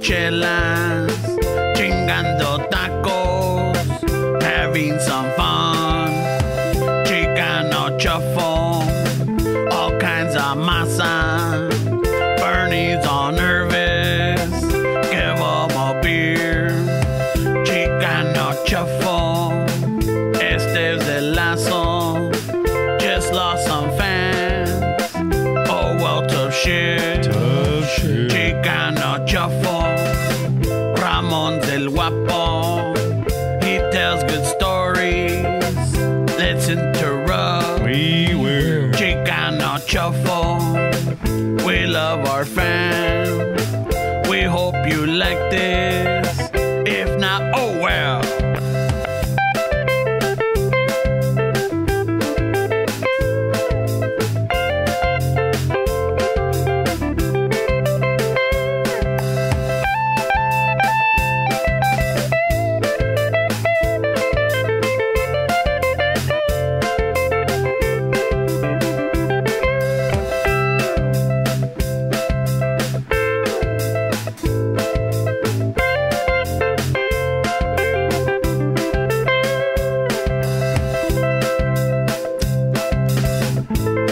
chelas, chingando tacos, having some fun. Chicano shuffle, all kinds of masa. Bernie's all nervous, give him a beer. Chicano shuffle, este es el lazo. Just lost some fans. Oh well, tough shit. Chicano shuffle. Ramon's el guapo. He tells good stories. Let's interrupt. We will. Chicano shuffle. We love our fans. We hope you like this. If not, oh well.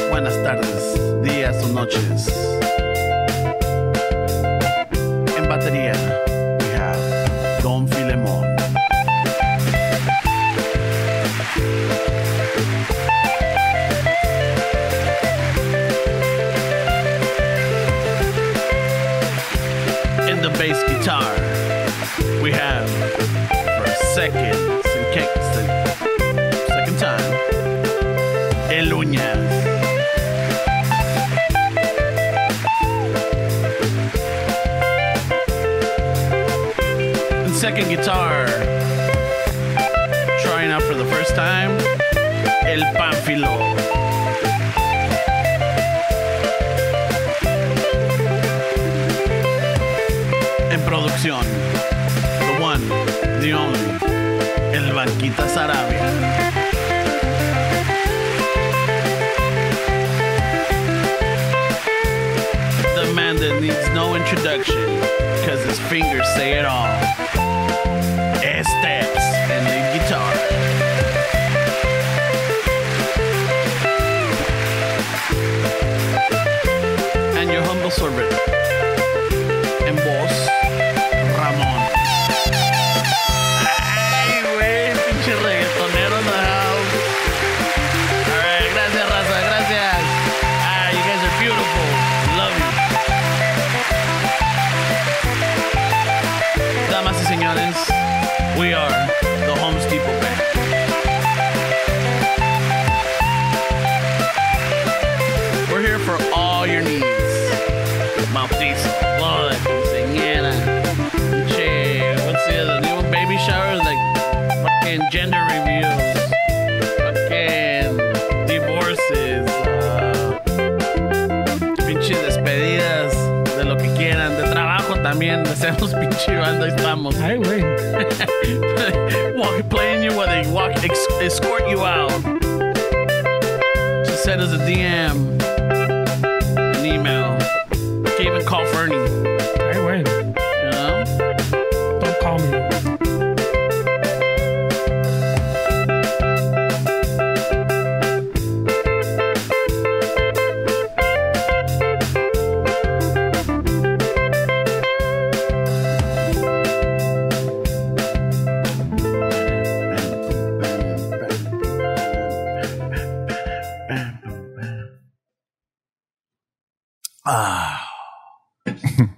Buenas tardes, días o noches. En batería, we have Don Filemón. In the bass guitar, we have for second time, El Uñas. Second guitar, trying out for the first time, El Pánfilo. En producción, the one, the only, El Banquita Sarabia. The man that needs no introduction, because his fingers say it all. Steps and the guitar. And your humble servant. En voz, Ramón. Ay, güey, pinche reggaetonero in the house. All right, gracias, raza, gracias. Ah, you guys are beautiful. Love you. Damas y señores, we are the Home Depot Band. We're here for all your needs. Bautizo, boda, quinceañera, che, what's the other new baby showers? Like fucking gender reviews, fucking divorces, pinches despedidas, de lo que quieran, de trabajo también, hacemos pinche banda, estamos. Ay, güey. Playing you while they escort you out. Just send us a DM, an email. You can even call Fernie. Ay, güey. You know? Don't call me.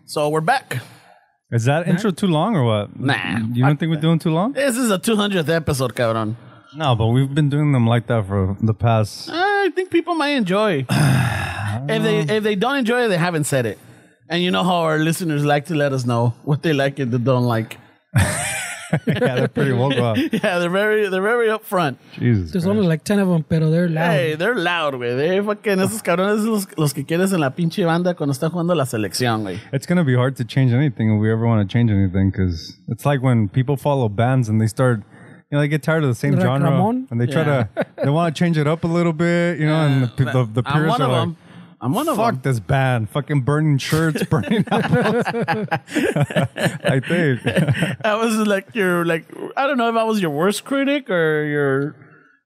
So we're back. Is that intro too long or what? Nah. You don't think we're doing too long? This is a 200th episode, cabrón. No, but we've been doing them like that for the past. I think people might enjoy. If they don't enjoy it, they haven't said it. And you know how our listeners like to let us know what they like and they don't like. Yeah, they're pretty vocal. Yeah, they're very upfront. Jesus. There's only like 10 of them, pero they're loud. Hey, they're loud, güey. They fucking, esos cabrones los que quieres en la pinche banda cuando está jugando la selección, güey. It's going to be hard to change anything if we ever want to change anything, because it's like when people follow bands and they start, you know, they get tired of the same genre Ramon? and they try to, they want to change it up a little bit, you know, and the purists one are of like, them. I'm one of Fuck them. this band. Fucking burning shirts, burning albums. I think. I was like I don't know if I was your worst critic or your.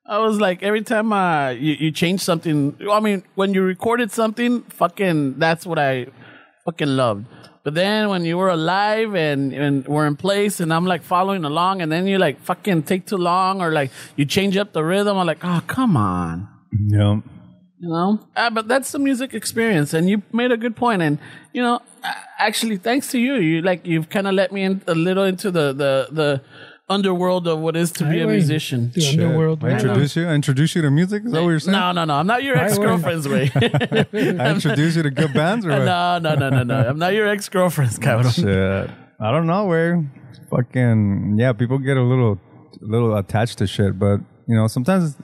I was like every time you change something. I mean, when you recorded something, fucking that's what I fucking loved. But then when you were alive and were in place and I'm like following along and then you like fucking take too long or like you change up the rhythm, I'm like, oh, come on. Yeah. You know? But that's the music experience and you made a good point. And, you know, actually, thanks to you, you've kind of let me in a little into the underworld of what is to be a musician. The underworld. I introduce you to music? Is that what you're saying? No. I'm not your ex-girlfriend's way. I introduce you to good bands or what? No. I'm not your ex-girlfriend's cabrón. Shit. I don't know, way. Fucking, yeah, people get a little attached to shit, but, you know, sometimes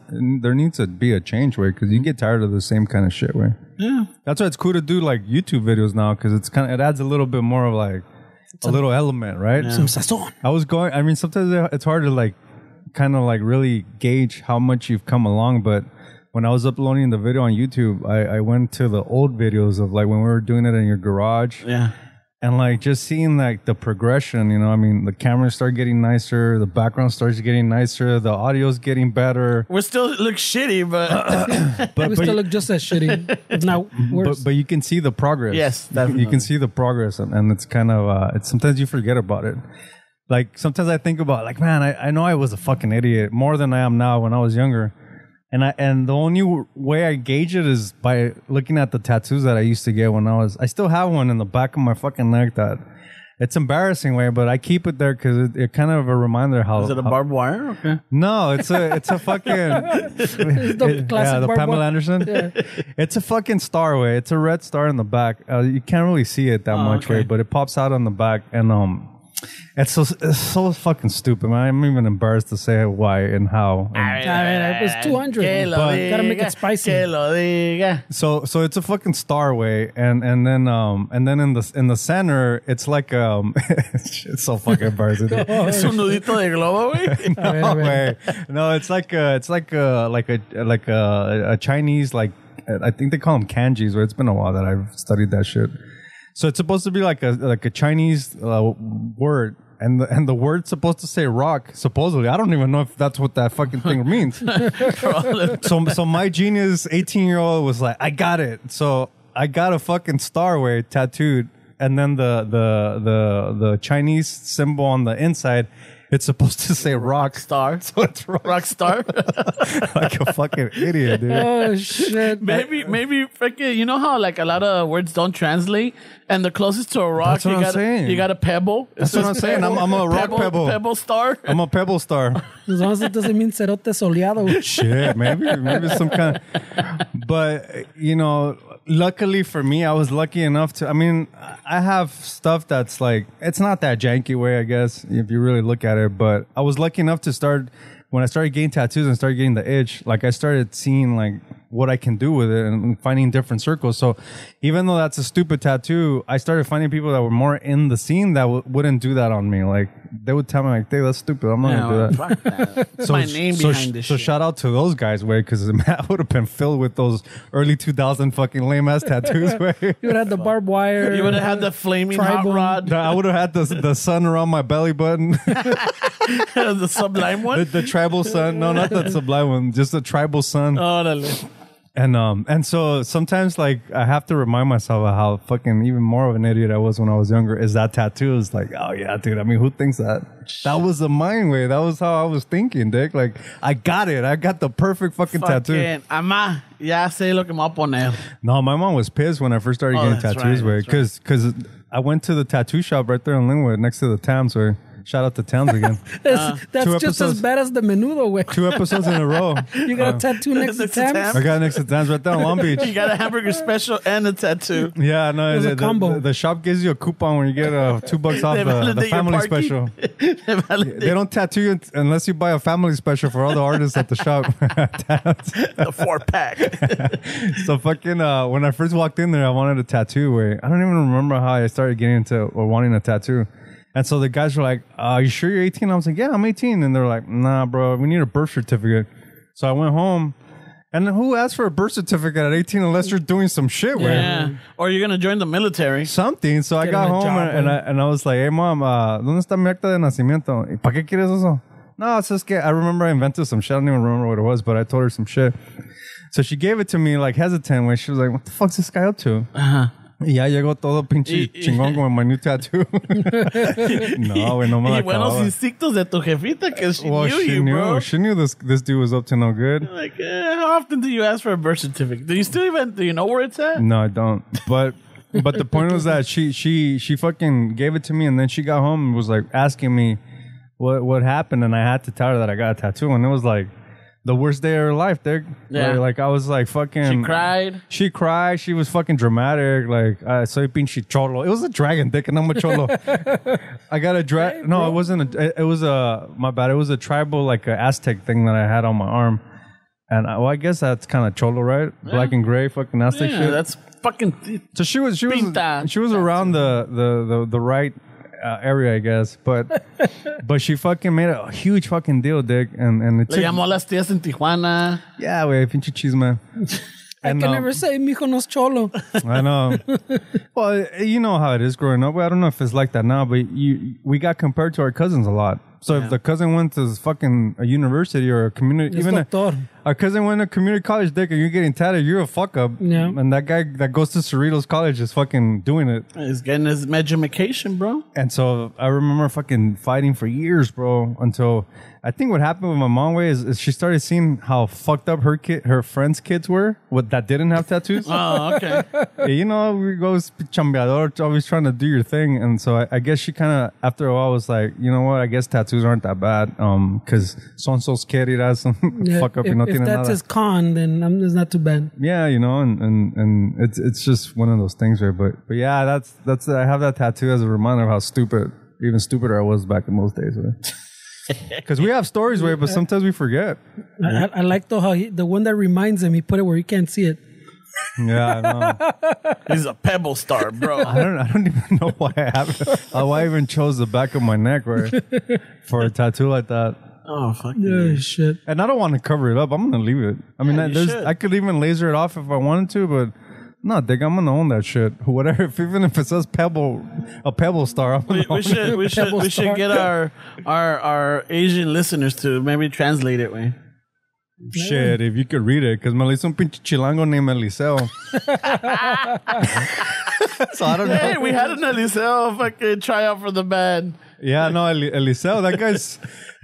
there needs to be a change, way, because you get tired of the same kind of shit, way. Yeah. That's why it's cool to do, like, YouTube videos now, because it adds a little bit more of, like, a little element, right? Yeah. Some sazon. I mean, sometimes it's hard to like kind of like really gauge how much you've come along. But when I was uploading the video on YouTube, I went to the old videos of like when we were doing it in your garage. Yeah. And like just seeing like the progression, you know, I mean, the cameras start getting nicer, the background starts getting nicer, the audio's getting better. We still look shitty, but We still look just as shitty. It's not worse. But you can see the progress. Yes, definitely. You can see the progress, and it's kind of it's sometimes you forget about it. Like sometimes I think about like, man, I know I was a fucking idiot more than I am now when I was younger. And the only way I gauge it is by looking at the tattoos that I used to get when I still have one in the back of my fucking neck that it's embarrassing, way, but I keep it there because it kind of a reminder how. is it a barbed wire? Okay. No, it's a fucking. the classic the barbed Pamela wire. Anderson. Yeah. It's a fucking star, way. It's a red star in the back. You can't really see it that much, okay. way, but it pops out on the back, and it's so fucking stupid, man. I'm even embarrassed to say why and how. It was 200. Que lo But diga, gotta make it spicy. que lo diga. So it's a fucking star, way, and then in the center it's like it's so fucking embarrassing. Es un nudito de globo, güey. No way. No, it's like a Chinese, like I think they call them kanjis. Where it's been a while that I've studied that shit. So it's supposed to be like a Chinese word, and the word's supposed to say rock. Supposedly, I don't even know if that's what that fucking thing means. So my genius 18-year-old was like, I got it. So I got a fucking star, way, tattooed, and then the Chinese symbol on the inside. It's supposed to say rock Star. So it's rock star. like a fucking idiot, dude. Oh, shit. Maybe freaking, you know how like a lot of words don't translate, and the closest to a rock, That's what I'm saying. you got a pebble. That's what I'm saying. I'm a rock pebble. Pebble star. I'm a pebble star. As long as it doesn't mean cerote soleado. Shit, maybe some kind. But you know, luckily for me, I was lucky enough to. I mean, I have stuff that's like it's not that janky, way, I guess, if you really look at it. But I was lucky enough to start when I started getting tattoos and started getting the itch. Like I started seeing like what I can do with it and finding different circles. So even though that's a stupid tattoo, I started finding people that were more in the scene that wouldn't do that on me. Like they would tell me like, "Hey, that's stupid. I'm not gonna do that." Fuck that. That's my name behind this So shit. shout out to those guys, way, because I would have been filled with those early 2000 fucking lame ass tattoos, way. You would have the barbed wire. You would have had the flaming hot Tribal. rod. I would have had the sun around my belly button. The sublime one. the tribal sun. No, not the sublime one. Just the tribal sun. Órale. And so sometimes like I have to remind myself of how fucking even more of an idiot I was when I was younger. Is that tattoo is like, oh yeah, dude. I mean, who thinks that? That was the mind way. That was how I was thinking, Dick. Like I got it. I got the perfect fucking tattoo. Fucking, ama, ya sé lo que me voy a poner. No, my mom was pissed when I first started getting that's tattoos, right, way, that's because I went to the tattoo shop right there in Linwood next to the Tams, way. Shout out to Towns again. That's Two just as episodes. bad as the menudo, way. 2 episodes in a row. You got a tattoo next to Next to Tams? Tams? I got next to Towns right there in Long You Beach. got a hamburger special and a tattoo. Yeah, no, was a combo. The shop gives you a coupon when you get $2 off They the validate your family parking. special. They don't tattoo you unless you buy a family special for all the artists at the shop. The 4-pack. So fucking when I first walked in there, I wanted a tattoo. Where I don't even remember how I started getting into or wanting a tattoo. And so the guys were like, "Are you sure you're 18?" I was like, "Yeah, I'm 18." And they're like, "Nah, bro, we need a birth certificate." So I went home, And who asked for a birth certificate at 18 unless you're doing some shit, güey? Yeah. Or you're gonna join the military. Something. So I Get got him a home job, and I was like, hey, mom, ¿dónde está mi acta de nacimiento? ¿Y para qué quieres eso? No, it's just que I remember I invented some shit. I don't even remember what it was, but I told her some shit. So she gave it to me like hesitant when she was like, what the fuck's this guy up to? Uh-huh. Y ya llegó todo pinche chingón con my new tattoo. No, güey, no me la Y buenos acababa. instintos de tu jefita que she Well, knew she you, knew. bro. She knew this dude was up to no good. Like, how often do you ask for a birth certificate? Do you know where it's at? No, I don't. But the point was that she fucking gave it to me, and then she got home and was like asking me what happened, and I had to tell her that I got a tattoo, and it was like the worst day of her life, dude. Yeah. Like I was like fucking. She cried. She cried. She was fucking dramatic. Like soy pinche cholo. It was a dragon dick, and I'm a cholo. I got a drag. No, it wasn't. It was a my bad. It was a tribal like a Aztec thing that I had on my arm, and I guess that's kind of cholo, right? Yeah. Black and gray, fucking Aztec Yeah, shit. that's fucking. So she was Pinta. around the right area, I guess, but she fucking made a huge fucking deal, dick, and it Le llamó a las tías en Tijuana. yeah, güey, pinche chisme. I can never say, mijo no es cholo. I know. Well, you know how it is growing up. I don't know if it's like that now, but we got compared to our cousins a lot. So if the cousin went to fucking a university or a community, even our cousin went to community college, dick, and you're getting tatted, you're a fuck up. Yeah. And that guy that goes to Cerritos College is fucking doing it. He's getting his education, bro. And so I remember fucking fighting for years, bro, until I think what happened with my mom way is she started seeing how fucked up her friends' kids were that didn't have tattoos. Oh, okay. You know, we go chambeador, always trying to do your thing. And so I guess she kind of, after a while, was like, you know what, I guess tattoos aren't that bad because son sos queridas, fuck up, If that's his con, then it's not too bad. Yeah, you know, and it's just one of those things, right? But yeah, that's I have that tattoo as a reminder of how even stupider I was back in those days, right? Because we have stories, right? But sometimes we forget. I like though how the one that reminds him, he put it where he can't see it. Yeah, I know. He's a Pebble star, bro. I don't even know why I have it. Why I even chose the back of my neck, right? For a tattoo like that. Oh, fuck Yeah, shit. And I don't want to cover it up. I'm gonna leave it. I mean, should. I could even laser it off if I wanted to, but no, Dick, I'm gonna own that shit. Whatever, even if it says Pebble, a Pebble star, I'm gonna own it. We should get our Asian listeners to maybe translate it, way. Shit, if you could read it, because me lo hizo un pinche chilango named Eliseo. So I don't know. Hey, we had an Eliseo fucking tryout for the band. Yeah, no, Eliseo, that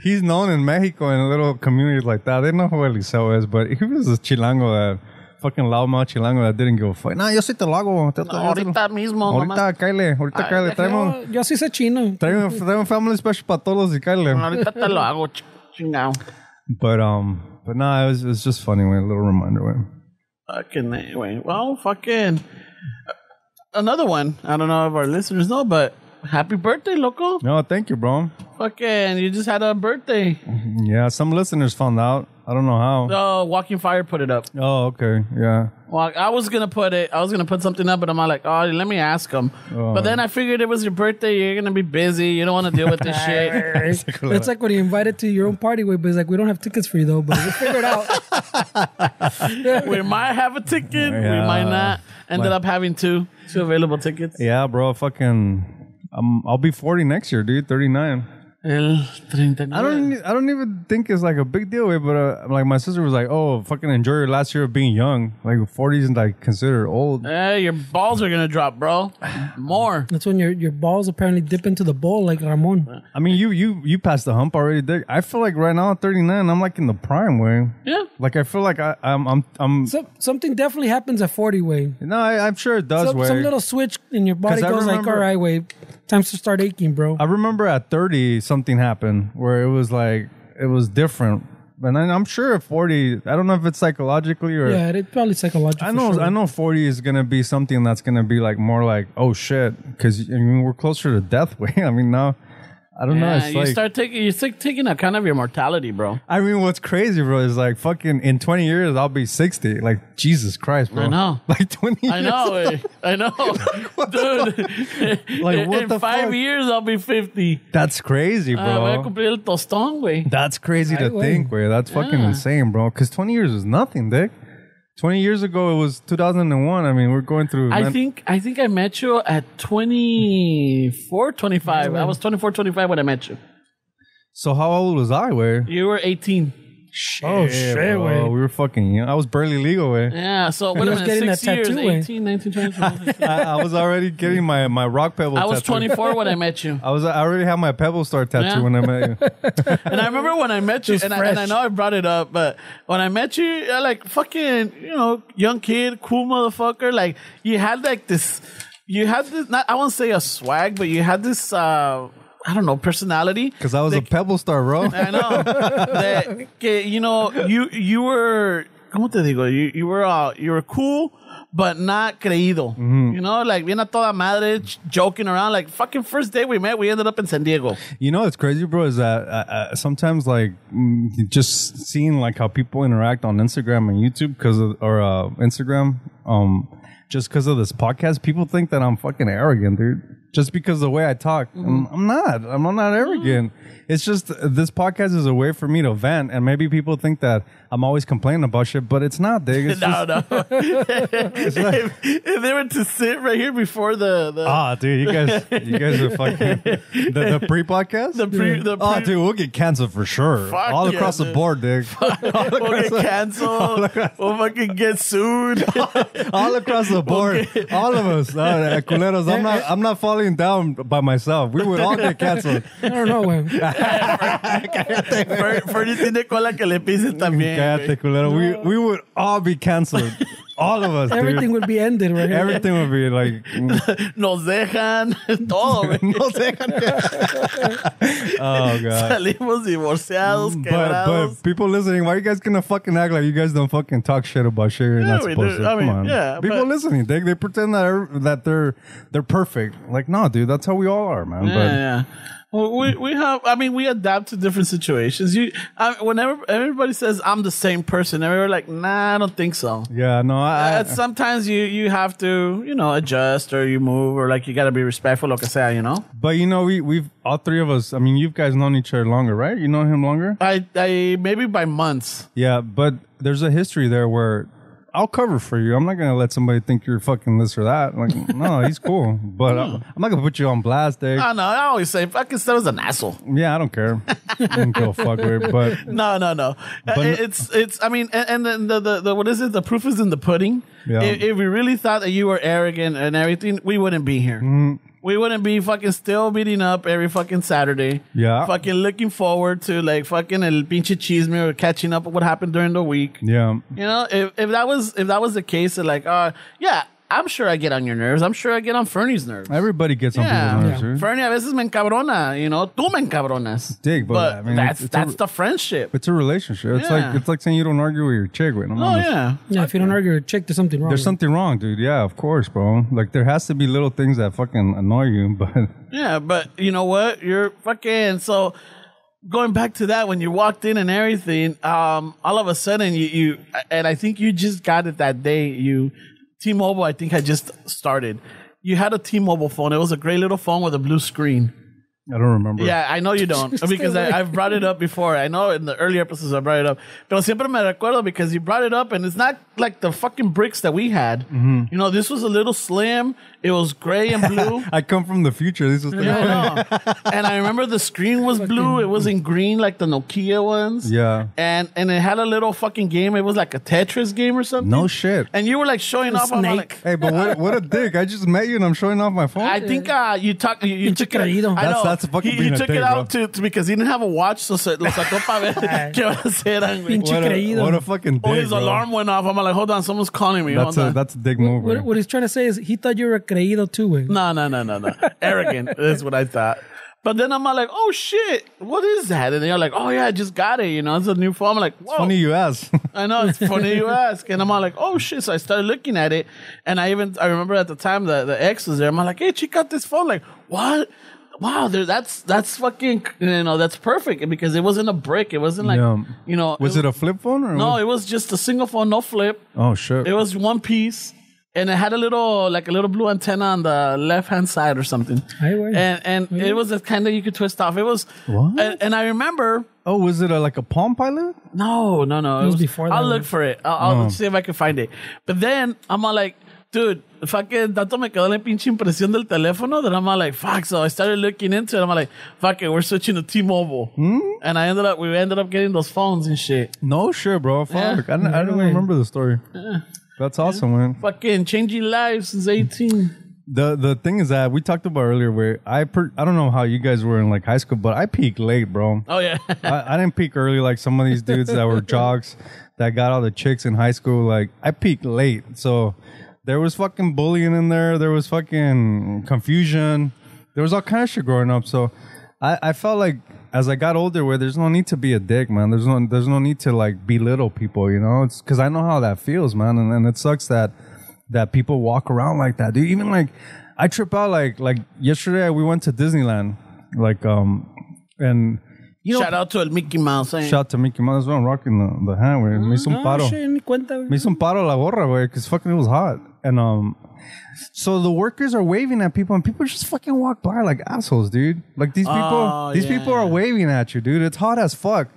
he's known in Mexico in little communities like that. They know who Eliseo is, but he was a chilango that fucking loudmouth chilango that didn't give a fuck. Nah, yo sí te lo hago. Ahorita mismo, Ahorita, cáele. Ahorita, cáele. Traemos Yo sí sé chino. un family special para todos y cáele. Ahorita te lo hago, chingao. But no, it was just funny, man. A little reminder, man. Fucking anyway. Well, fucking another one. I don't know if our listeners know, but happy birthday, loco. No, thank you, bro. Fucking, you just had a birthday. Yeah, some listeners found out. I don't know how. Oh, Walking Fire put it up. Oh, okay. Yeah. Well, I was gonna put something up, but I'm like, oh, let me ask him. Oh. But then I figured it was your birthday. You're gonna be busy. You don't want to deal with this shit. It's like when you invited to your own party, but it's like, we don't have tickets for you though, but we'll figure it out. We might have a ticket. We might not. Ended up having two available tickets. Yeah, bro. Fucking, I'll be 40 next year, dude. 39. El 39. I don't even think it's like a big deal, but like my sister was like, "Oh, fucking enjoy your last year of being young. Like 40 isn't like considered old." Your balls are gonna drop, bro. More. That's when your balls apparently dip into the bowl like Ramon. I mean, you passed the hump already, Dick. I feel like right now at 39, I'm like in the prime way. Yeah. Like I feel like I'm. Something definitely happens at 40 way. No, I'm sure it does. Some little switch in your body 'Cause I goes like, remember- all right, wait, times to start aching, bro. I remember at 30 something happened where it was like it was different, and I'm sure at 40, I don't know if it's psychologically or Yeah, it's probably psychological. I know 40 is gonna be something that's gonna be like more like, oh shit, because I mean we're closer to death way. I mean now, I don't know. Yeah, It's you like, start taking account of your mortality, bro. I mean, what's crazy, bro, is like fucking in 20 years I'll be 60. Like Jesus Christ, bro. I know. Like 20 years. I know, I know, dude. Like, what in the 5 fuck? years, I'll be 50. That's crazy, Voy a bro. cumplir el tostón, güey. That's crazy to Ay, güey. think, way. That's fucking Yeah. insane, bro. Because 20 years is nothing, Dick. 20 years ago, it was 2001. I mean, we're going through... I think I met you at 24, 25. I was 24, 25 when I met you. So how old was I, way? You were 18. Oh, shit, bro. way. We were fucking young. I was barely legal, way. Yeah, so what was am I, getting 6 that years, tattoo, 18, 19, 20, 21. I was already getting my rock pebble I was tattoo. 24 when I met you. I already had my Pebble Star tattoo Yeah. when I met you. And I remember when I met you, Just and fresh. I know I brought it up, but when I met you, you're like fucking, young kid, cool motherfucker. Like you had this, not, I won't say a swag, but you had this, I don't know, personality. Because I was a Pebble Star, bro. I know. You were, ¿cómo te digo? You were cool, but not creído. Like bien a toda madre, joking around. Like fucking first day we met, we ended up in San Diego. You know what's crazy, bro, is that sometimes like just seeing like how people interact on Instagram and YouTube or Instagram, just because of this podcast, people think that I'm fucking arrogant, dude. Just because of the way I talk. I'm not arrogant. It's just this podcast is a way for me to vent, and maybe people think that I'm always complaining about shit, but it's not, Dig. It's No. If they were to sit right here before the dude, you guys are fucking the pre-podcast. Oh, dude, we'll get canceled for sure. Fuck All yeah, across the dude. board, Dig. we'll get canceled. We'll fucking get sued. All across the board, all of us, culeros. I'm not falling down by myself. We would all get canceled. I don't know, güey. Fernie tiene cola que le pises también. Cállate, culero. We would all be canceled. All of us, dude. Everything would be ended right here. Everything would be like... Nos dejan todo, güey. Nos dejan. Oh, God. Salimos divorciados, But quebrados. people listening, why are you guys gonna fucking act like you guys don't fucking talk shit about shit you're not we supposed do. to? I mean, Come on. yeah, People but- listening, they pretend that they're perfect. Like, no, dude, that's how we all are, man. Yeah. Well, we adapt to different situations. Whenever everybody says I'm the same person, everyone's like, nah, I don't think so. But yeah, no, Sometimes you have to, adjust or you move or like you got to be respectful, lo que sea, But we've all three of us. I mean, you guys known each other longer, right? You know him longer. I maybe by months. Yeah, but there's a history there where I'll cover for you. I'm not going to let somebody think you're fucking this or that. Like, no, he's cool. But I'm not going to put you on blast, Dave. I know. I always say, fucking stuff is an asshole. Yeah, I don't care. I don't give a fuck with it. But No. It's, I mean, and then the what is it? The proof is in the pudding. Yeah. If we really thought that you were arrogant and everything, we wouldn't be here. We wouldn't be fucking still meeting up every fucking Saturday. Yeah. Fucking looking forward to like fucking el pinche chisme or catching up with what happened during the week. yeah. If that was the case, of like, yeah, I'm sure I get on your nerves. I'm sure I get on Fernie's nerves. Everybody gets on people's nerves, dude. Fernie a veces me encabrona, tú me encabronas. Dig, but I mean, that's it's the friendship. It's a relationship. Yeah. It's like saying you don't argue with your chick. Wait, Oh yeah. Yeah, if you don't argue with a chick, there's something wrong. There's something wrong, dude. Yeah, of course, bro. Like there has to be little things that fucking annoy you, but Yeah, but you know what? You're fucking so. Going back to that, when you walked in and everything, all of a sudden you and I think you just got it that day. T-Mobile, I think, had just started. You had a T-Mobile phone. It was a great little phone with a blue screen. I don't remember. Yeah, I know you don't because I've brought it up before. I know in the earlier episodes I brought it up. Pero siempre me recuerdo because you brought it up and it's not like the fucking bricks that we had. This was a little slim. It was gray and blue. I come from the future. This was Yeah, I know. And I remember the screen was blue. It was in green like the Nokia ones. Yeah. And it had a little fucking game. It was like a Tetris game or something. No shit. And you were like showing off. I'm snake. like, Hey, but what a dick. I just met you and I'm showing off my phone. I think you took it. creído. I know. That's fucking he being a took dick, it out bro. to because he didn't have a watch, so se lo sacó para ver qué horas eran, güey. Pinche creído. What a fucking dick, Oh, his bro. alarm went off. I'm like, hold on, someone's calling me. Hold on. That's a dick move. What, bro. what he's trying to say is he thought you were a creído too, güey. No. Arrogant is what I thought. But then I'm like, oh shit, what is that? And they're like, oh yeah, I just got it. It's a new phone. I'm like, whoa. Funny you ask. I know, it's funny you ask. And I'm all like, oh shit. So I started looking at it. And I remember at the time the ex was there. I'm like, hey, check out this phone. Like, what? Wow, that's fucking, that's perfect because it wasn't a brick. It wasn't like, Yeah. Was it a flip phone or No, what? it was just a single phone, no flip. Oh shit. It was one piece. And it had a little blue antenna on the left-hand side or something. Ay, güey. And it was a kind of you could twist off. It was, What? And I remember Oh, was it like a Palm Pilot? No. It was before that I'll one. look for it. I'll see if I can find it. But then I'm all like, dude, fucking, tanto me quedó la pinche impresión del teléfono that I'm all like, fuck. So I started looking into it. I'm like, fuck it, we're switching to T-Mobile. And we ended up getting those phones and shit. No shit, bro. Fuck. Yeah. I don't remember the story. That's awesome, man. Fucking changing lives since 18. The thing is that we talked about earlier where I don't know how you guys were in like high school, but I peaked late, bro. Oh, yeah. I didn't peak early like some of these dudes that were jocks that got all the chicks in high school. Like, I peaked late. So there was fucking bullying in there. There was fucking confusion. There was all kind of shit growing up. So I felt like as I got older, where there's no need to be a dick, man. There's no need to like belittle people, you know? It's because I know how that feels, man. And it sucks that people walk around like that, dude. Even like I trip out like yesterday we went to Disneyland, like and you know, Shout out to El Mickey Mouse. shout out to Mickey Mouse. I'm rocking the hand, güey. Me hizo un paro. Shit, ni cuenta, güey. Me hizo un paro la gorra, güey, because fucking it was hot. And so the workers are waving at people, and people just fucking walk by like assholes, dude. Like these people are waving at you, dude. It's hot as fuck.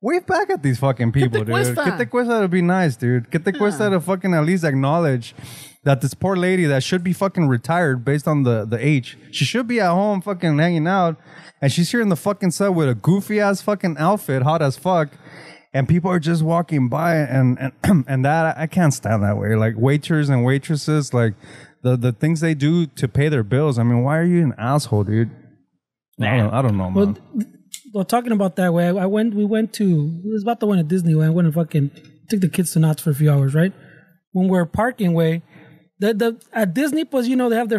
Wave back at these fucking people, dude. Cuesta? ¿Qué te cuesta to be nice, dude? ¿Qué te cuesta to fucking at least acknowledge that this poor lady that should be fucking retired based on the age, she should be at home fucking hanging out, and she's here in the fucking sun with a goofy ass fucking outfit, hot as fuck, and people are just walking by, and that I can't stand that way. Like waiters and waitresses, like the things they do to pay their bills. I mean, why are you an asshole, dude? I don't know, man. Well, talking about that way, we went to, it was about the one at Disney way. I went and fucking took the kids to Knott's for a few hours, right? When we're parking way, at Disney, pues, you know, they have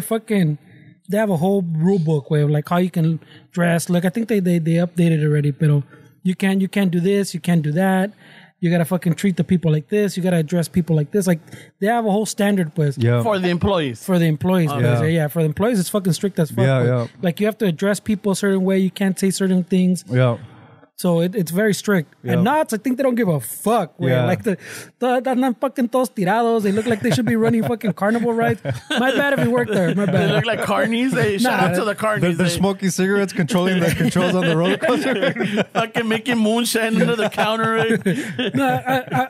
a whole rule book way of like how you can dress. Like, I think they updated it already, but you can't do this, you can't do that. You gotta fucking treat the people like this. You gotta address people like this. Like, they have a whole standard, pues. Yeah. For the employees. For the employees, yeah. For the employees, it's fucking strict as fuck. Yeah. Like, you have to address people a certain way. You can't say certain things. Yeah. So it's very strict. And Knott's, I think they don't give a fuck. Yeah. Like they're fucking todos tirados. They look like they should be running fucking carnival rides. My bad if you work there. My They bad. look like carnies. Hey, shout out to the carnies. They're smoking cigarettes, controlling the controls on the roller coaster. Fucking making moonshine under the counter. No,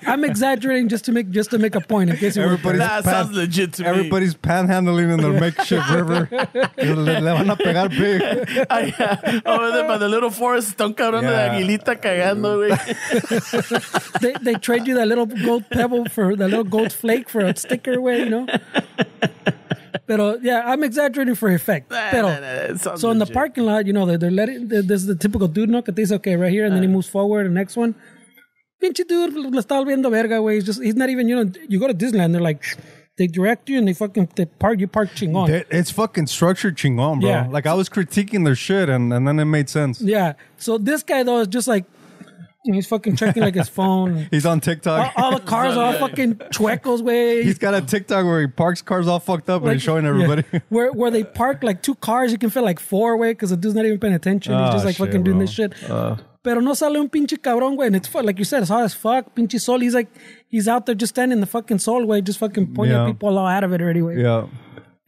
I'm exaggerating just to make a point in case you work there. That sounds legit to me. Everybody's panhandling in their makeshift river. Le van a pegar big. Over there by the little forest, están cabrón de aguilita cagando, güey. They trade you that little gold pebble for that little gold flake for a sticker way, you know. Pero yeah, I'm exaggerating for effect. Pero so in the parking lot, you know, they're letting there's the typical dude, no, que te dice okay right here, and then he moves forward. The next one, pinche dude, le está viendo verga, güey. He's not even, you know. You go to Disneyland, they're like. They direct you and you park chingon. It's fucking structured chingon, bro. Yeah. Like I was critiquing their shit and then it made sense. Yeah. So this guy though is just like, he's fucking checking like his phone. He's on TikTok. All the cars are all fucking chuecos way. He's got a TikTok where he parks cars all fucked up and he's showing everybody. Yeah. Where they park like 2 cars, you can fit like 4 way because the dude's not even paying attention. He's just like fucking doing this shit. Pero no sale un pinche cabrón, güey. And it's like you said, it's hot as fuck. Pinche sol. He's out there just standing in the fucking sol, way, just fucking pointing at people all out of it already, way. Yeah.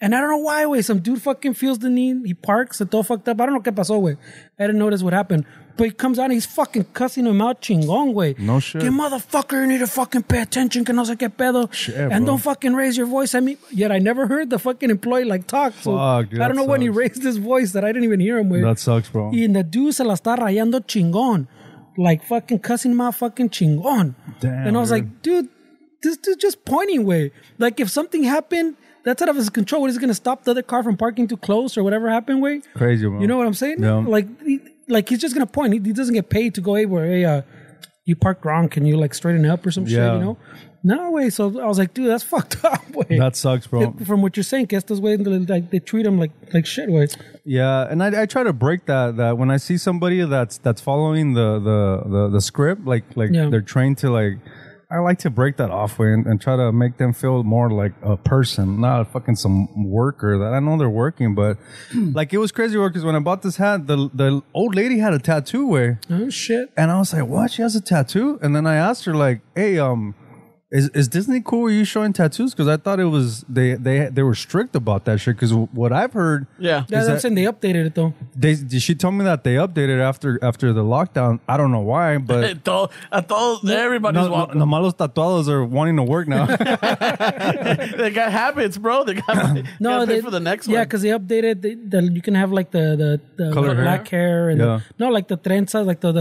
And I don't know why, way. Some dude fucking feels the need. He parks, it's all fucked up. I don't know qué pasó, way. I didn't notice what happened. But he comes out and he's fucking cussing him out chingón, way. No shit. Que motherfucker, you need to fucking pay attention, que no sé qué pedo. Shit, and bro. don't fucking raise your voice at me. Yet I never heard the fucking employee like talk. So Fuck, dude, I don't know that when he sucks. raised his voice that I didn't even hear him, way. That sucks, bro. Y the dude se la está rayando chingón. Like fucking cussing him out fucking chingón. Damn, and I was dude. like, dude, this dude's just pointing way. Like if something happened, that's out of his control. What is he going to stop the other car from parking too close or whatever happened way? Crazy, bro. You know what I'm saying? Yeah. Like he's just going to point. He doesn't get paid to go, hey, you parked wrong. Can you like straighten it up or some shit, you know? No way. So I was like, dude, that's fucked up way. That sucks, bro. From what you're saying, guess this way, like they treat him like shit way. Yeah, and I try to break that when I see somebody that's following the script, like they're trained to like, I like to break that off way and try to make them feel more like a person, not fucking some worker that I know they're working, but like it was crazy work because when I bought this hat, the old lady had a tattoo way. Oh shit. And I was like, what? She has a tattoo? And then I asked her like, hey, Is Disney cool with you showing tattoos? Because I thought it was they were strict about that shit. Because what I've heard, Yeah. Yeah, I'm saying they updated it though. she told me that they updated after the lockdown. I don't know why, but I thought everybody's welcome. the malos tatuados are wanting to work now. They got habits, bro. They got No, pay for the next one. Yeah, because they updated you can have like the Colored black hair and Yeah. like the trenzas, like the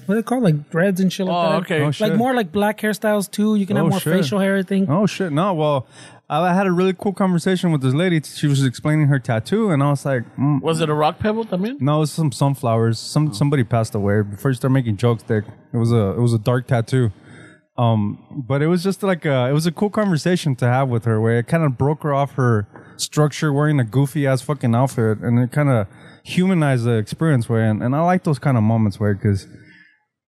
what are they called, like dreads and shit like that. Okay. Oh, shit. Like more like black hairstyles too. You can have Oh, more shit. facial hair, I think. Oh shit! No, well, I had a really cool conversation with this lady. She was explaining her tattoo, and I was like, Was it a rock pebble? I mean, "No, it's some sunflowers. Somebody passed away before you start making jokes. Dick, it was a dark tattoo. But it was just like it was a cool conversation to have with her, where it kind of broke her off her structure, wearing a goofy ass fucking outfit, and it kind of humanized the experience. And I like those kind of moments where because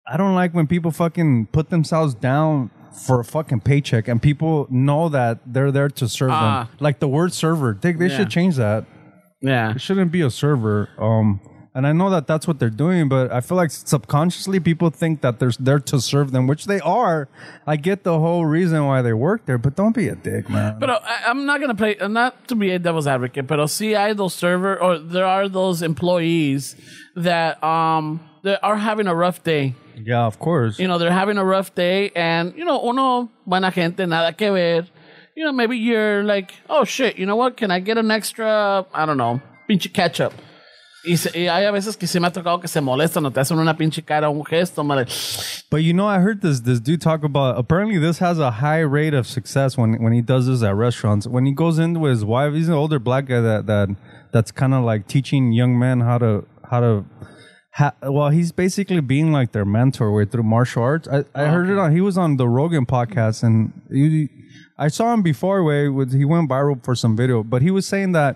I don't like when people fucking put themselves down for a fucking paycheck and people know that they're there to serve them. Like the word server, they should change that. yeah. It shouldn't be a server. And I know that that's what they're doing, but I feel like subconsciously people think that they're there to serve them, which they are. I get the whole reason why they work there, but don't be a dick, man. But I'm not gonna play, not to be a devil's advocate, but see, there are those employees that are having a rough day. Yeah, of course. You know, they're having a rough day, and uno buena gente, nada que ver. Maybe you're like, oh shit, you know what? Can I get an extra? I don't know, pinche ketchup. Y hay a veces que se me ha tocado que se molestan o te hacen una pinche cara, un gesto, madre. But I heard this dude talk about, apparently this has a high rate of success when he does this at restaurants. When he goes in with his wife, he's an older black guy that's kind of like teaching young men how to well, he's basically being like their mentor way through martial arts. I heard it he was on the Rogan podcast, and I saw him before he went viral for some video, but he was saying that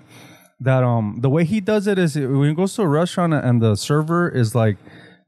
the way he does it is when he goes to a restaurant and the server is like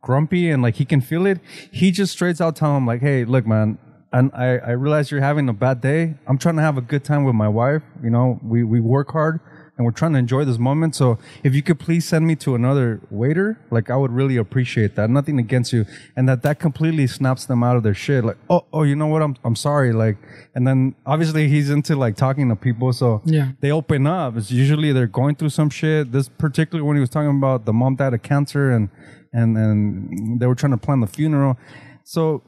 grumpy and like he can feel it, he just straight out tell him like, hey, look, man, and I realize you're having a bad day. I'm trying to have a good time with my wife. We work hard and we're trying to enjoy this moment. So if you could please send me to another waiter, like I would really appreciate that. Nothing against you. And that completely snaps them out of their shit. Like, oh, you know what? I'm sorry. Like, and then obviously he's into like talking to people. So Yeah. they open up. It's usually they're going through some shit. This particularly when he was talking about the mom died of cancer and they were trying to plan the funeral. So,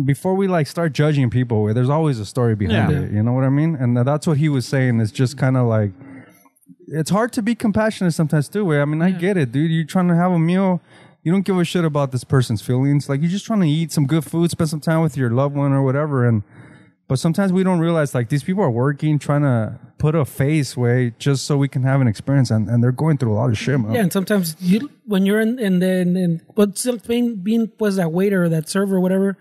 before we like start judging people, there's always a story behind it. You know what I mean? And that's what he was saying. It's just kind of like, it's hard to be compassionate sometimes too. I get it, dude. You're trying to have a meal. You don't give a shit about this person's feelings. Like, you're just trying to eat some good food, spend some time with your loved one or whatever. But sometimes we don't realize, like, these people are working, trying to put a face way just so we can have an experience. And they're going through a lot of shit, man. Yeah, and sometimes when you're but still being pues that waiter or that server or whatever,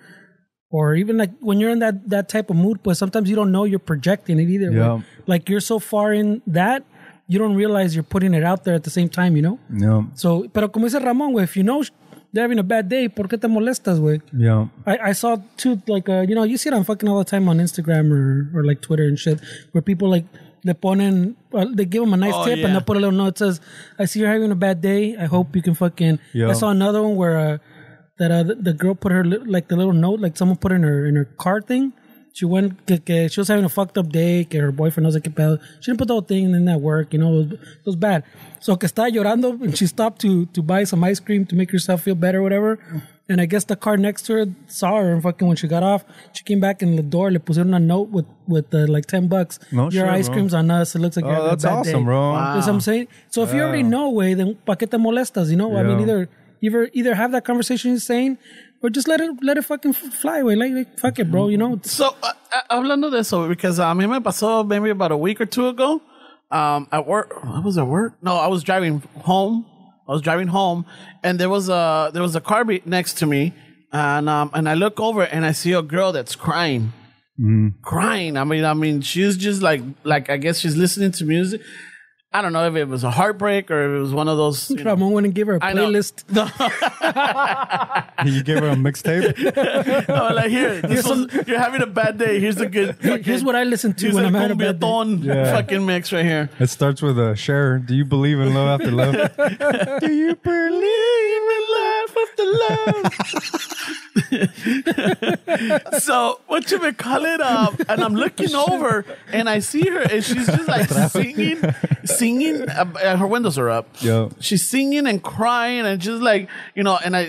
or even like when you're in that type of mood, but sometimes you don't know you're projecting it either. Yeah. Right? Like you're so far in that, you don't realize you're putting it out there at the same time, Yeah. So, pero como dice Ramon, güey, if you know they're having a bad day, ¿por qué te molestas, güey? Yeah. I saw too, like, you see it on fucking all the time on Instagram or like Twitter and shit, where people like, they give them a nice tip and they'll put a little note that says, I see you're having a bad day. I hope you can fucking, I saw another one where, the girl put her like the little note, like someone put in her card thing. She went, she was having a fucked up day, que her boyfriend knows like a pedo. She didn't put the whole thing in that work, it was bad. So que estaba llorando and she stopped to buy some ice cream to make herself feel better or whatever. And I guess the car next to her saw her and fucking when she got off, she came back in the door, le pusieron a note with like $10. No Your shit, ice bro. cream's on us. It looks like you're having that's a bad awesome, day. bro. You know what I'm saying? So if you already know, way, then pa que te molestas, I mean, either have that conversation you're saying, or just let it fucking fly away. Like fuck it, bro. So, hablando de eso, because a mí me pasó maybe about a week or two ago, at work. I was at work. No, I was driving home. And there was a car next to me, and I look over and I see a girl that's crying. Crying. I mean, she's just like I guess she's listening to music. I don't know if it was a heartbreak or if it was one of those. Ramon went and give her a playlist. You gave her a mixtape? No, like here, you're having a bad day. Here's the good. Here's what I listen to when I'm having a bad day. Fucking mix right here. It starts with a share. Do you believe in love after love? Do you believe in life So what you may call it? And I'm looking over, and I see her, and she's just like singing. Her windows are up. Yeah. She's singing and crying, and just like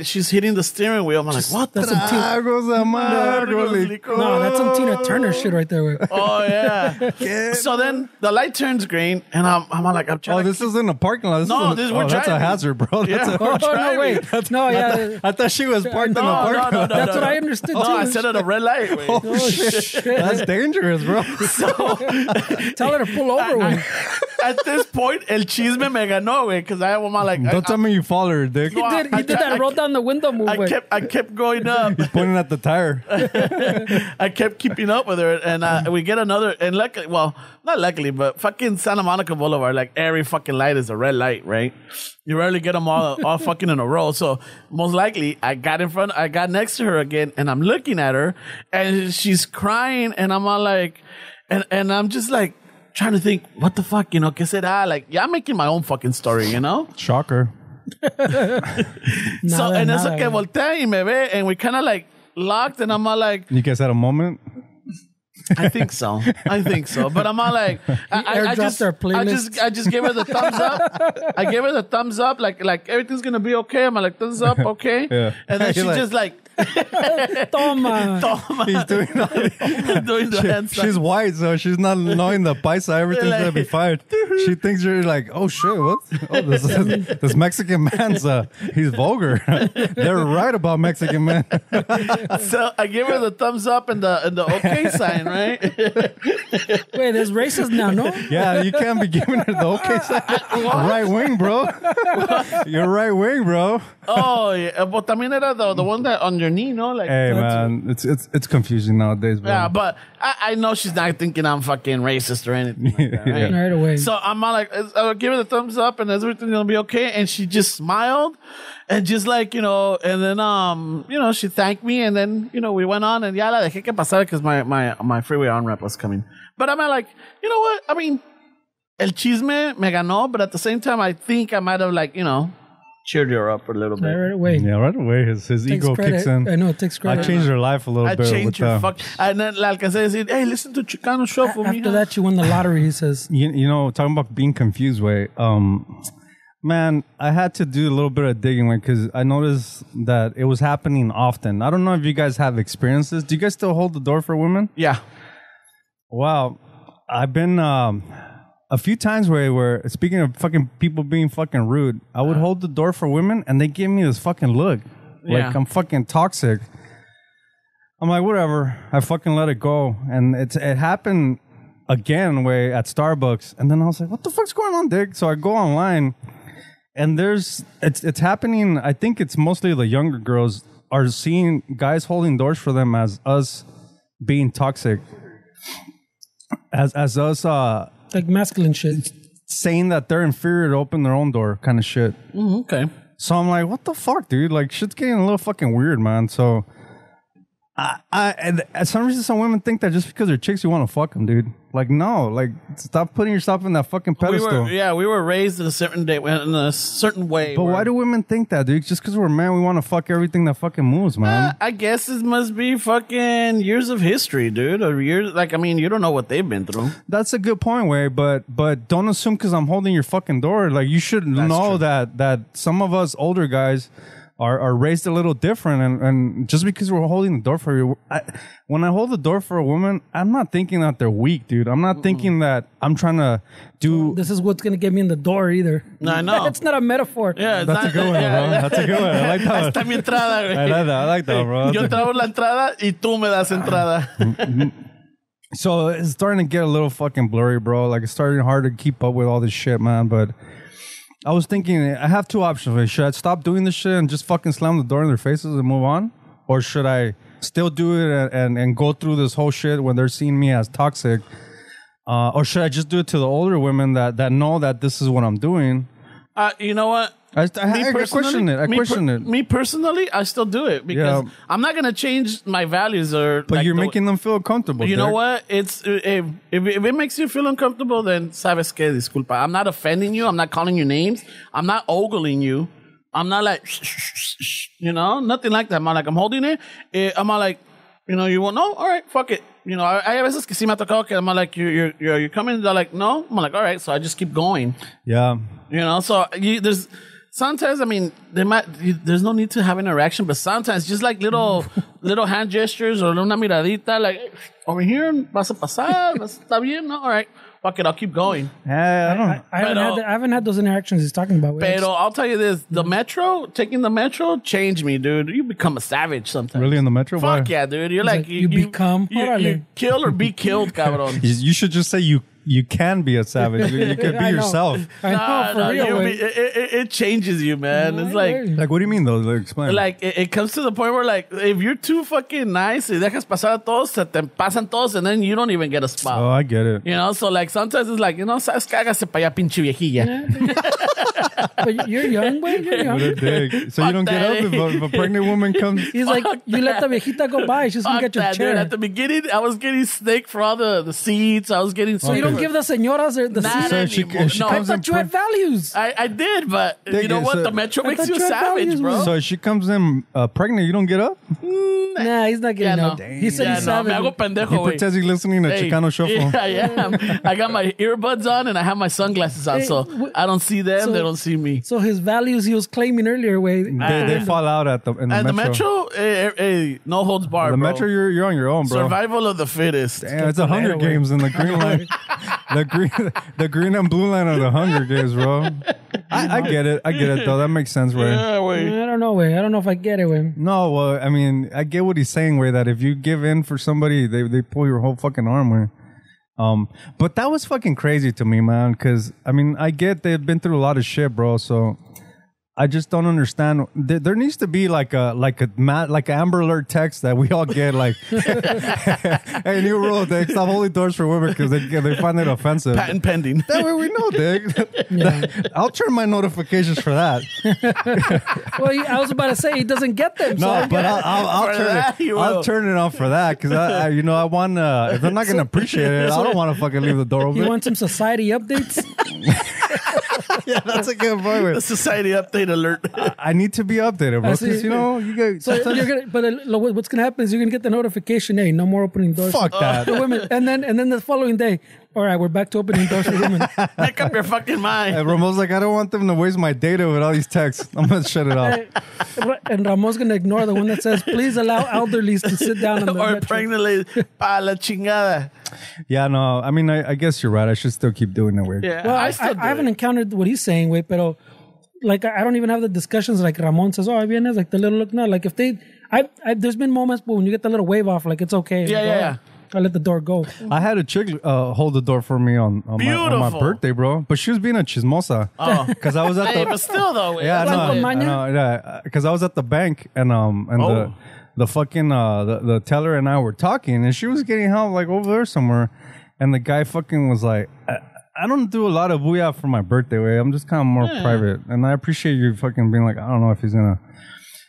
she's hitting the steering wheel. I'm like, what? That's some Tina. No, that's some Tina Turner shit right there. Güey. Oh yeah. So then the light turns green, and I'm trying. Oh, this is in a parking lot. We're that's a driving. hazard, bro. Yeah, Oh, no, wait. No, yeah. I thought she was parked in a parking lot. That's what I understood, Oh, too. I said at a red light. Wait. Oh, shit. That's dangerous, bro. Tell her to pull over, güey. At this point, el chisme me ganó, güey, because I was like, Don't tell me you followed her, dick. He did that roll down the window move, güey. I kept going up. He's pointing at the tire. I kept keeping up with her, and we get another. And luckily, well, not luckily, but fucking Santa Monica Boulevard, like every fucking light is a red light, right? You rarely get them all fucking in a row. So most likely, I got next to her again, and I'm looking at her, and she's crying, and I'm all like, and I'm just like trying to think, what the fuck, que será? Like, yeah, I'm making my own fucking story, Shocker. So, en eso que voltea y me ve, and we kind of like locked, and I'm all like, You guys had a moment? I think so. But I'm all like, I just gave her the thumbs up. I gave her the thumbs up, like everything's gonna be okay. I'm like, thumbs up, okay. Yeah. And then she just like, Toma. He's doing all doing the hand sign. She's white, so she's not knowing the paisa. Everything's Like- gonna be fine. She thinks you're like, oh shit, what? Oh, this Mexican man's he's vulgar. They're right about Mexican men. So I gave her the thumbs up and the okay sign, right? Wait, there's racist now, no? Yeah, you can't be giving her the okay side. Right wing, bro. You're right wing, bro. Oh, yeah. But también era the one that on your knee, no? Like, Hey man, it's confusing nowadays, bro. yeah, but I know she's not thinking I'm fucking racist or anything like that, right? Yeah. Right away. So I'm all like, I'll give her the thumbs up and everything's gonna be okay. And she just smiled and just like, and then, she thanked me and then, we went on and ya la dejé que pasara because my freeway on-ramp was coming. But I'm like, you know what? I mean, el chisme me ganó, but at the same time, I think I might have like, cheered her up a little bit. Right away. Yeah, right away his Takes ego credit. kicks in. I know, it takes I credit. changed her life a little I bit. changed with, her fuck. And then la alcancé a decir, hey, listen to Chicano show for me. After that, you won the lottery, he says. you know, talking about being confused, way. Man, I had to do a little bit of digging, because I noticed that it was happening often. I don't know if you guys have experiences. Do you guys still hold the door for women? Yeah. Wow, I've been a few times where speaking of fucking people being fucking rude, I would hold the door for women and they give me this fucking look like Yeah. I'm fucking toxic. I'm like, whatever. I fucking let it go, and it happened again way at Starbucks, and then I was like, what the fuck's going on, Dick? So I go online, and it's happening. I think it's mostly the younger girls are seeing guys holding doors for them as us being toxic, as us Like masculine shit. saying that they're inferior to open their own door kind of shit. Okay. So I'm like, what the fuck, dude? Like, shit's getting a little fucking weird, man. So and at some reason, some women think that just because they're chicks, you want to fuck them, dude. Like, no, like, stop putting yourself in that fucking pedestal. We were raised in a certain way. But why do women think that, dude? Just because we're men, we want to fuck everything that fucking moves, man. I guess it must be fucking years of history, dude. Or years, you don't know what they've been through. That's a good point, Way. But don't assume because I'm holding your fucking door. Like, you should know true. that some of us older guys are raised a little different, and just because we're holding the door for you, when I hold the door for a woman, I'm not thinking that they're weak, dude. I'm not thinking that I'm trying to do. This is what's going to get me in the door either. No, I know. It's not a metaphor. Yeah, That's a good one, bro. That's a good one. I like that. Está mi entrada, güey. I like that, bro. Yo traigo la entrada y tú me das entrada. So it's starting to get a little fucking blurry, bro. Like, it's starting hard to keep up with all this shit, man. But I was thinking, I have two options. Like, should I stop doing this shit and just fucking slam the door in their faces and move on? Or should I still do it and go through this whole shit when they're seeing me as toxic? Or should I just do it to the older women that know that this is what I'm doing? You know what? I question it. I question it. Me personally, I still do it because I'm not gonna change my values or. But you're making them feel comfortable. You know Derek. what? It's if it makes you feel uncomfortable, then sabes que disculpa. I'm not offending you. I'm not calling you names. I'm not ogling you. I'm not like, you know, nothing like that. I'm like, I'm holding it. I'm all like, you know, you won't know? All right, fuck it. You know, I a veces que sí me ha tocado que I'm like, you're coming? They're like, no. I'm like, all right. So I just keep going. Yeah. You know, so there's sometimes, I mean, there's no need to have interaction, but sometimes just like little hand gestures or una miradita, like, over here, vas a pasar, está bien, no? All right. Fuck it, I'll keep going. I haven't had those interactions he's talking about. Pero I'll tell you this, taking the metro changed me, dude. You become a savage sometimes. Really in the metro? Fuck Why? yeah, dude. You're like, you become... You kill or be killed, cabrón. You should just say you can be a savage. You could be yourself. I know, for real. It changes you, man. It's Like, what do you mean, though? Like, explain. like it comes to the point where, like, if you're too fucking nice, y dejas pasar a todos, se te pasan todos, and then you don't even get a spot. Oh, I get it. You know, so like sometimes it's like, you know, sabes que hágase para allá, pinche viejilla. But you're young, güey. You're young. What a dick. So you don't get up if a pregnant woman comes. He's like, you let the viejita go by. She's going to get your that, chair. Dude. At the beginning, I was getting steak for all the seats. I was getting... So you don't give the señoras the Not seat? anymore. she No, I comes thought you had values. I did, but you know what? The metro makes you you had savage, values, bro. So if she comes in pregnant, you don't get up? Nah, he's not getting Yeah, up. no. He said Yeah, he's no, savage. me hago pendejo, He güey. pretends he's listening to Hey, Chicano Shuffle. Yeah, I am. I got my earbuds on and I have my sunglasses on, Hey, so I don't see them, so- they don't see me. So his values he was claiming earlier, way. They fall out in the And the metro. metro, no holds barred, The bro. metro, you're on your own, bro. Survival of the fittest. Damn, it's a Hunger Games in the green line. the green and blue line are the Hunger Games, bro. I get it. I get it, though. That makes sense, Ray. Yeah, wait. I don't know, way. I don't know if I get it, way. No, well, I mean, I get what he's saying, Ray, that if you give in for somebody, they pull your whole fucking arm, Ray. But that was fucking crazy to me, man, because, I mean, I get they've been through a lot of shit, bro, so... I just don't understand. There needs to be like an Amber Alert text that we all get. Like, hey, new rule, Dick, stop holding doors for women because they find it offensive. Patent pending. That way we know, Dick. I'll turn my notifications for that. Well, I was about to say he doesn't get them. No, so but I'll turn it on for that because I want if they're not gonna appreciate it, I don't want to fucking leave the door open. You want some society updates? Yeah, that's a good point. The society update alert. I need to be updated, bro. Because, you know, you get... So you're gonna, but what's gonna happen is you're gonna get the notification. Hey, no more opening doors. Fuck that. For women, and then the following day, all right, we're back to opening doors for women. Make up your fucking mind. And Ramon's like, I don't want them to waste my data with all these texts. I'm gonna shut it off. And Ramon's gonna ignore the one that says, "Please allow elderlies to sit down." On the Or metro. pregnant lady. Pa la chingada. Yeah, no. I mean, I guess you're right. I should still keep doing it weird. Yeah, Well, I still do I haven't it. encountered what he's saying, wait, pero like I don't even have the discussions like Ramon says. Oh, I vienes like the little look. No, like if they, there's been moments when you get the little wave off, like it's okay. Yeah, Like, yeah, oh, yeah. I let the door go. I had a chick hold the door for me on my Beautiful. birthday, bro. But she was being a chismosa. Oh. Because I was at Hey, the... but still though. Yeah, that's no, what- Manya? yeah, because I was at the bank and Oh. the fucking the teller and I were talking and she was getting help like over there somewhere, and the guy fucking was like, I don't do a lot of booyah for my birthday, way. I'm just kind of more private, and I appreciate you fucking being like, I don't know if he's gonna.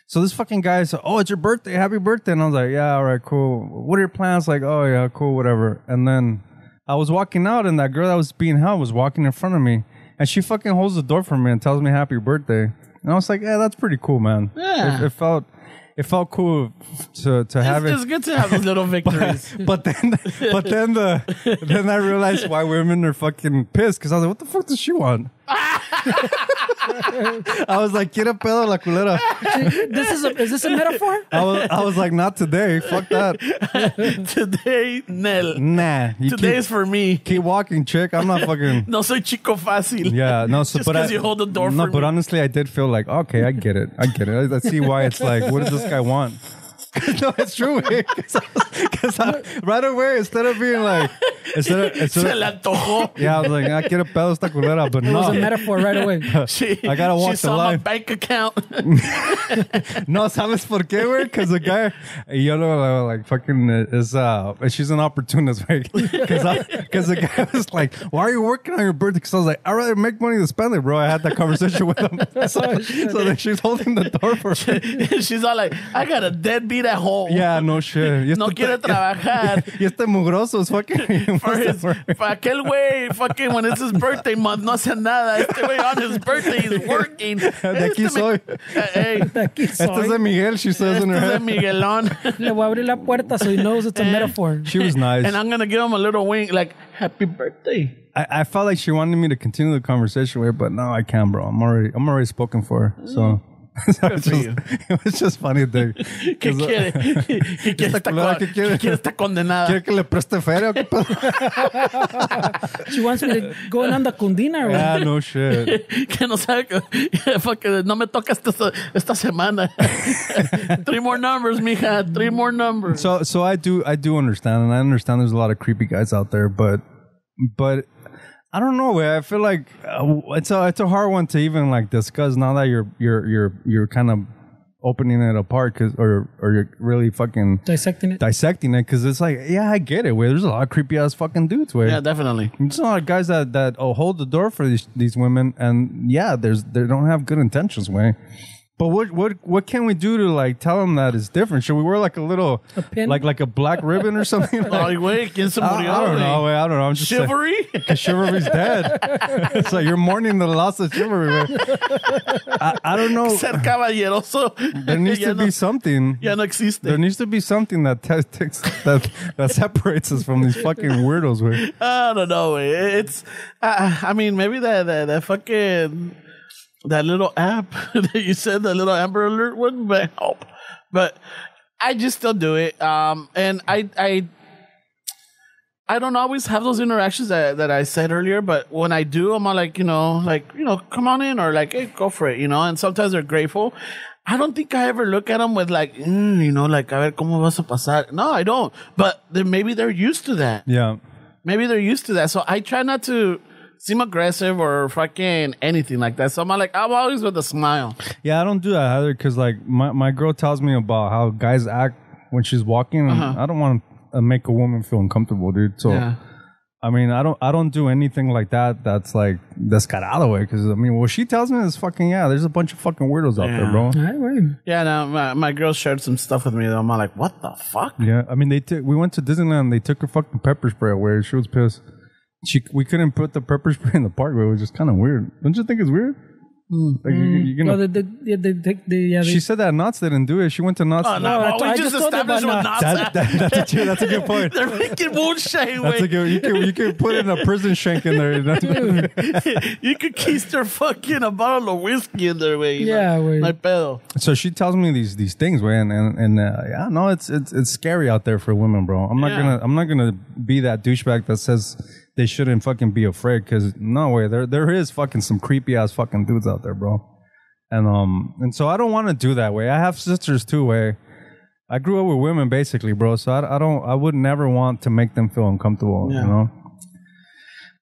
So this fucking guy said, "Oh, it's your birthday, happy birthday!" And I was like, "Yeah, all right, cool. What are your plans?" Like, "Oh yeah, cool, whatever." And then I was walking out, and that girl that was being held was walking in front of me, and she fucking holds the door for me and tells me happy birthday. And I was like, "Yeah, that's pretty cool, man." Yeah. It felt cool to have It's it. good to have those little victories. But then I realized why women are fucking pissed, because I was like, what the fuck does she want? I was like, quiere pedo la culera. Is this a metaphor? I was like, not today. Fuck that. Today, Nel. Nah. Today is for me. Keep walking, chick. I'm not fucking. No soy chico fácil. Yeah, no. So, Just but 'cause you hold the door no, for but me. honestly, I did feel like, okay, I get it. I see why it's like, what does this guy want? No, it's true. Because right away, instead of being like, Se le antojó. yeah, I was like, quiero pedo esta culera, but It was a no. metaphor right away. I gotta walk she the saw my line. bank account. No, ¿sabes por qué, güey? Because the guy, yo lo like fucking is, she's an opportunist, right? Because the guy was like, why are you working on your birthday? Because I was like, I'd rather make money than spend it, bro. I had that conversation with him. So then she's holding the door for me. She's all like, I got a deadbeat at home. Yeah, no shit. No quiere trabajar. Y este mugroso is fucking For aquel güey, fucking, when it's his birthday month, no hace nada. Este güey on his birthday, he's working. De aquí soy. Hey, Este es de Miguel, she says in her este es de head. Miguelón. Le voy a abrir la puerta so he knows it's a metaphor. She was nice. And I'm going to give him a little wink, like, happy birthday. I felt like she wanted me to continue the conversation with her, but no, I can't, bro. I'm already spoken for her. So, it was just funny. ¿Qué quiere? ¿Qué quiere esta condenada? ¿Quiere que le preste feria o qué pedo? She wants me to go on the Cundina. Yeah, no shit. Que no sabe que no me toca esta semana. 3 more numbers, mija. 3 more numbers. So I do understand, and I understand there's a lot of creepy guys out there, but I don't know. I feel like it's a hard one to even like discuss now that you're kind of opening it apart, or you're really fucking Dissecting it because it's like, yeah, I get it. There's a lot of creepy ass fucking dudes. Yeah, definitely. There's a lot of guys that hold the door for these women, and yeah, they don't have good intentions. But what can we do to like tell them that it's different? Should we wear like a little pin? like a black ribbon or something? Ay, güey, ¿quién se murió? I don't know. I don't know. I'm just Chivalry? Because chivalry's dead. It's like you're mourning the loss of chivalry. I don't know. Ser caballeroso. There needs to be something. Ya no existe. There needs to be something that that separates us from these fucking weirdos. Güey. I don't know, güey. It's, I mean, maybe that fucking, that little app that you said, the little Amber Alert one, but help. But I just still do it. And I don't always have those interactions that I said earlier, but when I do, I'm all like, come on in, or like, hey, go for it, and sometimes they're grateful. I don't think I ever look at them with like, like, a ver cómo vas a pasar. No, I don't. But maybe they're used to that. Yeah. Maybe they're used to that. So I try not to seem aggressive or fucking anything like that. So I'm always with a smile. Yeah, I don't do that either, because like my girl tells me about how guys act when she's walking, and I don't want to make a woman feel uncomfortable, dude. So Yeah. I mean, I don't do anything like that. That's got out of the way, because I mean, what she tells me is fucking, there's a bunch of fucking weirdos out there, bro. All right, wait. Yeah, no, my girl shared some stuff with me that I'm like, what the fuck? Yeah, I mean, we went to Disneyland. They took her fucking pepper spray away. She was pissed. We couldn't put the pepper spray in the park, but it was just kind of weird. Don't you think it's weird? Like you're gonna. Well, She said that Knott's didn't do it. She went to Knott's. Oh, no, I we just just told you established what about Knott's that's a good point. They're making moonshine, That's a way. good. You can put in a prison shank in there. You could keister fucking a bottle of whiskey in there, way. Yeah, güey. My pedo. So she tells me these things, man, and yeah, no, it's scary out there for women, bro. I'm not gonna be that douchebag that says they shouldn't fucking be afraid, because no way, there is fucking some creepy ass fucking dudes out there, bro. And so I don't want to do that way. I have sisters too, way. I grew up with women basically, bro. So I would never want to make them feel uncomfortable,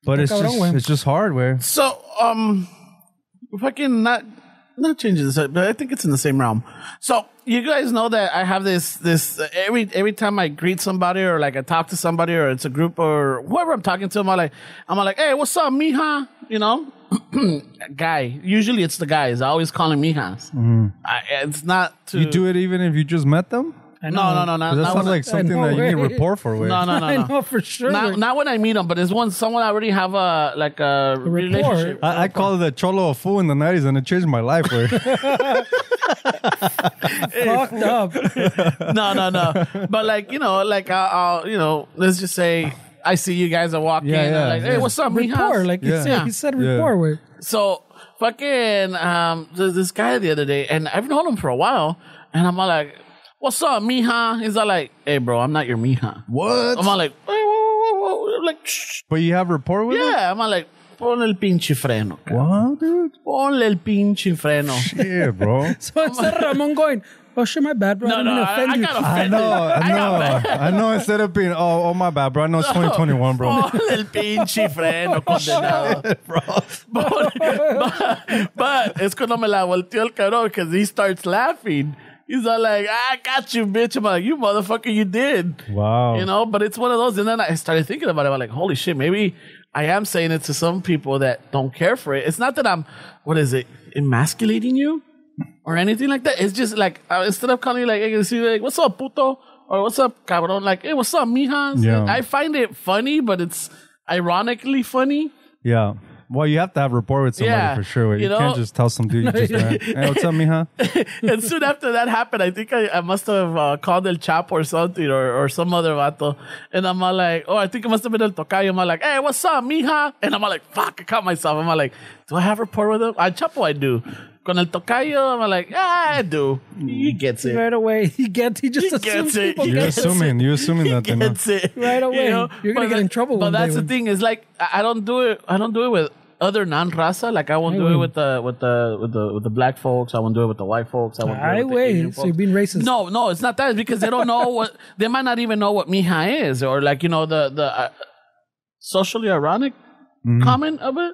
But it's just hard, way. So, fucking not changing this, but I think it's in the same realm. So you guys know that I have this every time I greet somebody, or like I talk to somebody, or it's a group, or whoever I'm talking to, I'm like, hey, what's up, mija? Guy. Usually it's the guys. I always call him mijas. It's not to. You do it even if you just met them? No. That sounds like something that you need rapport for, way. No. I know for sure. Not when I meet them, but it's when someone I already have a relationship. I call it a cholo a fool in the 90s, and it changed my life, way. Fucked up. No. But I'll let's just say I see you guys are walking. Hey, what's up, mijas? Rapport, like you said. He said rapport. With. So fucking there's this guy the other day, and I've known him for a while, and I'm all like, what's up, mija? He's all like, hey, bro, I'm not your mija. What? I'm all like, whoa. I'm like, shh. But you have rapport with him? Yeah, I'm all like, ponle el pinche freno. What, dude? Ponle el pinche freno. Yeah, bro. So instead of Ramon going, oh shit, my bad, bro. I didn't mean to offend you. got offended. I know. Instead of being, oh my bad, bro. I know it's 2021, bro. Ponle el pinche freno, condenado. But es cuando me la volteó el cabrón, because he starts laughing. He's all like, I got you, bitch. I'm like, you motherfucker, you did. Wow. But it's one of those. And then I started thinking about it. I'm like, holy shit, maybe I am saying it to some people that don't care for it. It's not that I'm, emasculating you or anything like that. It's just like, instead of calling you like, what's up, puto? or what's up, cabrón? Like, hey, what's up, mija? Yeah. I find it funny, but it's ironically funny. Yeah. Well, you have to have rapport with somebody Yeah. for sure. You You know? can't just tell some dude you just met. Hey, what's up, mija? And soon after that happened, I think I must have called El Chapo or something, or some other vato. And I'm all like, oh, I think it must have been El Tocayo. I'm all like, hey, what's up, mija? And I'm all like, fuck, I caught myself. I'm all like, do I have rapport with him? El Chapo, I do. Con El Tocayo, I'm like, yeah, I do. He gets it. Right away, he just assumes gets it. people He You're get it. You're assuming that they know. Gets it. Right away. You're gonna But get in trouble But one day that's the when- thing, is like, I don't do it with other non-raza. Like, I won't do it with the black folks. I won't do it with the white folks. I won't do it with the Asian So you're folks. being racist. No, it's not that. It's because they don't know what, they might not even know what mija is, or like, the socially ironic comment of it.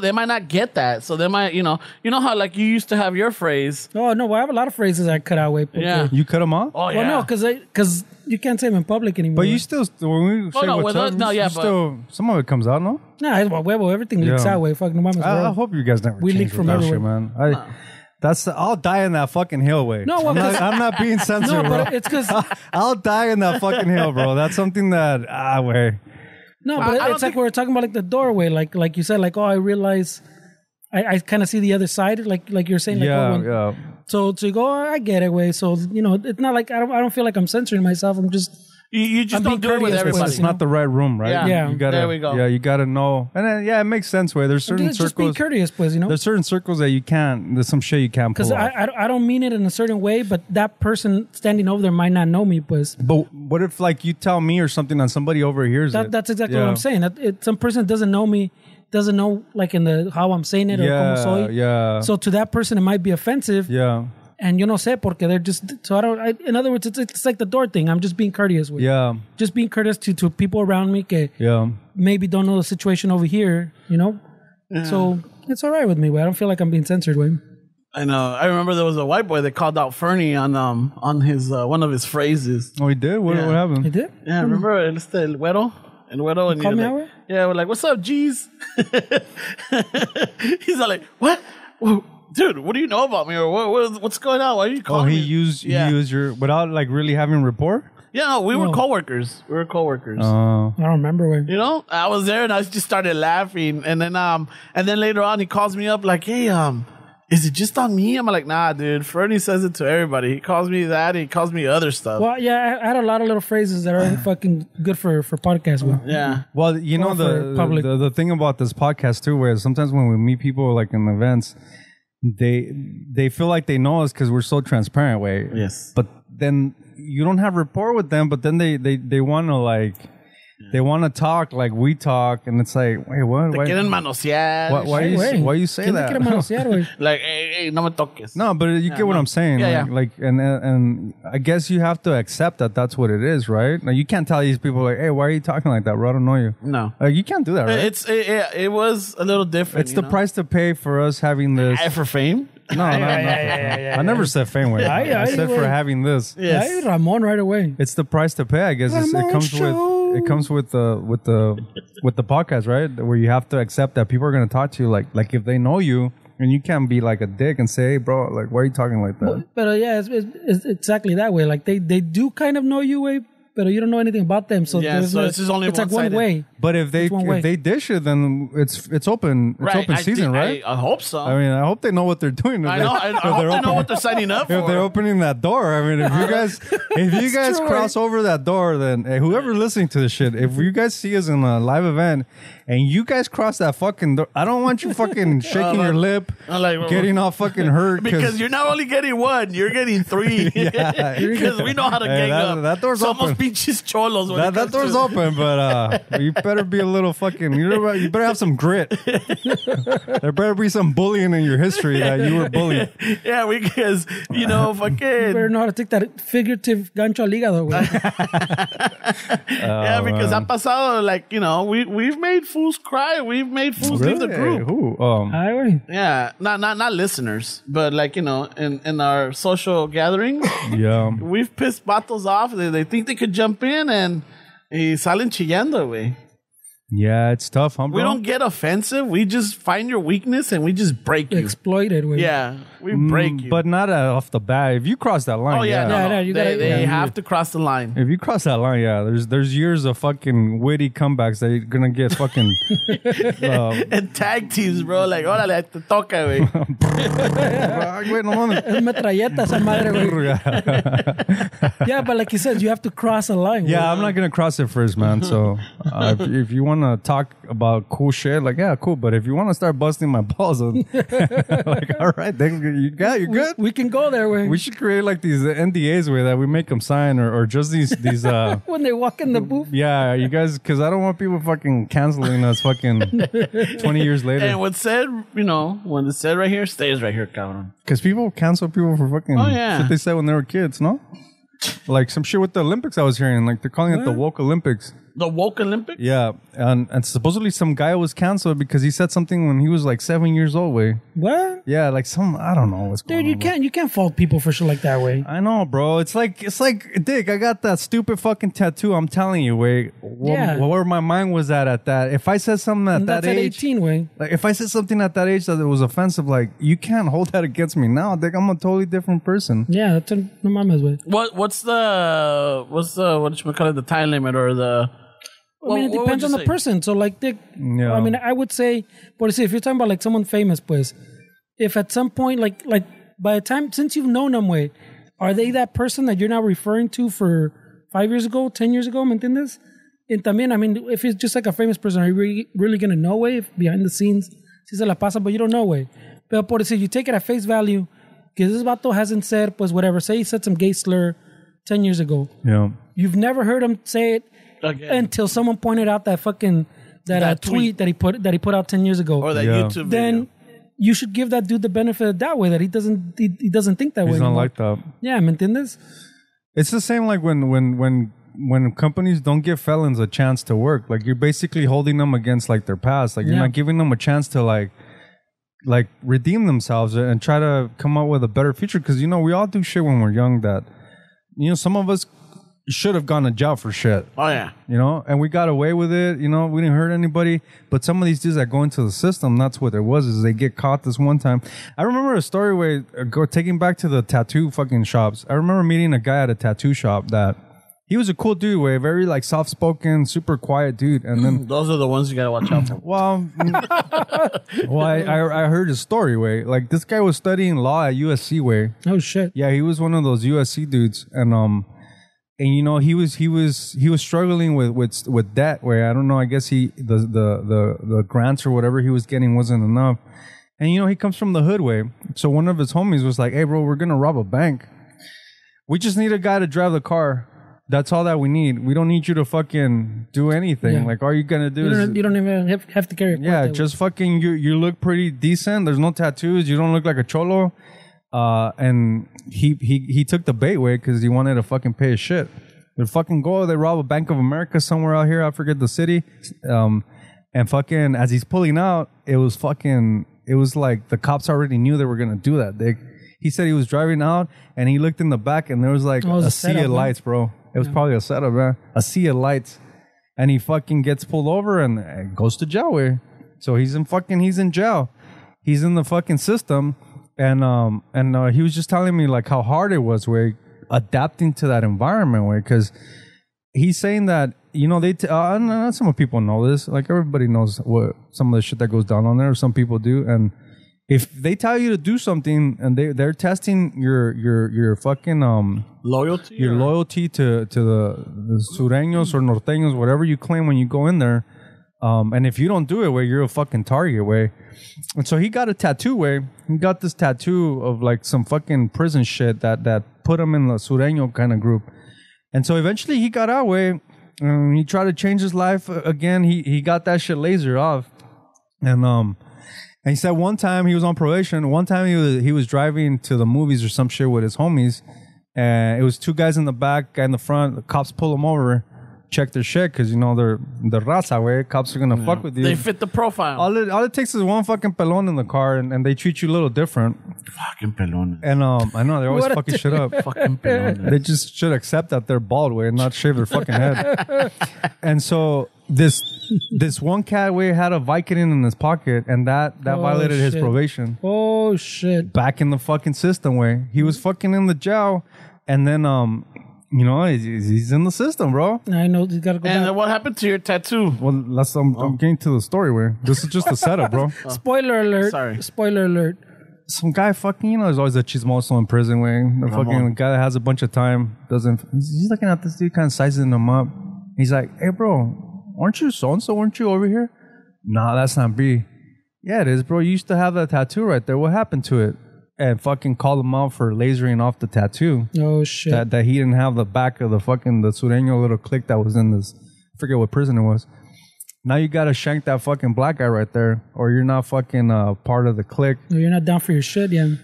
They might not get that. So they might, you know how like you used to have your phrase. Oh no, well, I have a lot of phrases I cut out way. Yeah. You cut them off? Oh, Well, yeah. no, because you can't say them in public anymore. But you still, when we say no, what's with up, us- no, yeah, you still, some of it comes out, no? Nah, it's well, huevo, everything leaks Yeah. out way. Fuck no mames, I bro. hope you guys never We change leak with from that everywhere. shit, man. I'll die in that fucking hill way. No, well, I'm not being censored, No, bro. but it's because I'll die in that fucking hill, bro. That's something that, way. no, but I don't it's like think- we were talking about like the doorway, like you said, like I realize I kind of see the other side, like you're saying, like Yeah. So you go, I get it, way. So it's not like I don't feel like I'm censoring myself. I'm just You just I'm don't being do it with courteous with everybody. It's not the right room, right? Yeah. You gotta, There we go. Yeah, you gotta know. And then, it makes sense, way. There's certain just being circles. courteous, pues, There's certain circles that you can't, there's some shit you can't pull Because off. I don't mean it in a certain way, but that person standing over there might not know me, pues. But what if, like, you tell me or something and somebody overhears it? That's exactly what Yeah. I'm saying. Some person doesn't know me, doesn't know like in the how I'm saying it or como soy. Yeah. So to that person, it might be offensive. Yeah. And yo no sé porque they're just so in other words, it's like the door thing. I'm just being courteous with. Yeah. Just being courteous to people around me que Yeah. maybe don't know the situation over here. So it's all right with me. I don't feel like I'm being censored. Way. I know. I remember there was a white boy that called out Fernie on his one of his phrases. Oh, he did? What He happened? did. Yeah, remember el güero? El güero. And Call me like, out, güey? yeah, we're like, what's up, G's? He's all like, what? Whoa, dude, what do you know about me? Or what's going on? Why are you Oh, calling he me? used Yeah. your, without, like, really having rapport? Yeah, no, we were No. coworkers. We were coworkers. I don't remember. Way. I was there and I just started laughing, and then later on he calls me up like, "Hey, is it just on me?" I'm like, "Nah, dude. Fernie says it to everybody. He calls me that. He calls me other stuff." Well, yeah, I had a lot of little phrases that are fucking good for podcasts. Way. Yeah, Well, you know, Or for public. the thing about this podcast, too, where sometimes when we meet people, like, in events, they feel like they know us because we're so transparent, way. yes. But then you don't have rapport with them, but then they want to, like, they want to talk like we talk, and it's like, wait, what? Te Why, quieren manosear. why you say ¿Quién te that? quiere manosear, güey? Like, hey, no me toques. No, but you get what I'm saying. Yeah, like, and I guess you have to accept that that's what it is, right? Like, you can't tell these people, like, hey, why are you talking like that, bro? I don't know you. No. Like, you can't do that, right? It was a little different. It's the price to pay for us having this. for fame. No, I never said fame way. I said for having this. Yes. Ay, Ramon right away. It's the price to pay, I guess. It Ramon comes Show. with the podcast, right? Where you have to accept that people are going to talk to you like if they know you, and you can't be like a dick and say, hey, bro, like, why are you talking like that? But yeah, it's exactly that way. Like they do kind of know you, way, but you don't know anything about them. So Yeah, there's so no- it's just only it's like one one-sided. way. But if they one way. dish it, then it's open open season, right? I hope so. I mean, I hope they know what they're doing. I know. I hope they know what they're signing up If they're for. opening that door, I mean, if you guys true, cross over that door, then hey, whoever listening to this shit, if you guys see us in a live event and you guys cross that fucking door, I don't want you fucking shaking your lip, I'm like, getting all fucking hurt Because you're not only getting one, you're getting three. Yeah. Because we know how to gang up. that door's Somos open. pinches cholos. when it that comes door's to- open, but you better be a little fucking. You better have some grit. There better be some bullying in your history that you were bullied. Yeah, because, You better fucking. know how to take that figurative gancho al hígado, güey. Yeah, because man. ha pasado, like, we've made fools cry. We've made fools leave the group. Who? Ay, güey. Yeah, not listeners, but like, in our social gatherings, Yeah. we've pissed vatos off. They think they could jump in and salen chillando, güey. Yeah, it's tough, huh, bro? We don't get offensive. We just find your weakness and we just break you. Exploit it. Yeah, we break you. But not off the bat. If you cross that line, oh yeah, no. you they gotta- have to cross the line. If you cross that line, yeah, there's years of fucking witty comebacks that you're gonna get fucking. And tag teams, bro. Like, órale, te toca, güey. Wait, no mames. Es metralleta esa madre, güey. Yeah, but like you said, you have to cross a line. Yeah, güey. I'm not gonna cross it first, man. So if you want to talk about cool shit, like yeah, cool. But if you want to start busting my balls, like all right, then you're good. We can go there, güey. We should create like these NDAs where that we make them sign, or just these When they walk in the booth. yeah, you guys, because I don't want people fucking canceling us fucking 20 years later. And what's said, when it's said right here, stays right here, cabrón. Because people cancel people for fucking shit they said when they were kids, no? Like some shit with the Olympics I was hearing. Like they're calling it the woke Olympics. The woke Olympics? Yeah. And supposedly some guy was canceled because he said something when he was like 7 years old, way. What? Yeah, like I don't know what's going Dude, on. you can't fault people for shit like that, way. I know, bro. It's like, Dick, I got that stupid fucking tattoo. I'm telling you, way. Where my mind was at that. If I said something at that That's age. at 18, way. Like if I said something at that age that it was offensive, like you can't hold that against me now. Dick, I'm a totally different person. Yeah, that's no mames, way. What's what you call it, the time limit or the? I mean, it depends on the person. So, like, Yeah. I mean, I would say, but see, if you're talking about like someone famous, pues, if at some point, like by the time since you've known them, way, are they that person that you're now referring to for 5 years ago, 10 years ago? ¿Me entiendes? And también, I mean, if it's just like a famous person, are you really gonna know, way? If behind the scenes, si se la pasa, but you don't know, way. But por decir, you take it at face value, because this vato hasn't said, pues, whatever. Say he said some gay slur 10 years ago. Yeah. You've never heard him say it. Again. Until someone pointed out that fucking tweet that he put out 10 years ago, Or that YouTube video. then you should give that dude the benefit of that way that he doesn't think that way. He's not anymore. like that. Yeah, ¿me entiendes? It's the same like when companies don't give felons a chance to work. Like you're basically holding them against like their past. Like you're not giving them a chance to like redeem themselves and try to come up with a better future. Because we all do shit when we're young that some of us should have gone to jail for shit. Oh yeah. And we got away with it. We didn't hurt anybody. But some of these dudes that go into the system, that's what it was, is they get caught this one time. I remember a story where, taking back to the tattoo fucking shops. I remember meeting a guy at a tattoo shop that he was a cool dude, way very like soft-spoken, super quiet dude. And then Those are the ones you gotta watch out for. well, I heard his story, way. Like this guy was studying law at USC, way. Oh shit. Yeah, he was one of those USC dudes, and he was struggling with debt. Where I don't know, I guess the grants or whatever he was getting wasn't enough, and he comes from the hood, way. So one of his homies was like, "Hey, bro, we're gonna rob a bank. We just need a guy to drive the car. That's all that we need. We don't need you to fucking do anything. Yeah. Like all you gonna do is You don't even have to carry a yeah, cuate, just fucking you look pretty decent. There's no tattoos. You don't look like a cholo." And he took the bait, way, because he wanted to fucking pay his shit. They fucking go, they rob a Bank of America somewhere out here. I forget the city. And fucking as he's pulling out, it was like the cops already knew they were gonna do that. He said he was driving out and he looked in the back and there was like was a a sea setup, of man. lights, bro. It was probably a setup, man. A sea of lights. And he fucking gets pulled over and goes to jail, way. So he's in jail. He's in the fucking system. And he was just telling me like how hard it was, way, adapting to that environment, way, because he's saying that some people know this, like everybody knows what some of the shit that goes down on there. Some people do, and if they tell you to do something and they're testing your fucking Loyalty? your loyalty to the sureños or norteños, whatever you claim when you go in there. And if you don't do it, way, you're a fucking target, way. And so he got a tattoo, way. He got this tattoo of like some fucking prison shit that put him in the sureño kind of group. And so eventually he got out, way. He tried to change his life again. He got that shit laser off. And he said one time he was on probation. One time he was driving to the movies or some shit with his homies. And it was two guys in the back, guy in the front. The cops pull him over. Check their shit because they're the raza, way. Cops are gonna fuck with you. They fit the profile. All it takes is one fucking pelon in the car, and they treat you a little different. Fucking pelon. And I know they're always What a fucking shit up. Fucking pelon. They just should accept that they're bald, way, and not shave their fucking head. And so this one cat way had a Vicodin in his pocket, and that violated his probation. Oh shit! Back in the fucking system way. He was fucking in the jail, and then you know, he's in the system, bro. I know you gotta go. And back. what happened to your tattoo? Well, I'm getting to the story where this is just a setup, bro. Spoiler alert! Sorry. Spoiler alert! Some guy fucking, you know, there's always a chismoso in prison way. The fucking guy that has a bunch of time doesn't. He's looking at this dude, kind of sizing him up. He's like, "Hey, bro, aren't you so and so? Weren't you over here?" Nah, that's not B. Yeah, it is, bro. You used to have that tattoo right there. What happened to it? And fucking call him out for lasering off the tattoo. Oh shit! That he didn't have the back of the Sureño little clique that was in this. I forget what prison it was. Now you gotta shank that fucking black guy right there, or you're not fucking part of the clique. No, you're not down for your shit, yeah.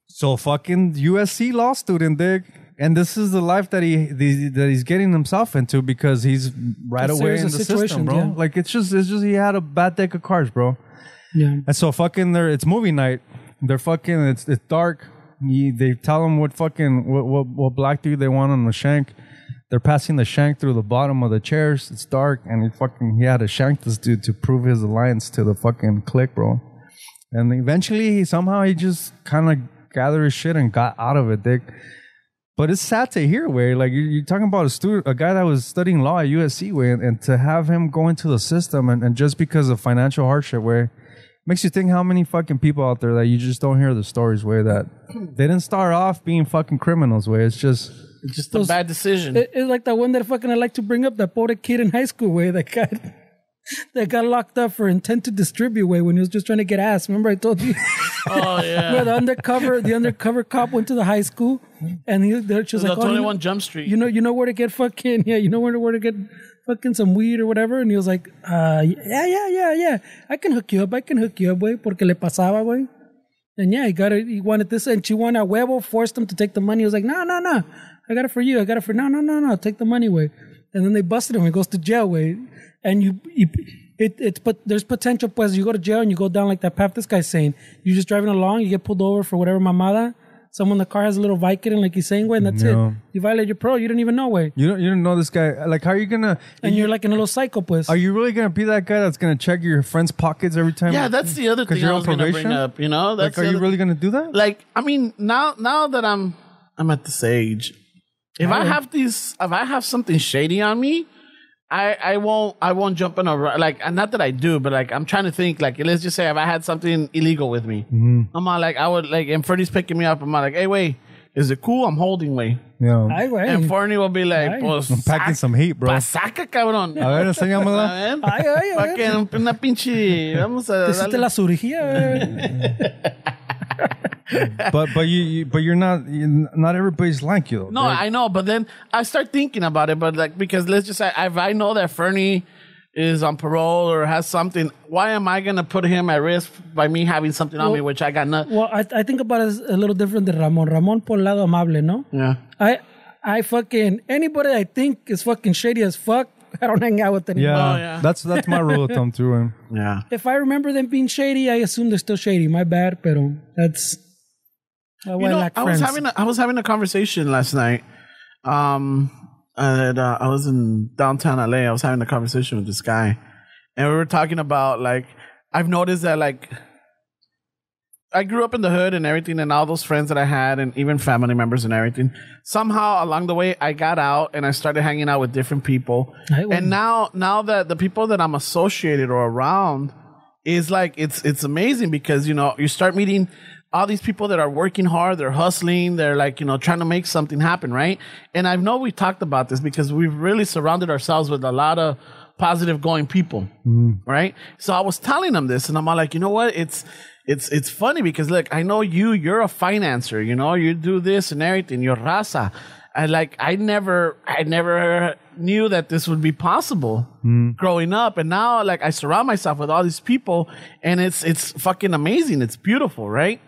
So fucking USC law student, dig. And this is the life that he's getting himself into because he's right away in the system, bro. Yeah. Like it's just he had a bad deck of cards, bro. Yeah. And so fucking it's movie night. They're fucking it's dark. They tell him what black dude they want on the shank. They're passing the shank through the bottom of the chairs. It's dark, and he had to shank this dude to prove his alliance to the fucking clique, bro. And eventually, he just kind of gathered his shit and got out of it, dick. But it's sad to hear, way like you're talking about a guy that was studying law at USC, way, and to have him go into the system and just because of financial hardship, way. Makes you think how many fucking people out there that you just don't hear the stories way that they didn't start off being fucking criminals way. It's just a bad decision. It's like that one that fucking I like to bring up, that poor kid in high school way that got locked up for intent to distribute way when he was just trying to get ass. Remember I told you? Oh yeah. Where the undercover cop went to the high school and she was like, 21 Jump Street. You know where to get fucking you know where to get fucking some weed or whatever, and he was like, yeah, I can hook you up, güey, porque le pasaba, güey. And yeah, he wanted this, and she wanted a huevo, forced him to take the money. He was like, no, I got it for you, no, take the money, güey. And then they busted him, he goes to jail, güey. And but there's potential, pues, you go to jail and you go down like that path this guy's saying. You're just driving along, you get pulled over for whatever mamada. Someone in the car has a little Vicodin, like he's saying, way, and that's it. You violate your parole. You didn't even know, way. You don't know this guy. Like, how are you gonna? And you're like in a little psycho, pues. Are you really gonna be that guy that's gonna check your friend's pockets every time? Yeah, that's the other thing I was gonna bring up. You know, that's like, are you really gonna do that? Like, I mean, now that I'm at this age, if I have something shady on me, I won't jump in a, like, not that I do, but like I'm trying to think, like, let's just say if I had something illegal with me, I'm not like, I would like, and Freddie's picking me up, I'm like, hey, wait, is it cool? I'm holding, way. Yeah. And Fernie will be like, pues, I'm packing some heat, bro. Saca, cabrón. A ver, enséñamela. Ay, una pinche, vamos a darle la surgía. but you're not everybody's like you though. No, right? I know, but then I start thinking about it, but like, because let's just say if I know that Fernie is on parole or has something, why am I gonna put him at risk by me having something on me, which I got nothing? Well, I think about it as a little different than Ramon por lado amable, no? Yeah. I fucking, anybody I think is fucking shady as fuck, I don't hang out with anymore. Yeah, oh, yeah. That's my rule of thumb too. Man. Yeah. If I remember them being shady, I assume they're still shady. My bad, pero that's you know, I was having a conversation last night. I was in downtown LA. I was having a conversation with this guy, and we were talking about, like, I've noticed that, like, I grew up in the hood and everything, and all those friends that I had, and even family members and everything. Somehow along the way, I got out and I started hanging out with different people. And now that the people that I'm associated or around is like, it's amazing because, you know, you start meeting all these people that are working hard, they're hustling, they're like, you know, trying to make something happen, right? And I know we talked about this because we've really surrounded ourselves with a lot of positive going people, right? So I was telling them this, and I'm all like, you know what? It's funny because, look, I know you're a financer, you know, you do this and everything, you're raza. I never knew that this would be possible growing up. And now, like, I surround myself with all these people, and it's fucking amazing. It's beautiful, right?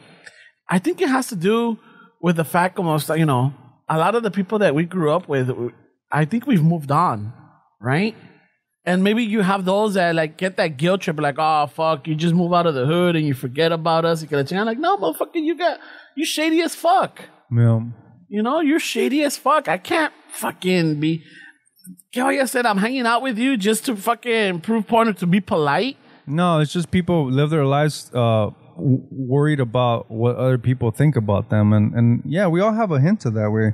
I think it has to do with the fact, almost, you know, a lot of the people that we grew up with, I think we've moved on, right? And maybe you have those that, like, get that guilt trip, like, oh, fuck, you just move out of the hood and you forget about us. I'm like, no, motherfucker, you shady as fuck. Yeah. You know, you're shady as fuck. I can't fucking be I said, I'm hanging out with you just to fucking prove point or to be polite. No, it's just people live their lives worried about what other people think about them. And yeah, we all have a hint of that way.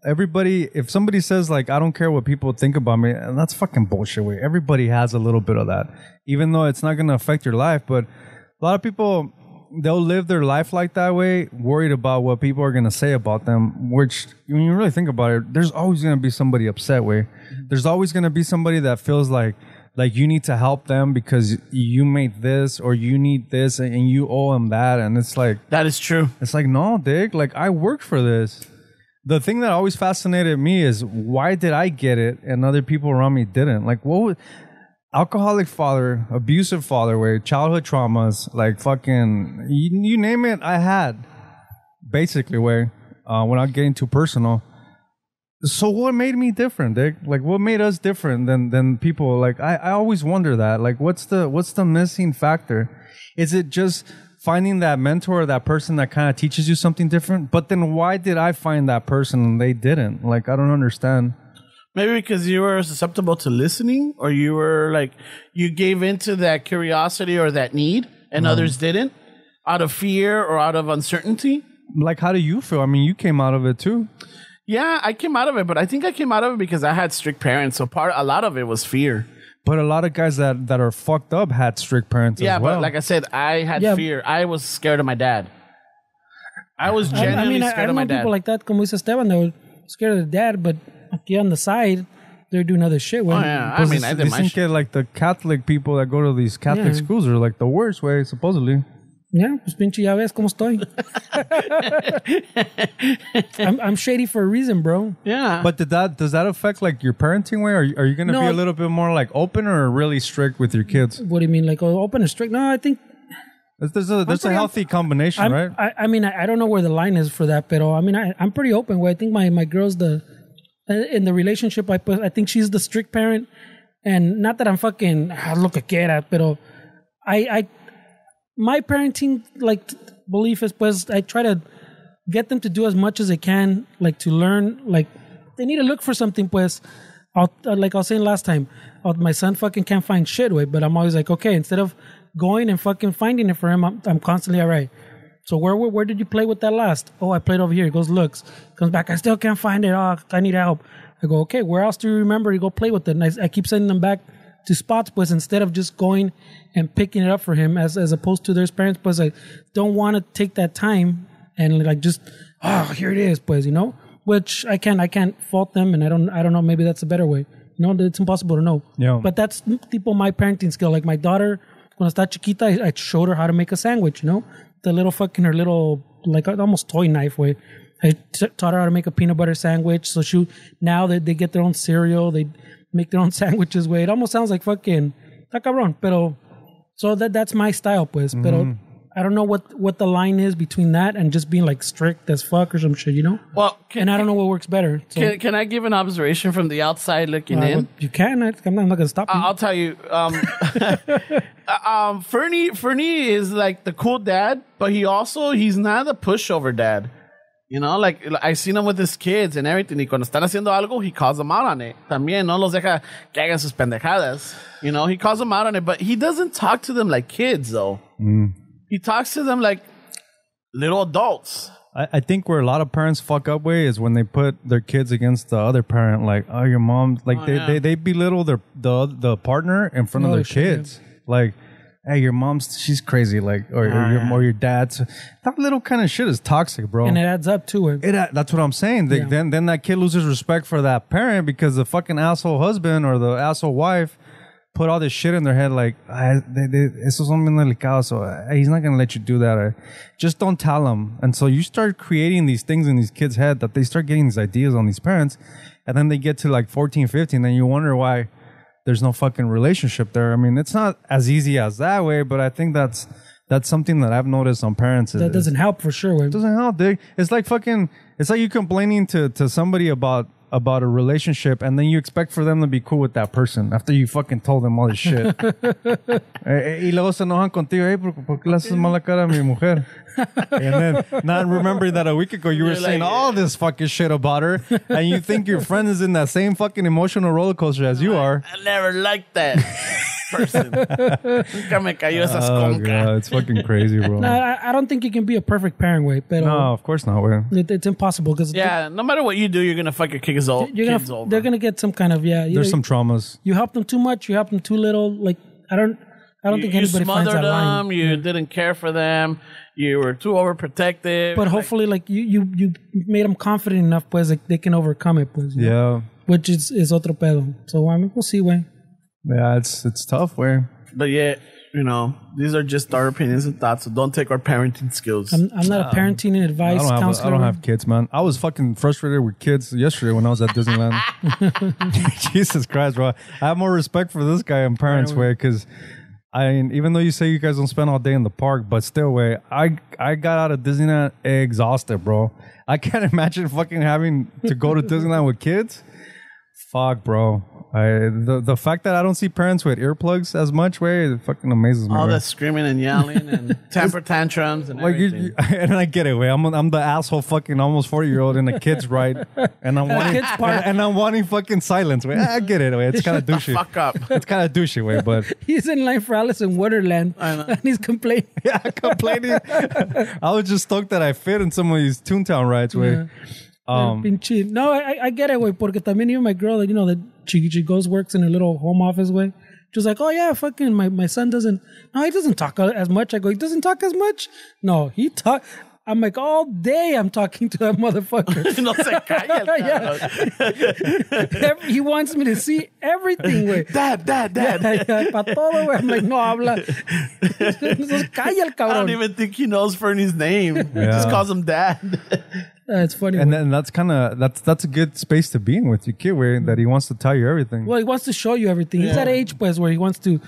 Everybody, if somebody says like, I don't care what people think about me, and that's fucking bullshit way. Everybody has a little bit of that, even though it's not going to affect your life. But a lot of people, they'll live their life like that way, worried about what people are going to say about them, which when you really think about it, there's always going to be somebody upset way. There's always going to be somebody that feels like you need to help them because you made this or you need this and you owe them that. And it's like, that is true. It's like, no, Dick, like I worked for this. The thing that always fascinated me is why did I get it and other people around me didn't? Like, what was alcoholic father, abusive father, way, childhood traumas, like fucking, you name it, I had. Basically, way, without getting too personal. So what made me different, Dick? Like, what made us different than people? Like, I always wonder that. Like, what's the missing factor? Is it just finding that mentor or that person that kind of teaches you something different? But then why did I find that person and they didn't? Like, I don't understand. Maybe because you were susceptible to listening, or you were like, you gave into that curiosity or that need and others didn't, out of fear or out of uncertainty. Like, how do you feel? I mean, you came out of it too. Yeah, I came out of it, but I think I came out of it because I had strict parents. So a lot of it was fear. But a lot of guys that are fucked up had strict parents as well. But like I said, I had fear. I was scared of my dad. I was genuinely scared of my dad. I know people like that, como dice Esteban, they were scared of their dad, but aquí on the side, they're doing other shit. Oh, yeah. I mean, I did my shit. Like the Catholic people that go to these Catholic schools are like the worst way, supposedly. Yeah, pues pinche ya ves cómo estoy. I'm shady for a reason, bro. Yeah. But does that affect like your parenting way? Are you going to be a little bit more like open or really strict with your kids? What do you mean, like open or strict? No, I think there's a healthy combination, right? I mean, I don't know where the line is for that, but I mean, I'm pretty open. Where I think my girl's in the relationship. I think she's the strict parent, and not that I'm fucking lo que quiera, pero my parenting like belief is, pues, I try to get them to do as much as they can, like to learn. Like they need to look for something, pues. Like I was saying last time, my son fucking can't find shit, way, but I'm always like, okay, instead of going and fucking finding it for him, I'm constantly, all right. So where did you play with that last? Oh, I played over here. He goes, looks, comes back. I still can't find it. Oh, I need help. I go, okay, where else do you remember? You go play with it. And I keep sending them back to spots, pues, instead of just going and picking it up for him, as opposed to their parents, pues, I don't want to take that time and like just, here it is, pues, you know, which I can't fault them, and I don't know, maybe that's a better way. You know, it's impossible to know. Yeah. But that's my parenting skill. Like my daughter, when está chiquita, I showed her how to make a sandwich, you know, the little fucking, her little, like almost toy knife way. I taught her how to make a peanut butter sandwich. So now they get their own cereal. They make their own sandwiches, way. It almost sounds like fucking, está cabrón. Pero, so that's my style, pues. Mm-hmm. Pero I don't know what the line is between that and just being like strict as fuck or some shit, you know? Well, and I don't know what works better. So. Can I give an observation from the outside looking in? Well, you can. I'm not going to stop you. I'll tell you. Fernie is like the cool dad, but he's not a pushover dad. You know, like I seen him with his kids and everything. Y cuando están haciendo algo, he calls them out on it. También no los deja que hagan sus pendejadas. You know, he calls them out on it, but he doesn't talk to them like kids, though. Mm. He talks to them like little adults. I think where a lot of parents fuck up way is when they put their kids against the other parent. Like, oh, your mom, like they belittle the partner in front of their kids. Yeah. Like, hey, your mom's, she's crazy, like, or your dad's. That little kind of shit is toxic, bro. And it adds up to it. That's what I'm saying. Then that kid loses respect for that parent because the fucking asshole husband or the asshole wife put all this shit in their head, like, esos son bien delicados, so he's not going to let you do that. Just don't tell him. And so you start creating these things in these kids' head that they start getting these ideas on these parents, and then they get to like 14, 15, and you wonder why there's no fucking relationship there. I mean, it's not as easy as that way, but I think that's something that I've noticed on parents. That doesn't help for sure. It doesn't help, dude. It's like you complaining to somebody about about a relationship, and then you expect for them to be cool with that person after you fucking told them all this shit. Y luego se enojan contigo, hey, ¿por qué le haces mala cara a mi mujer? And then not remembering that a week ago you were saying all this fucking shit about her, and you think your friend is in that same fucking emotional roller coaster as you are. I never liked that person. Nunca me cayó esa Oh esconca. god, it's fucking crazy, bro. No, I don't think you can be a perfect parent, way. But No, of course not, way. it's impossible because Yeah, no matter what you do, you're gonna fuck your kids over. they're gonna get some kind of There's some traumas. You help them too much, you help them too little. Like I don't think You anybody finds smothered that line. them. You didn't care for them. You were too overprotective. But hopefully, like you made them confident enough, pues, like they can overcome it, pues. You know? Yeah. Which is otro pedo. So I mean, we'll see, way. Yeah, it's tough, way. But yeah, you know, these are just our opinions and thoughts. So don't take our parenting skills. I'm not a parenting and advice counselor. I don't have kids, man. I was fucking frustrated with kids yesterday when I was at Disneyland. Jesus Christ, bro. I have more respect for this guy and parents, way, because even though you say you guys don't spend all day in the park, but still, way, I got out of Disneyland exhausted, bro. I can't imagine fucking having to go to Disneyland with kids. Fuck, bro. The fact that I don't see parents with earplugs as much, way, it fucking amazes me. All way. that screaming and yelling and temper tantrums and Like everything. and I get it, way. I'm the asshole fucking almost 40-year-old in a kid's ride, and I'm wanting kid's part. and I'm wanting fucking silence, way. I get it, way. It's kind of douchey. Fuck up. It's kind of douchey, way, but He's in line for Alice in Wonderland, and he's complaining. yeah, complaining. I was just stoked that I fit in some of these Toontown rides, way. Pinche. No, I get it, way, porque también even my girl, like, you know, that she goes, works in a little home office, way. She was like, oh yeah, fucking my son doesn't, no, he doesn't talk as much. I go, he doesn't talk as much? No, he talk. I'm like, all day I'm talking to that motherfucker. No se calla el cabrón. He wants me to see everything, way. Dad. Pa todo, güey. I'm like, no habla. No se calla el I don't cabrón. even think he knows Fernie's name. He just calls him Dad. It's funny. And güey. then that's a good space to be in with your kid, way, that he wants to tell you everything. Well, he wants to show you everything. He's at age, pues, where he wants to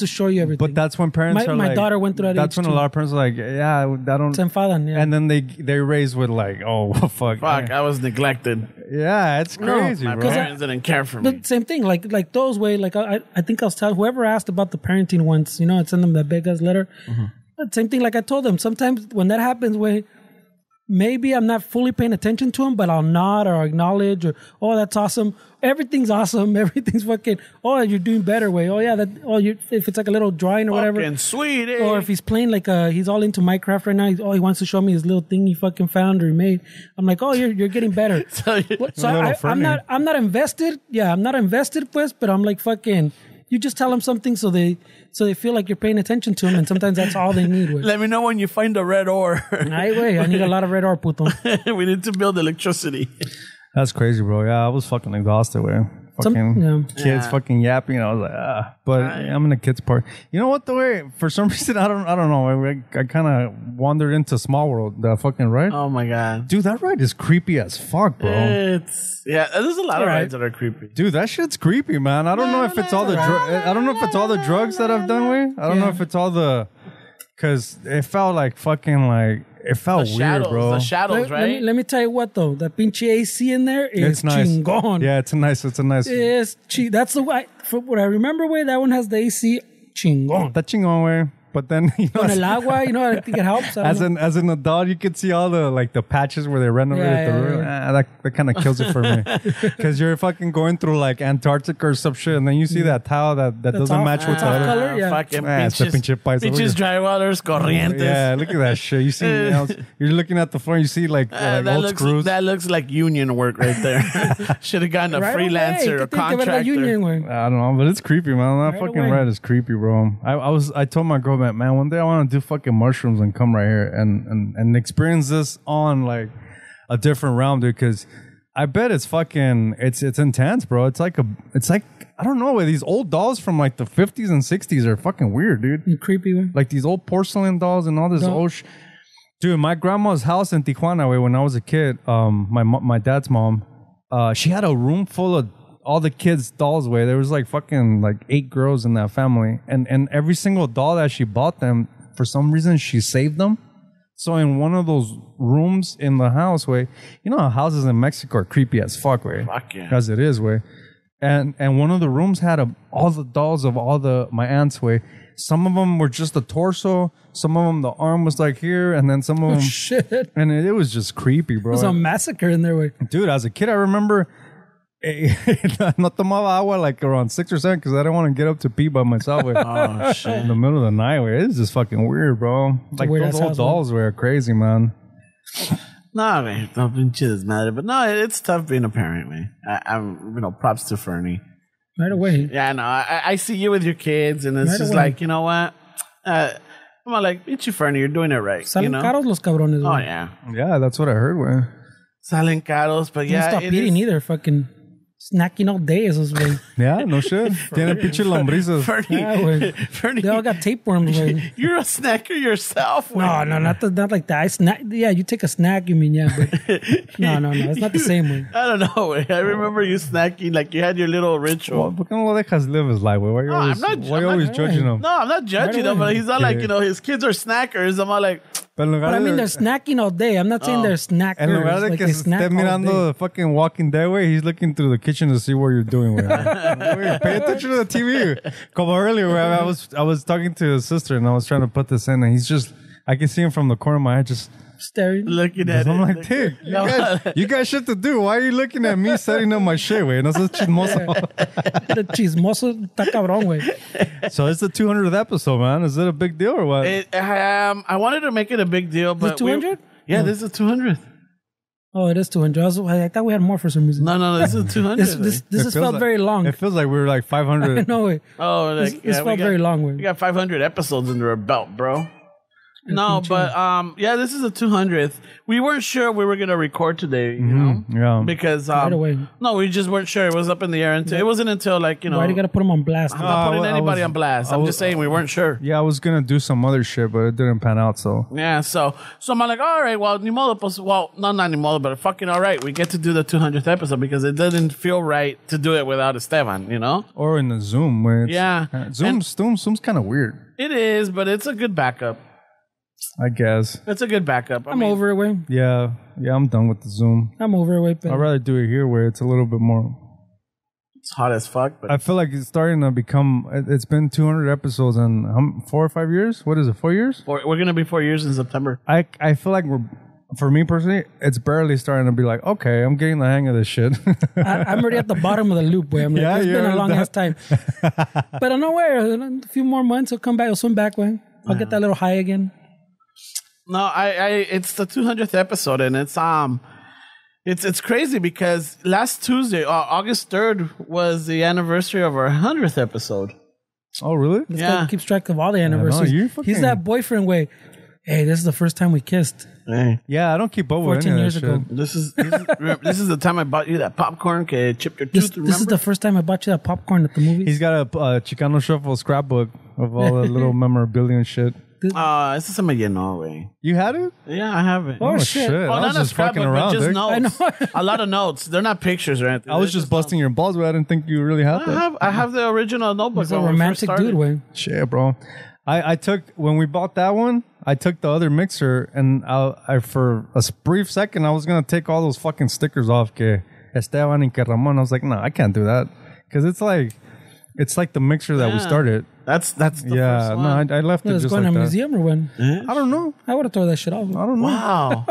show you everything. But that's when parents are my like, daughter went through that that's age when too. a lot of parents are like, yeah, I don't. Se enfadan, yeah. And then they raise with like, oh fuck, Fuck, I was neglected. yeah, it's crazy, My bro. parents didn't care for me. But same thing, like those way, like I think I was telling whoever asked about the parenting once, you know, I'd send them that big ass letter. But same thing, like I told them, sometimes when that happens, way, maybe I'm not fully paying attention to them, but I'll nod or acknowledge or, oh, that's awesome. Everything's awesome. Everything's fucking, oh, you're doing better, way. Oh, yeah, if it's like a little drawing or whatever. Fucking sweet, eh? Or if he's playing like he's all into Minecraft right now. He wants to show me his little thing he fucking found or he made. I'm like, oh, you're getting better. So I'm not invested. Yeah, I'm not invested, pues. But I'm like, fucking. You just tell them something so they feel like you're paying attention to them, and sometimes that's all they need. Wey. Let me know when you find a red ore. I need a lot of red ore, puto. We need to build electricity. That's crazy, bro. Yeah, I was fucking exhausted, way. Fucking kids fucking yapping. I was like, but I'm in a kid's park. You know what, the way, for some reason, I don't know. I kind of wandered into Small World, that fucking ride. Oh my god, Dude, that ride is creepy as fuck, bro. There's a lot of rides that are creepy. Dude, that shit's creepy, man. I don't know if it's all the I don't know if it's all the drugs that I've done with. I don't know if it's all the, because it felt like fucking like, it felt weird, bro. The shadows, right? Let me tell you what though, that pinche AC in there is nice. chingon. Yeah, it's a nice. It's that's the way. From what I remember, way that one has the AC chingon. That chingon, way. But then, you know, Con el agua, you know, I think it helps. as an adult, you could see all the patches where they renovated the room. That kind of kills it for me, because you're fucking going through like Antarctica or some shit, and then you see that tile that doesn't match with the other color. Yeah. Fucking it's the pinche paisa. pinches drywallers, corrientes. Yeah, look at that shit. You see, you're looking at the floor, you see like old screws. That looks like union work right there. Should have gotten a freelancer or contractor. I don't know, but it's creepy, man. That fucking ride is creepy, bro. I told my girl, man, one day I want to do fucking mushrooms and come right here and experience this on like a different realm, dude. Because I bet it's fucking it's intense, bro. It's like I don't know, these old dolls from like the 50s and 60s are fucking weird, dude. Creepy, man. Like these old porcelain dolls and all this old dude. My grandma's house in Tijuana, when I was a kid, my dad's mom, she had a room full of all the kids' dolls. There was like fucking like 8 girls in that family, and every single doll that she bought them, for some reason she saved them. So in one of those rooms in the house, way, you know how houses in Mexico are creepy as fuck, way. Fuck yeah. As it is, way. And one of the rooms had all the dolls of my aunts, way. Some of them were just the torso. Some of them, the arm was like here, and then some of them. Shit. And it was just creepy, bro. There's a massacre in there, way. Dude, as a kid, I remember no tomaba agua like around 6 or 7 because I didn't want to get up to pee by myself. Oh, shit. In the middle of the night, way. It's just fucking weird, bro. Like weird those ass old house, dolls were crazy, man. No, man, don't be mad. But no, it's tough being a parent, man. I'm, props to Fernie. Right away. Yeah, no, I see you with your kids, and it's Right just away. like, you know what? I'm like, it's you, Fernie. You're doing it right. Salen caros los cabrones, Oh, güey. yeah. Yeah, that's what I heard, way. Salen caros, but Don't yeah. stop it eating is- either. Fucking snacking all day, esos, güey. Yeah, no shit. Tiene pinche lombrices. Fernie, Yeah, güey. Fernie, They all got tapeworms, güey. you're a snacker yourself. No, güey. not like that. I snack. Yeah, you take a snack, you mean, yeah, but no. It's not the same, way. I don't know. Güey. I remember you snacking, like you had your little ritual. Well, ¿por qué no lo dejas live his life, way? Why are you No, always, I'm not- why I'm you not- always judging him? No, I'm not judging Right him, but away. he's not like, Okay. his kids are snackers. I'm all like, Pero en lugar But I mean, de- they're snacking all day. I'm not saying they're snackers. En lugar de like que they se snack esté all mirando day. the fucking Walking Dead, way, he's looking through the kitchen to see what you're doing, way. Wait, pay attention to the TV. Como earlier, where I was talking to his sister and I was trying to put this in, and he's just, I can see him from the corner of my eye, just. Staring. looking at I'm it. like, dude, you guys shit to do. Why are you looking at me setting up my shit, way? No seas chismoso. The chismoso está cabrón, güey. So it's the 200th episode, man. Is it a big deal or what? I wanted to make it a big deal, but 200? Yeah, this is the 200th. Oh, it is 200. I thought we had more for some reason. No, this is 200. This It has feels felt like- very long. It feels like we were like 500. No way. Oh, like, This felt very long, We güey. got 500 episodes under our belt, bro. No, but yeah, this is the 200th. We weren't sure we were gonna record today, you know, Yeah. because Right away. no, we just weren't sure. It was up in the air until it wasn't until like Why do you got to put them on blast? I'm not putting I anybody was- on blast. I I'm was- just saying we weren't sure. Yeah, I was gonna do some other shit, but it didn't pan out. So Yeah, so I'm like, all right, well, ni modo, pues, well, not ni modo, but fucking all right. We get to do the 200th episode because it doesn't feel right to do it without Esteban, you know? or in the Zoom, where it's, Yeah. Zoom's kind of weird, It is, but it's a good backup. I guess. It's a good backup. I'm over it, way. Yeah, I'm done with the Zoom. I'm over it, way. I'd rather do it here where it's a little bit more. It's hot as fuck, but I feel like it's starting to become. It's been 200 episodes in 4 or 5 years. What is it? 4 years? we're gonna be 4 years in September. I feel like for me personally, it's barely starting to be like, okay, I'm getting the hang of this shit. I'm already at the bottom of the loop, way. I'm like, Yeah, it's been you're a long ass time. But I don't know where. In a few more months, I'll come back. I'll swim back, way. I'll get that little high again. No, I it's the 200th episode, and it's crazy because last Tuesday, August 3rd, was the anniversary of our 100th episode. Oh, really? This Yeah. guy keeps track of all the anniversaries. you fucking- He's that boyfriend way. Hey, this is the first time we kissed. Hey, Yeah, I don't keep up with 14 any of years that ago. shit. this is the time I bought you that popcorn. Okay, chipped your This tooth. Remember? is the first time I bought you that popcorn at the movies. He's got a Chicano Shuffle scrapbook of all the little memorabilia and shit. This is me llenó, güey. You had it? Yeah, I have it. Oh, shit. I not was a just fucking scrapbook, but around, just dude. notes. I know. A lot of notes. They're not pictures or anything. I was They're just busting your balls, but I didn't think you really had that. I have the original notebook. He's a when we first romantic started. dude, way. Shit, bro. I took, when we bought that one, I took the other mixer and I for a brief second, I was going to take all those fucking stickers off. Que Esteban y que Ramon. I was like, no, I can't do that. Because it's like the mixer that we started. That's the first Yeah, one. no, I left it It's just going like to a that. museum or when? I don't know. I would have thrown that shit off. I don't know. Wow.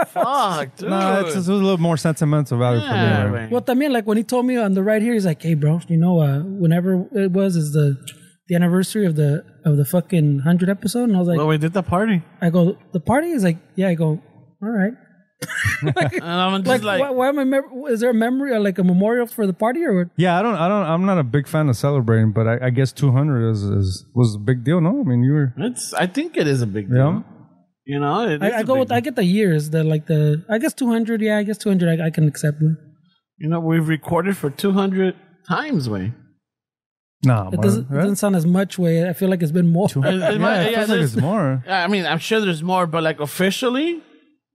Fuck, dude. No, it's a little more sentimental value for me. Yeah, Right? man. Well, I mean, like when he told me on the right here, he's like, "Hey, bro, you know, whenever it was is the anniversary of the fucking 100 episode," and I was like, Well, we did the party. "I go, the party is like, yeah." I go, "All right." And I'm just like, why am I? Is there a memory or like a memorial for the party or what? Yeah, I'm not a big fan of celebrating, but I guess 200 was a big deal. No, I mean you were. I think it is a big deal. Yeah. You know, it is I a go big with, I get the years, I guess 200. Yeah, I guess 200. I can accept it. You know, we've recorded for 200 times, way. Nah, It doesn't sound as much way. I feel like it's been more. Yeah, it feels like it's more. I mean, I'm sure there's more, but like officially,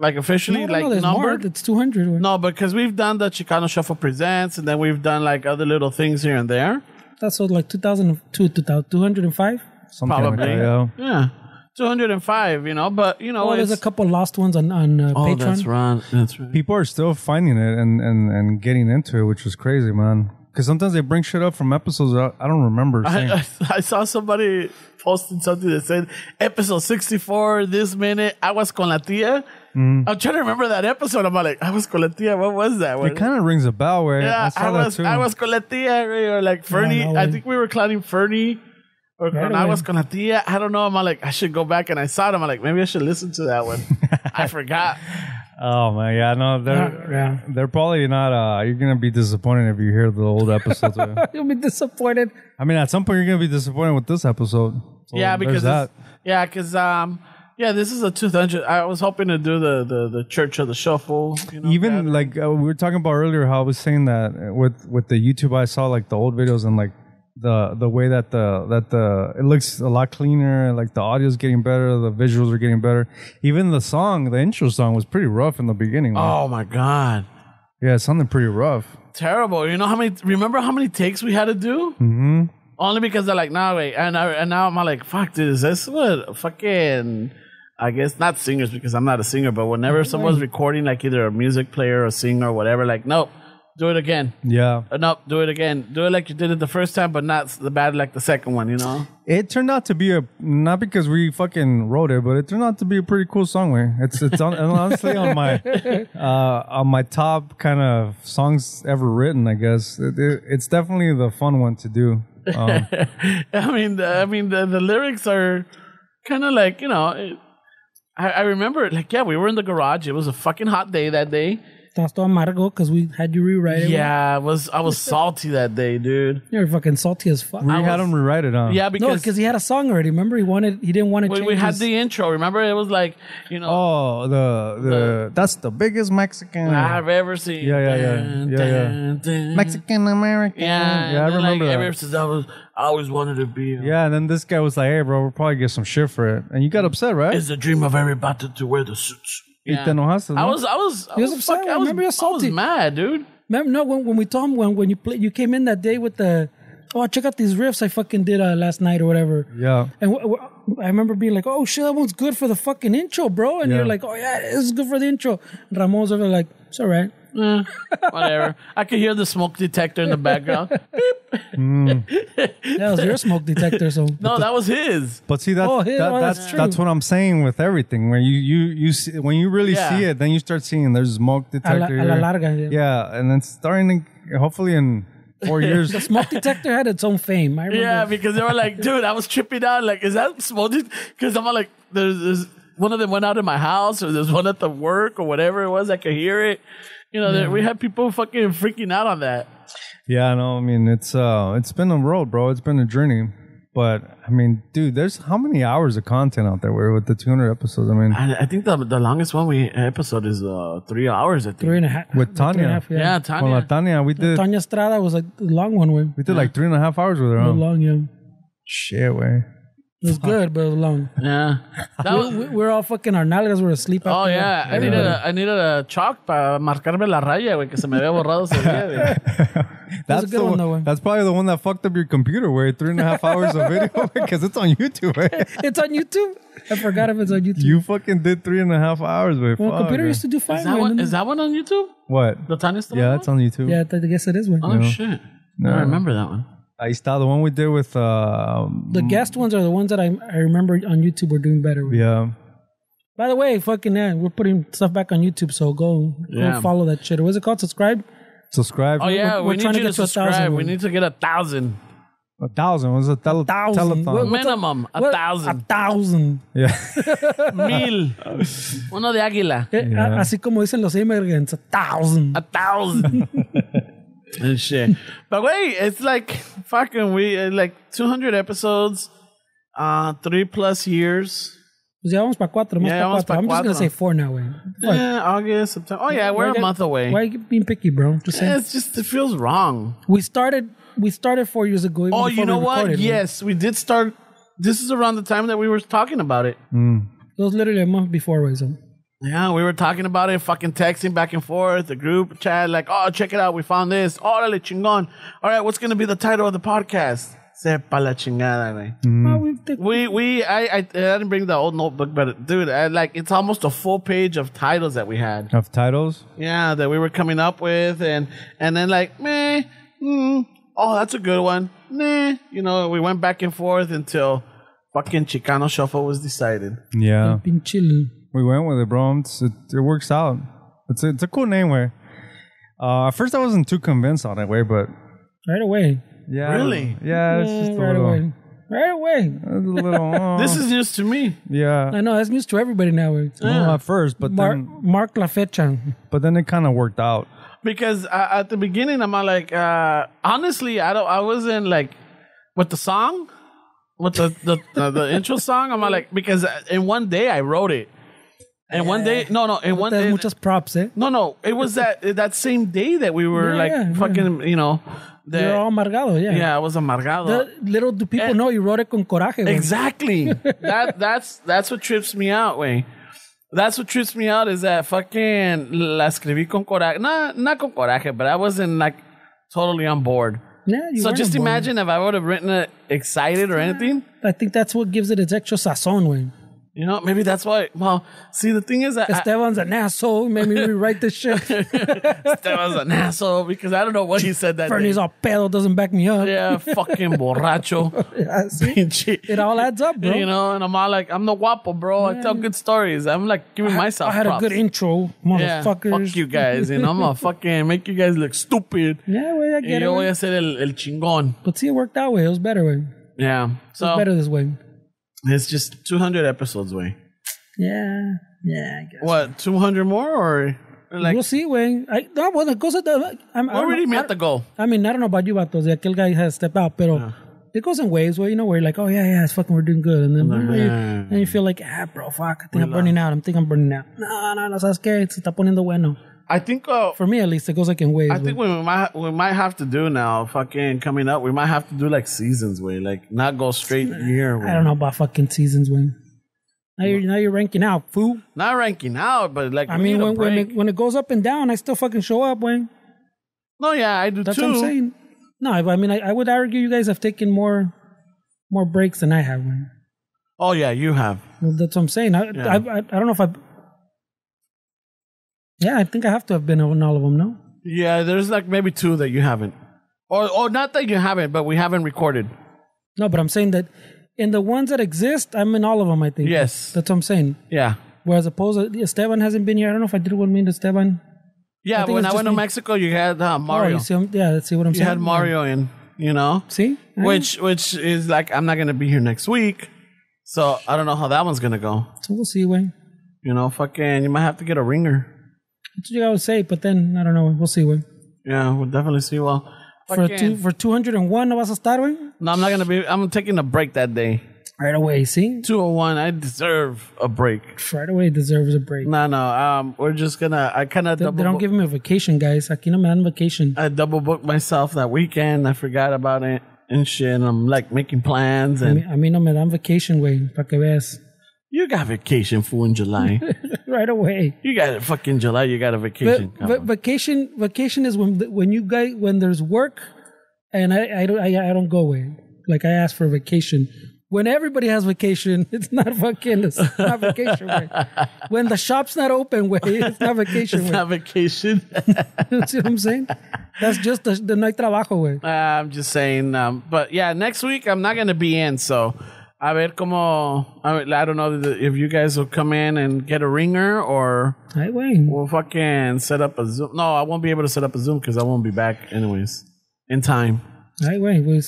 No, there's more. numbered. It's 200. No, because we've done the Chicano Shuffle Presents, and then we've done like other little things here and there. That's what, like 2002, 205. Something Probably. like that, yeah. Yeah. 205, you know, but you know, there's a couple lost ones on Patreon. That's right. That's right. People are still finding it and getting into it, which is crazy, man. Because sometimes they bring shit up from episodes that I don't remember saying. I saw somebody posting something that said episode 64 this minute. I was con la tía. I'm trying to remember that episode. I'm like, I was con la tía. What was that? It kind of rings a bell. Where Yeah, I was con la tía, or like Fernie. no I way. think we were clowning Fernie. Or Right when I away. was con la tía. I don't know. I'm like, I should go back, and I saw it. I'm like, maybe I should listen to that one. I forgot. Oh man, yeah, no, they're probably not. You're gonna be disappointed if you hear the old episodes. You'll be disappointed. I mean, at some point you're gonna be disappointed with this episode. So Yeah, because there's that. this is a 200. I was hoping to do the Church of the Shuffle. You know, Even like we were talking about earlier, how I was saying that with the YouTube, I saw like the old videos and like the way that the it looks a lot cleaner, like the audio's getting better, the visuals are getting better. Even the intro song was pretty rough in the beginning. Man. oh my god, Yeah, it sounded pretty rough. terrible. You know remember how many takes we had to do? Mm-hmm. Only because they're like, nah, wait, and now I'm like, fuck, dude, is this what fucking? I guess not singers because I'm not a singer, but whenever someone's recording like either a music player or a singer or whatever, like, nope. Do it again. Yeah. Nope, do it again. Do it like you did it the first time, but not the bad like the second one, you know? It turned out to be not because we fucking wrote it, but it turned out to be a pretty cool song, man. It's honestly on my top kind of songs ever written, I guess. It's definitely the fun one to do. I mean, the lyrics are kind of like, you know, I remember, like, yeah, we were in the garage. It was a fucking hot day that day. Estás todo amargo because we had you rewrite it. Yeah, I was salty that day, dude. You're fucking salty as fuck. We had him rewrite it, huh? Yeah, No, because because he had a song already. Remember, he didn't want to change. we had his- the intro. Remember, it was like, you know, Oh, the that's the biggest Mexican. I've ever seen. Yeah. Mexican American. Yeah, Yeah, I and then, remember like, that. ever since I always wanted to be. Yeah, and then this guy was like, "Hey, bro, we'll probably get some shit for it," and you got upset, right? It's the dream of everybody to wear the suits. Y te enojaste, I ¿no? was He was upset. I remember he was I was salty. mad, dude. Remember, no, when we told him when you came in that day with the, check out these riffs I fucking did last night or whatever. Yeah. And I remember being like, oh shit, that one's good for the fucking intro, bro. And Yeah. you're like, oh yeah, this is good for the intro. And Ramon's over like, it's all right. Whatever. I could hear the smoke detector in the background. That was your smoke detector, so. No, that was his. But see, that's true. that's what I'm saying with everything. When you see, when you really Yeah. see it, then you start seeing there's smoke A detector. la here. larga. Yeah, and then starting to, hopefully in 4 years. The smoke detector had its own fame. I remember. Yeah, because they were like, dude, I was tripping out. Like, is that smoke? Because I'm like, there's one of them went out in my house, or there's one at the work, or whatever it was. I could hear it. You know, we had people fucking freaking out on that. Yeah, no, I mean it's been a road, bro. It's been a journey. But I mean, dude, there's how many hours of content out there with the 200 episodes? I mean, I think the longest episode is 3 hours. I think. 3.5. With Tanya. 3.5, Yeah, con la Tanya. Tanya, we did Tanya Estrada was like a long one, way. we did like 3.5 hours with her. Huh? Long, yeah. Shit, way. It was good, but it was long. Yeah. That was, We're all fucking, our nalgas were asleep. oh after yeah, that. I needed a chalk para marcarme la raya, güey, que se me había borrado ese día, güey. That's a good one, though, güey. That's probably the one that fucked up your computer, way 3.5 hours of video because it's on YouTube. Way. It's on YouTube? I forgot if it's on YouTube. You fucking did 3.5 hours, way. Well, Fuck, computer man. used to do fine. Is that one on YouTube? What? The Tanya stuff? Yeah, that's on YouTube. Yeah, I guess it is one. Oh shit! No. I remember that one. Ahí está, the one we did with The guest ones are the ones that I remember on YouTube were doing better. yeah. By the way, fucking we're putting stuff back on YouTube, so go follow that shit. What's it called? Subscribe? Subscribe. Oh yeah, we're we trying need to you get to to 1,000. subscribe. We need to get 1,000 1,000 was a 1,000. telethon. What- minimum. 1,000 1,000. Yeah. 1,000. Uno de águila. Así como dicen los immigrants, 1,000. 1,000. And shit. But wait, it's like fucking like 200 episodes, 3+ years. Pues ya vamos para 4. Yeah, vamos pa' I'm just going to 4. say 4 now, güey. Yeah, August, September. Oh yeah, we're a month away. Why are you being picky, bro? Just saying. It's just, it feels wrong. We started 4 years ago. Even Oh, before you know we what? recorded, man. Yes, we did start. This is around the time that we were talking about it. It was literally a month before, güey. So. Yeah, we were talking about it, fucking texting back and forth, the group chat, like, oh, check it out, we found this. Órale, chingón. All right, what's going to be the title of the podcast? Sepa la chingada, güey. I didn't bring the old notebook, but dude, it's almost a full page of titles that we had. Of titles? Yeah, that we were coming up with, and then like, meh, oh, that's a good one. Nah, you know, we went back and forth until fucking Chicano Shuffle was decided. Yeah. Been chilling. We went with it, bro. It works out. It's a cool name, way. At first, I wasn't too convinced on that way, but Right away. yeah, Really? Yeah, it's just a right little. away. Right away. It's a little. This is news to me. Yeah. I know, that's news to everybody now. Well, at first, but Mark La Fecha. it kind of worked out. Because at the beginning, I'm like, honestly, I wasn't like with the song, with the intro song. I'm like, because in one day I wrote it, and one day, in one day, muchas props, eh? No, it was that same day that we were fucking, you know. You're all amargado, yeah. Yeah, I was amargado. Little do people know you wrote it con coraje. Güey. Exactly. That's what trips me out, way. That's what trips me out is that fucking la escribí con coraje. Not con coraje, but I wasn't like totally on board. Yeah, so just imagine if I would have written it excited or anything. I think that's what gives it its extra sazon, way. You know, maybe that's why. Well, see, the thing is that Esteban's an asshole. Made me rewrite this shit. Esteban's an asshole because I don't know what he said that Fernie's day. all pedo, doesn't back me up. Yeah, fucking borracho. Yeah, see? It all adds up, bro. You know, and I'm all like, I'm the guapo, bro. I tell good stories. I'm like giving myself I had props. a good intro, motherfuckers. Yeah, fuck you guys. You know, I'm gonna fucking make you guys look stupid. Yeah, well, I get it. Yo voy Way. a ser el chingón. But see, it worked that way. It was better way. Yeah. It So was better this way. it's just 200 episodes, way. Yeah, I guess. What, 200 more or like? We'll see, way. No, well, it goes at the. We already met the goal. I mean, I don't know about you, Vatos. The aquel guy has stepped out, pero it goes in waves where, you know, where you're like, oh, yeah, it's fucking, we're doing good. And then you feel like, bro, fuck, I think I'm burning out. I'm burning out. No, ¿sabes qué? Se está poniendo bueno. I think For me, at least, it goes like in waves. I think we might have to do now, fucking coming up, we might have to do like seasons, way, like not go straight year. Way. I don't know about fucking seasons, way. Now you're ranking out, fool. Not ranking out, but like I mean, when it goes up and down, I still fucking show up, Wayne. No, yeah, I do That's too. what I'm saying. No, I mean, I would argue you guys have taken more breaks than I have, Wayne. Oh yeah, you have. Well, that's what I'm saying. I don't know if I think I have to have been on all of them, no? Yeah, there's like maybe 2 that you haven't. Or not that you haven't, but we haven't recorded. No, but I'm saying that in the ones that exist, I'm in all of them, I think. Yes. That's what I'm saying. Yeah. Whereas opposed to Esteban hasn't been here. I don't know if I did one with Esteban. Yeah, when I went to Mexico, you had Mario. Oh, you see, let's see what I'm saying. You had Mario in, you know? See? Which is like, I'm not going to be here next week. So I don't know how that one's going to go. So we'll see, Wayne. You know, fucking, you might have to get a ringer. That's what you gotta say, but then, I don't know. We'll see, Wayne. Yeah, we'll definitely see. Well, For 201, no vas a estar, Wayne? No, I'm not going to be. I'm taking a break that day. Right away, see? 201, I deserve a break. Right away deserves a break. No. We're just going to, I kind of They don't give him a vacation, guys. Aquí no me dan vacation. I double booked myself that weekend. I forgot about it and shit. I'm like making plans. And A mí no me dan vacation, Wayne, pa que veas. You got vacation, fool, in July. Right away. You got it fucking July. You got a vacation. Vacation is when there's work, and I don't go away. Like I ask for vacation. When everybody has vacation, it's not vacation. Way. When the shop's not open, way, it's not vacation. It's way. not vacation. See what I'm saying? That's just the no hay trabajo way. I'm just saying. But yeah, next week I'm not gonna be in. So, a ver como. I don't know if you guys will come in and get a ringer or Ay, Wayne. we'll fucking set up a Zoom. No, I won't be able to set up a Zoom because I won't be back anyways in time. Ay, Wayne. We're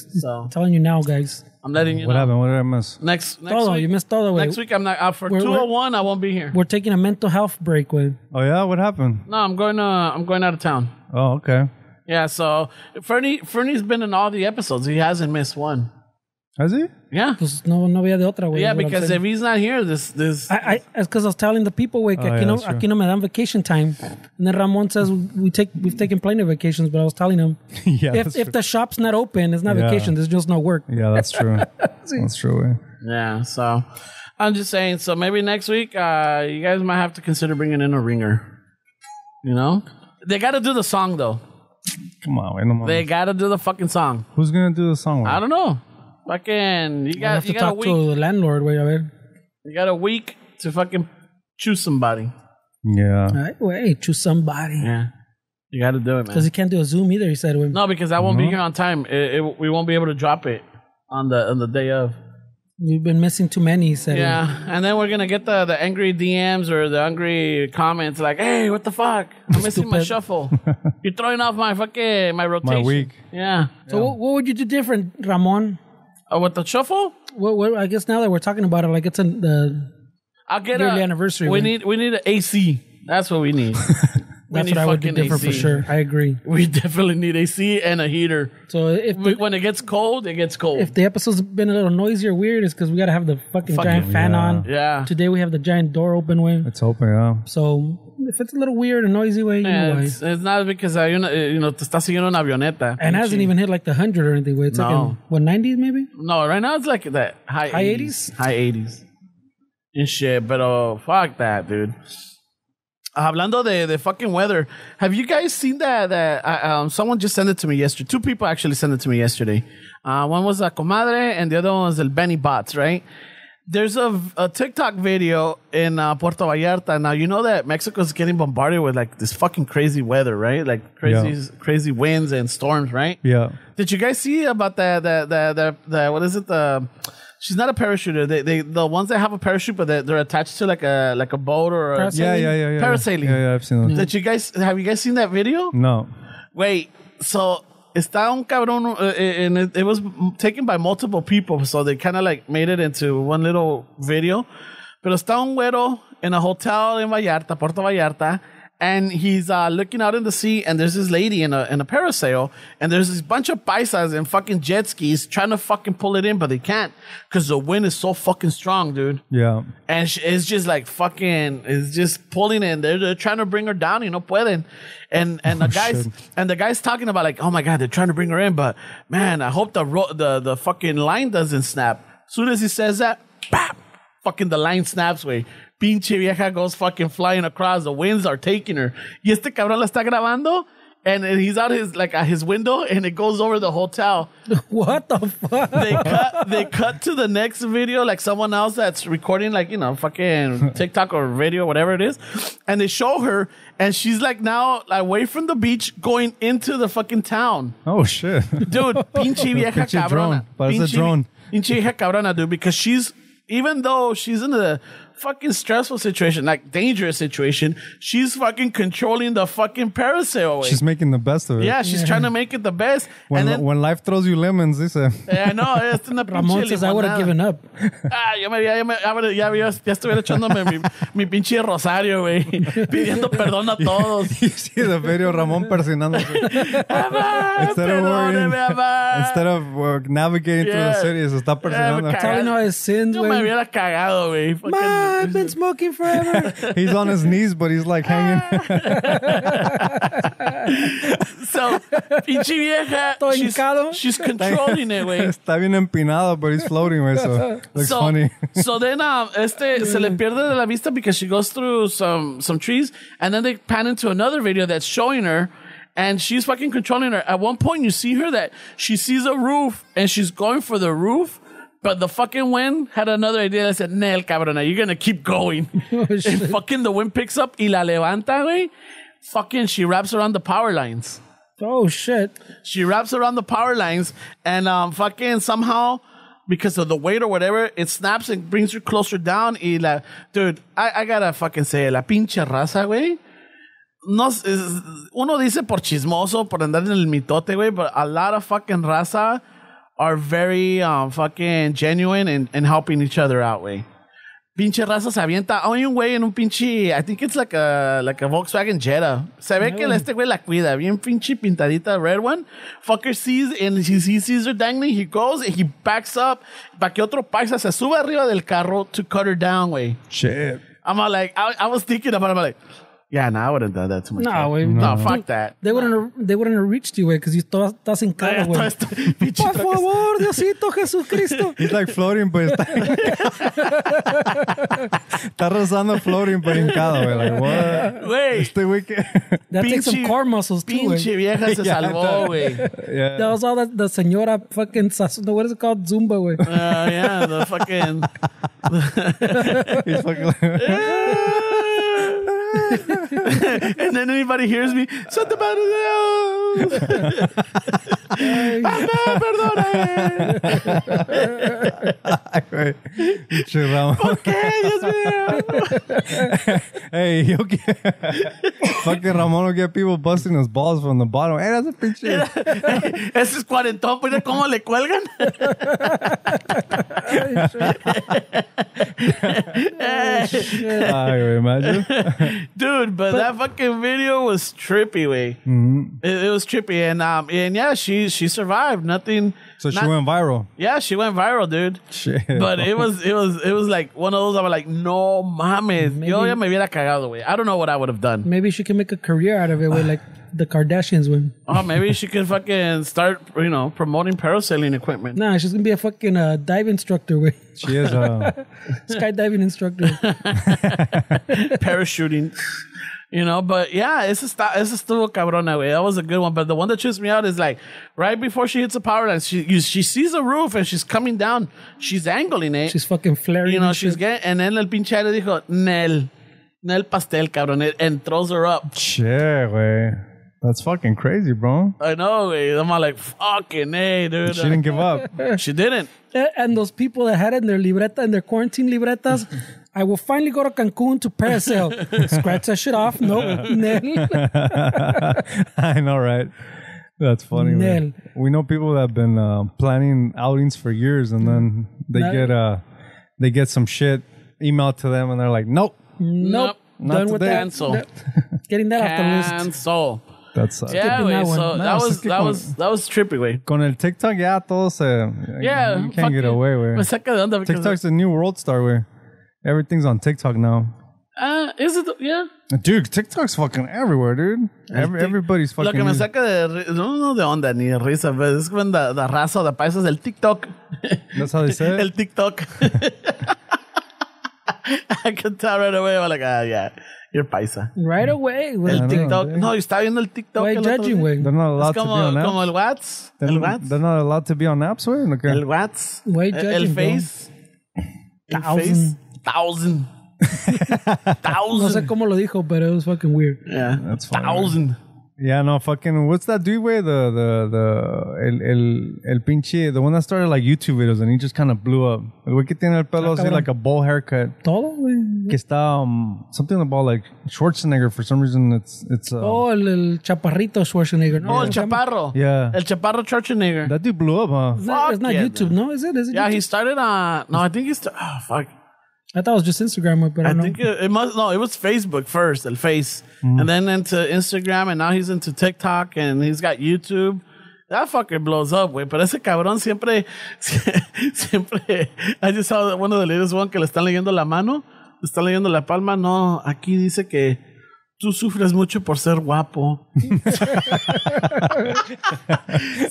telling you now, guys. I'm letting you What know. happened? What did I miss? Next Todo, week. you missed todo, way. Next week I'm not out for 201. I won't be here. We're taking a mental health break, way. Oh yeah, what happened? No, I'm going out of town. Oh okay. Yeah, so Fernie's been in all the episodes. He hasn't missed one. Has he? Yeah. Pues no había de otra, way. Yeah, is what I'm because saying. if he's not here, this it's because I was telling the people, que yeah, that's true. aquí no me dan vacation time. And then Ramon says we've taken plenty of vacations, but I was telling him Yeah. if the shop's not open, it's not Yeah. vacation. There's just no work. Yeah, that's true. That's true. yeah. So I'm just saying. So maybe next week, you guys might have to consider bringing in a ringer. You know, they got to do the song though. Come on, wait, no more. They got to do the fucking song. Who's gonna do the song? I don't know. Fucking, you I got have to a talk week. to the landlord. Wait a ver. You got a week to fucking choose somebody. Yeah. All right, wait, choose somebody. Yeah. You got to do it, Because man. he can't do a Zoom either. He said, No, because I won't be here on time. We won't be able to drop it on the day of. "You've been missing too many." He said, Yeah, and then we're gonna get the angry DMs or the angry comments like, "Hey, what the fuck? I'm missing my Stupid. shuffle. You're throwing off my rotation." My week. Yeah. So what would you do different, Ramon? With the shuffle, What, I guess now that we're talking about it, like it's the I'll get yearly anniversary. We right? need an AC. That's what we need. That's need what I would do fucking different for AC. sure. I agree. We definitely need AC and a heater. So When it gets cold, it gets cold. if the episode's been a little noisy or weird, it's because we got to have the fucking giant fan on. Yeah. Today we have the giant door open way. Let's hope, yeah. So if it's a little weird or noisy way, you know Yeah, why. it's not because te está siguiendo una avioneta. And it hasn't even hit like the 100 or anything. It's like No. in, what, 90s maybe? No, right now it's like that high 80s? High 80s. And shit, but fuck that, dude. Hablando de fucking weather, have you guys seen that someone just sent it to me yesterday? Two people actually sent it to me yesterday. One was a comadre and the other one was el Benny Bots, right? There's a TikTok video in Puerto Vallarta. Now, you know that Mexico is getting bombarded with like this fucking crazy weather, right? Like crazy winds and storms, right? Yeah. Did you guys see about the what is it? She's not a parachuter. They the ones that have a parachute, but they're attached to like a boat or a Yeah. parasailing. Yeah, I've seen that. Have you guys seen that video? No. Wait, so está un cabrón, and it was taken by multiple people, so they kind of like made it into one little video. Pero está un güero in a hotel in Vallarta, Puerto Vallarta, and he's looking out in the sea, and there's this lady in a parasail, and there's this bunch of paisas and fucking jet skis trying to fucking pull it in, but they can't because the wind is so fucking strong, dude. Yeah. And it's just like fucking, it's just pulling in. They're trying to bring her down, you know, pueden. And the guy's talking about like, oh my God, they're trying to bring her in, but man, I hope the fucking line doesn't snap. As soon as he says that, bam, fucking the line snaps, way. Pinche vieja goes fucking flying across. The winds are taking her. Y este cabrón la está grabando, and he's out at his window, and it goes over the hotel. What the fuck? They cut to the next video, like someone else that's recording, like, you know, fucking TikTok or video, whatever it is, and they show her, and she's like now away from the beach, going into the fucking town. Oh, shit. Dude, pinche vieja Pinche cabrona. drone. Parece drone. Pinche vieja cabrona, dude, because even though she's in a fucking stressful situation, like dangerous situation, she's fucking controlling the fucking parasail away. She's making the best of it. Yeah, she's trying to make it the best. When life throws you lemons, dice. Yeah, no, it's in the Ramon says I would have given up. Ya estuviera echándome mi pinche rosario, güey. Pidiendo perdón a todos. You see the video, Ramon persinándose. Instead of navigating through the city, se está persinando. Telling all his sins, Yo me güey. hubiera cagado, güey. Ma, I've been smoking forever. He's on his knees, but he's like hanging. So, pinche vieja, she's controlling it, güey. Está bien empinado, but he's floating, güey. So looks funny. So then, se le pierde de la vista because she goes through some trees, and then they pan into another video that's showing her, and she's fucking controlling her. At one point, you see her that she sees a roof, and she's going for the roof, but the fucking wind had another idea that said, Nel, cabrona, you're gonna keep going. And fucking the wind picks up, y la levanta, güey. Fucking, she wraps around the power lines. Oh, shit. She wraps around the power lines, and fucking somehow, because of the weight or whatever, it snaps and brings her closer down. Y dude, I gotta fucking say, la pinche raza, güey. No, uno dice por chismoso, por andar en el mitote, güey, but a lot of fucking raza are very fucking genuine and helping each other out, güey. Pinche raza se avienta. Hay un güey en un pinche, I think it's like a Volkswagen Jetta. Se ve que este güey la cuida. Bien pinche pintadita, red one. Fucker sees, and he sees her dangling. He goes and he backs up para que otro paisa se sube arriba del carro to cut her down, güey. Shit. I'm like, I was thinking about it. I'm like, Yeah, no, I wouldn't have done that to my No, kid. güey. No, fuck that. They wouldn't have reached you, güey, because you estás hincado, güey. Por favor, Diosito Jesucristo. He's like floating, but está rozando floating, but hincado, güey. Like, what? Güey. Este güey que... That takes some core muscles, too, Pinche güey. vieja se salvó, güey. Yeah. That was all that the señora fucking, what is it called? Zumba, güey. Yeah, the fucking... He's fucking like... And then anybody hears me, Santa Madre de Dios. Papá, perdona. Pinche Ramón. ¿Por qué, Dios mío? Hey, yo fucking Ramón will get people busting his balls from the bottom. Hey, that's a pinche... Ese es cuarentón, mira cómo le cuelgan. Ay, güey, imagine. Dude, but that fucking video was trippy, way. It was trippy, and yeah, she survived. Nothing. So she went viral. Yeah, she went viral, dude. Shit. But it was like one of those. I was like, no mames. Yo ya me hubiera cagado, way. I don't know what I would have done. Maybe she can make a career out of it, güey, like the Kardashians, güey. Oh, maybe she could fucking start, promoting parasailing equipment. Nah, she's gonna be a fucking dive instructor, güey. She is Skydiving instructor. Parachuting. But yeah, ese estuvo cabrona, güey. That was a good one. But the one that trips me out is like right before she hits the power line, she sees a roof and she's coming down. She's angling it. She's fucking flaring. She's getting, and then el pinche aire dijo, Nel pastel, cabrón, and throws her up. Shit, güey. That's fucking crazy, bro. I know, güey. I'm all like, fucking hey, dude. She didn't give up. She didn't. And those people that had it in their libreta, in their quarantine libretas, I will finally go to Cancun to parasail. Scratch that shit off. Nope. Nel. I know, right? That's funny, man. We know people that have been planning outings for years, and then they get some shit emailed to them, and they're like, nope. Done with today. that. Cancel. Getting that off the list. Cancel. That's Yeah, Skipping güey. that one. So that was trippy, güey. Con el TikTok, ya todos Yeah, you can't get away, Me güey. saca de onda because TikTok's the new world star, güey. Everything's on TikTok now. is it? Yeah. Dude, TikTok's fucking everywhere, dude. Everybody's fucking... Lo que me saca no de onda ni de risa, pero es when the raza de paisas el TikTok. That's how they say it? El TikTok. I can tell right away. I'm like, yeah, you're paisa. Right away, güey. El TikTok. güey. No, yo estaba viendo el TikTok. Why el otro judging, día. güey? They're not allowed Es to be on apps? como el Whats. El Whats. They're not allowed to be on apps, güey? Okay. El Whats. Why El judging, bro? Face. El Thousand. Face. 1,000. No sé cómo lo dijo, but it was fucking weird. Yeah. That's funny. 1,000. Yeah, no, fucking... What's that dude, güey? El pinche... The one that started like YouTube videos and he just kind of blew up. El güey que tiene el pelo así cabrón. like a bowl haircut. Todo, güey. Que está... something about like Schwarzenegger for some reason. It's Oh, el chaparrito Schwarzenegger. ¿No? Oh, el chaparro. Yeah. El chaparro Schwarzenegger. That dude blew up, huh? It's not yeah, YouTube, no? Is it? Yeah, YouTube? he started on... No, I think he started... Oh, fuck. I thought it was just Instagram, but I I don't know. think it must... No, it was Facebook first, el Face. And then into Instagram, and now he's into TikTok, and he's got YouTube. That fucker blows up, güey. Pero ese cabrón siempre... I just saw one of the latest one que le están leyendo la mano. Le están leyendo la palma. No, aquí dice que tú sufres mucho por ser guapo.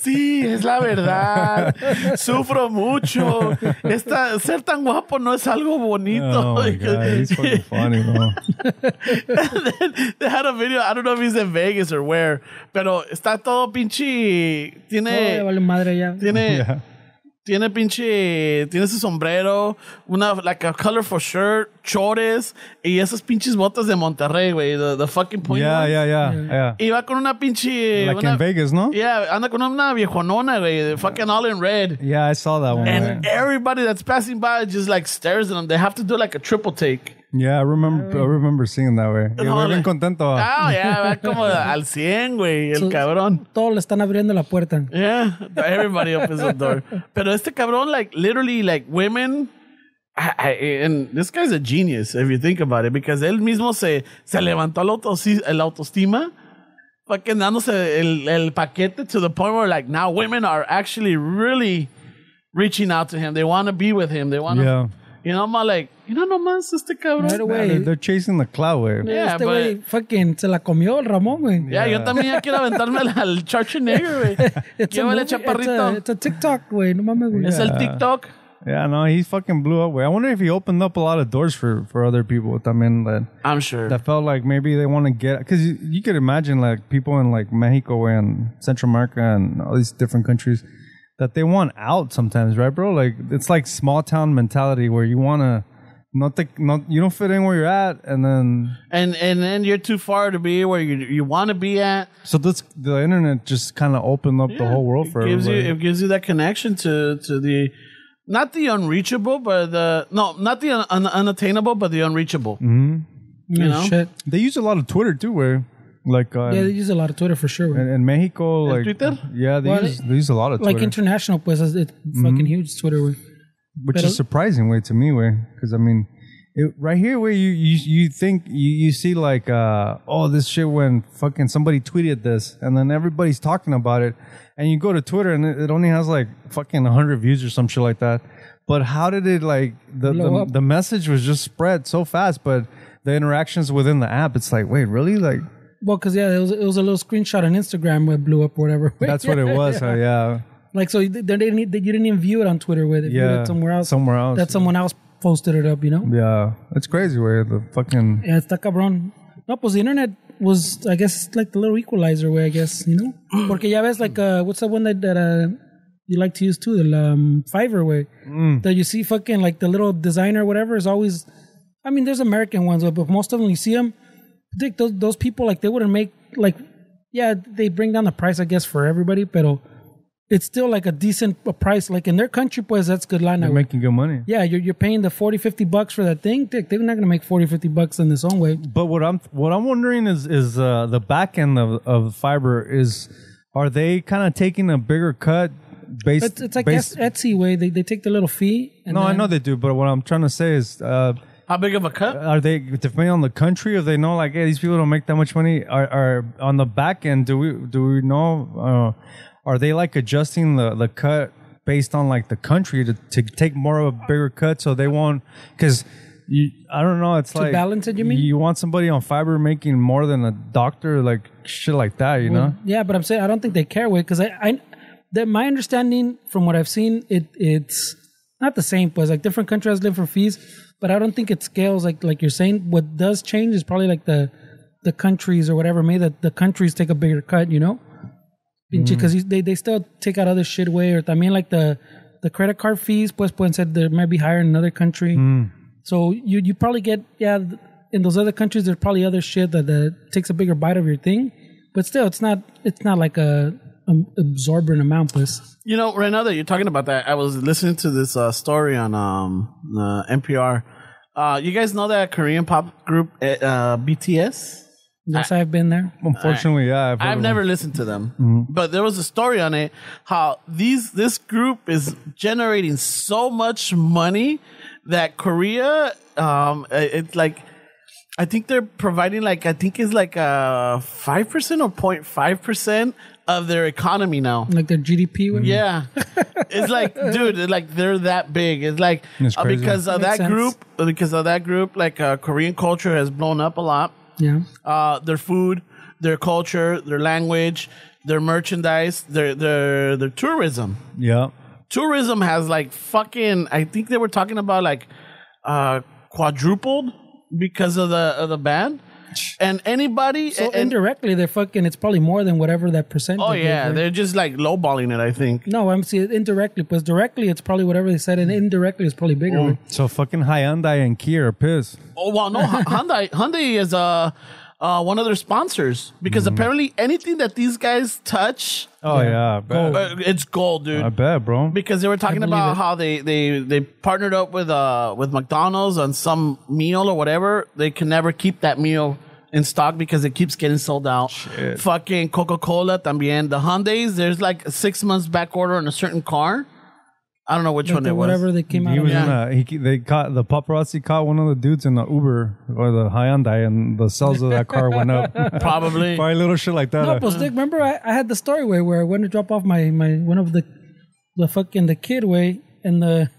Sí, es la verdad. Sufro mucho. Ser tan guapo no es algo bonito. Oh my God, he's fucking funny, bro. They had a video, I don't know if he's in Vegas or where, pero está todo pinche. Oh, vale madre ya. Yeah. Tiene su sombrero, like a colorful shirt, chores, y esas pinches botas de Monterrey, güey, the fucking point ones. Yeah. Y va con una pinche... Like in Vegas, no? Yeah, anda con una viejonona, güey, fucking all in red. Yeah, I saw that one. And güey. everybody that's passing by just like stares at them. They have to do like a triple take. Yeah, I remember seeing that, güey. Y muy bien contento. Ah, yeah, va como al 100, güey, el cabrón. Todos le están abriendo la puerta. Yeah, everybody opens the door. Pero este cabrón, like, literally, like, women... and this guy's a genius, if you think about it, because él mismo se levantó el autoestima, fucking dándose el paquete to the point where, like, now women are actually really reaching out to him. They want to be with him. They want to... Yeah. You know, I'm all like, no más cabrón. Right away. They're chasing the cloud, güey. Yeah, Este güey fucking se la comió el Ramón, güey. Yeah, yo también ya quiero aventarme al Schwarzenegger, güey. Llévale, chaparrito. It's a TikTok, güey. No mames, güey. Es el TikTok. Yeah, no, he fucking blew up, güey. I wonder if he opened up a lot of doors for other people también I'm sure. that felt like maybe they want to get... Because you could imagine, like, people in, like, Mexico and Central America and all these different countries that they want out sometimes, right, bro? Like, it's like small town mentality where you want to... you don't fit in where you're at, and then... And then you're too far to be where you want to be at. So the internet just kind of opened up the whole world for everybody. It gives you that connection to the... Not the unreachable, but not the unattainable, but the unreachable. Mm-hmm. You know? Shit. They use a lot of Twitter, too, where... Like Yeah, they use a lot of Twitter for sure, güey. in Mexico, like... Twitter? Yeah, they use a lot of Twitter. Like international, pues, it's fucking huge, Twitter, güey. Which is surprising, way to me, way, because I mean, right here, where you think you see like, this shit when fucking somebody tweeted this, and then everybody's talking about it, and you go to Twitter and it only has like fucking 100 views or some shit like that. But how did it like the message was just spread so fast, but the interactions within the app, it's like, wait, really, like. Well, because it was a little screenshot on Instagram where it blew up or whatever. That's what it was. Yeah. Like, so you didn't even view it on Twitter with it. Yeah. Somewhere else. That someone else posted it up, you know? Yeah. It's crazy where the fucking... Yeah, está cabrón. No, pues the internet was, I guess, like the little equalizer way, I guess, you know? Porque ya ves, like, what's that one that you like to use too? The Fiverr way. That you see fucking, like, the little designer or whatever is always... I mean, there's American ones, but most of them, you see them, I think those people, like, they wouldn't make, like... Yeah, they bring down the price, I guess, for everybody, but... It's still like a decent price. Like in their country, pues, that's good line. They're making good money. Yeah, you're paying the $40-$50 for that thing. They're not going to make $40-$50 in this own way. But what I'm wondering is the back end of Fiverr are they kind of taking a bigger cut based? It's like Etsy way. They take the little fee. No, I know they do. But what I'm trying to say is, how big of a cut? Are they depending on the country? If they know like, hey, these people don't make that much money, are on the back end? Do we know? Are they like adjusting the cut based on like the country to take more of a bigger cut so they won't? Because I don't know. It's like balance it. You mean you want somebody on Fiverr making more than a doctor, like shit like that, you know? Yeah, but I'm saying I don't think they care with because my understanding from what I've seen, it's not the same. But like different countries have different fees, but I don't think it scales like you're saying. What does change is probably like the countries or whatever. Maybe the countries take a bigger cut, you know. Because they still take out other shit way, or también like the credit card fees, pues pueden ser they might be higher in another country. So you probably get in those other countries there's probably other shit that takes a bigger bite of your thing, but still it's not like a absorbent amount, pues. You know, right now that you're talking about that, I was listening to this story on NPR. You guys know that Korean pop group BTS? Yes, I've been there. Unfortunately, yeah. I've never listened to them. But there was a story on it, how this group is generating so much money that Korea, it's like, I think they're providing like, I think it's like 5% or 0.5% of their economy now. Like their GDP? Right? Yeah. It's like, dude, like they're that big. It's like, because of that group, like Korean culture has blown up a lot. Yeah. Their food, their culture, their language, their merchandise, their tourism. Yeah. Tourism has like fucking, I think they were talking about like quadrupled because of the band. And anybody so indirectly they're fucking, it's probably more than whatever that percent. Oh yeah, they're just like lowballing it, I think. No, I'm saying indirectly, because directly it's probably whatever they said, and indirectly it's probably bigger. So fucking Hyundai and Kia are pissed. Oh well, no, Hyundai is one of their sponsors, because apparently anything that these guys touch, it's gold, dude. I bet, bro. Because they were talking about how they partnered up with McDonald's on some meal or whatever. They can never keep that meal in stock because it keeps getting sold out. Shit. Fucking Coca-Cola también. The Hyundais, there's like a 6 months back order on a certain car. I don't know which one it was. Whatever they came out He of. was they caught the paparazzi caught one of the dudes in the Uber or the Hyundai, and the sales of that car went up. Probably little shit like that. No, but Dick, remember I had the story where I went to drop off my one of the fucking the kid way, and the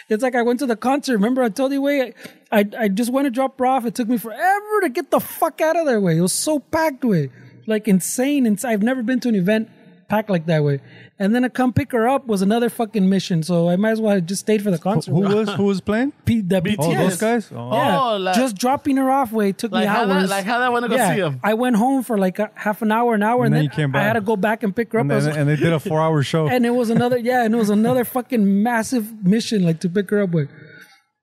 It's like I went to the concert. Remember I told you, way I just went to drop her off. It took me forever to get the fuck out of there, way. It was so packed, way. Like insane. And I've never been to an event packed like that, way. And then to come pick her up was another fucking mission. So I might as well have just stayed for the concert. Who was playing? The BTS. Oh, those guys? Oh. Yeah, just dropping her off, way took me hours. How that want to go see him? I went home for like a half an hour, and then you came I back. had to go back and pick her up. And they did a 4-hour show. And it was another fucking massive mission, like to pick her up with.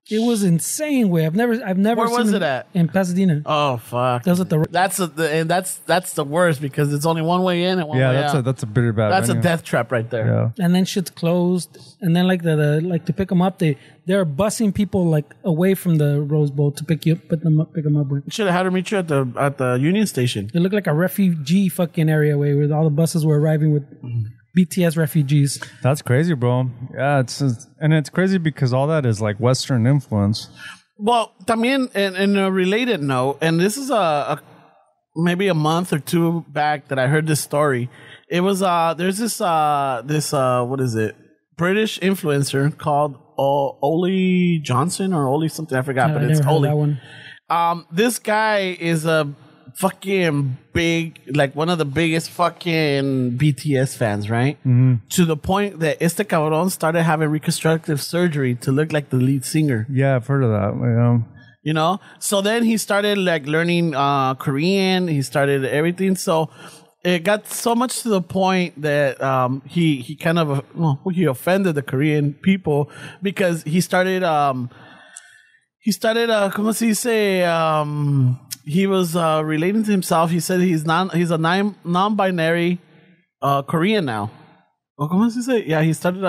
It was insane, way. I've never. Where was it at? In Pasadena. Oh fuck! That was at the. That's the worst because it's only one way in and one way out. That's a pretty bad. That's venue. a death trap right there. Yeah. And then shit's closed. And then like the like to pick them up, they're busing people like away from the Rose Bowl to pick them up with. Should have had her meet you at the Union Station. It looked like a refugee fucking area, way where all the buses were arriving with BTS refugees. That's crazy, bro. Yeah, it's crazy because all that is like Western influence. Well, también in a related note, and this is maybe a month or two back that I heard this story. It was there's this what is it? British influencer called Oli Johnson or Oli something, I forgot, but it's Oli. That one. This guy is a fucking big, like one of the biggest fucking BTS fans, right? Mm-hmm. To the point that este cabrón started having reconstructive surgery to look like the lead singer. Yeah, I've heard of that. Yeah. You know? So then he started like learning Korean. He started everything. So it got so much to the point that he kind of, he offended the Korean people because he started, como se dice, he was relating to himself. He said he's a non-binary Korean now. Oh, ¿cómo se dice? Yeah, he started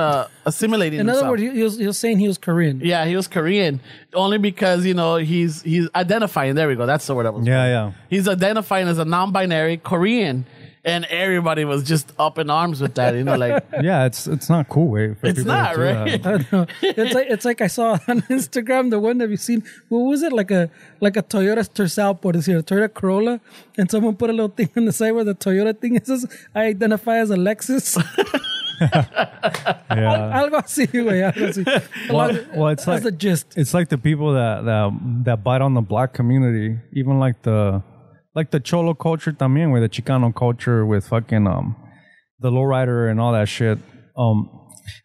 assimilating himself. In other words, he was saying he was Korean. Yeah, he was Korean. Only because, he's identifying. There we go. That's the word I was Yeah. He's identifying as a non-binary Korean. And everybody was just up in arms with that, like. Yeah, it's not cool, way. It's not, right? I don't know. It's like I saw on Instagram the one that you've seen. What was it? Like a Toyota Tercel, por decir, a Toyota Corolla, and someone put a little thing on the side where the Toyota thing is. I identify as a Lexus. Yeah. Algo así, güey. Algo así. Well, it's that's like the gist. It's like the people that bite on the black community, even like the Cholo culture también, with the Chicano culture, with fucking the lowrider and all that shit.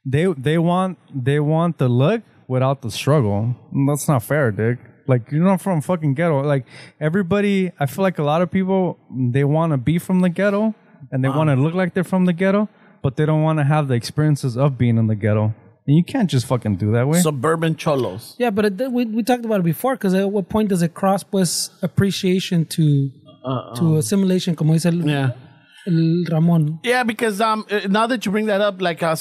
They want the look without the struggle. That's not fair, dick. Like, you're not from fucking ghetto. Like, everybody, I feel like a lot of people, they want to be from the ghetto and they want to look like they're from the ghetto, but they don't want to have the experiences of being in the ghetto. And you can't just fucking do that way. Suburban cholos. Yeah, but we talked about it before, because at what point does it cross pues appreciation to assimilation, como dice el Ramon? Yeah, because now that you bring that up, like I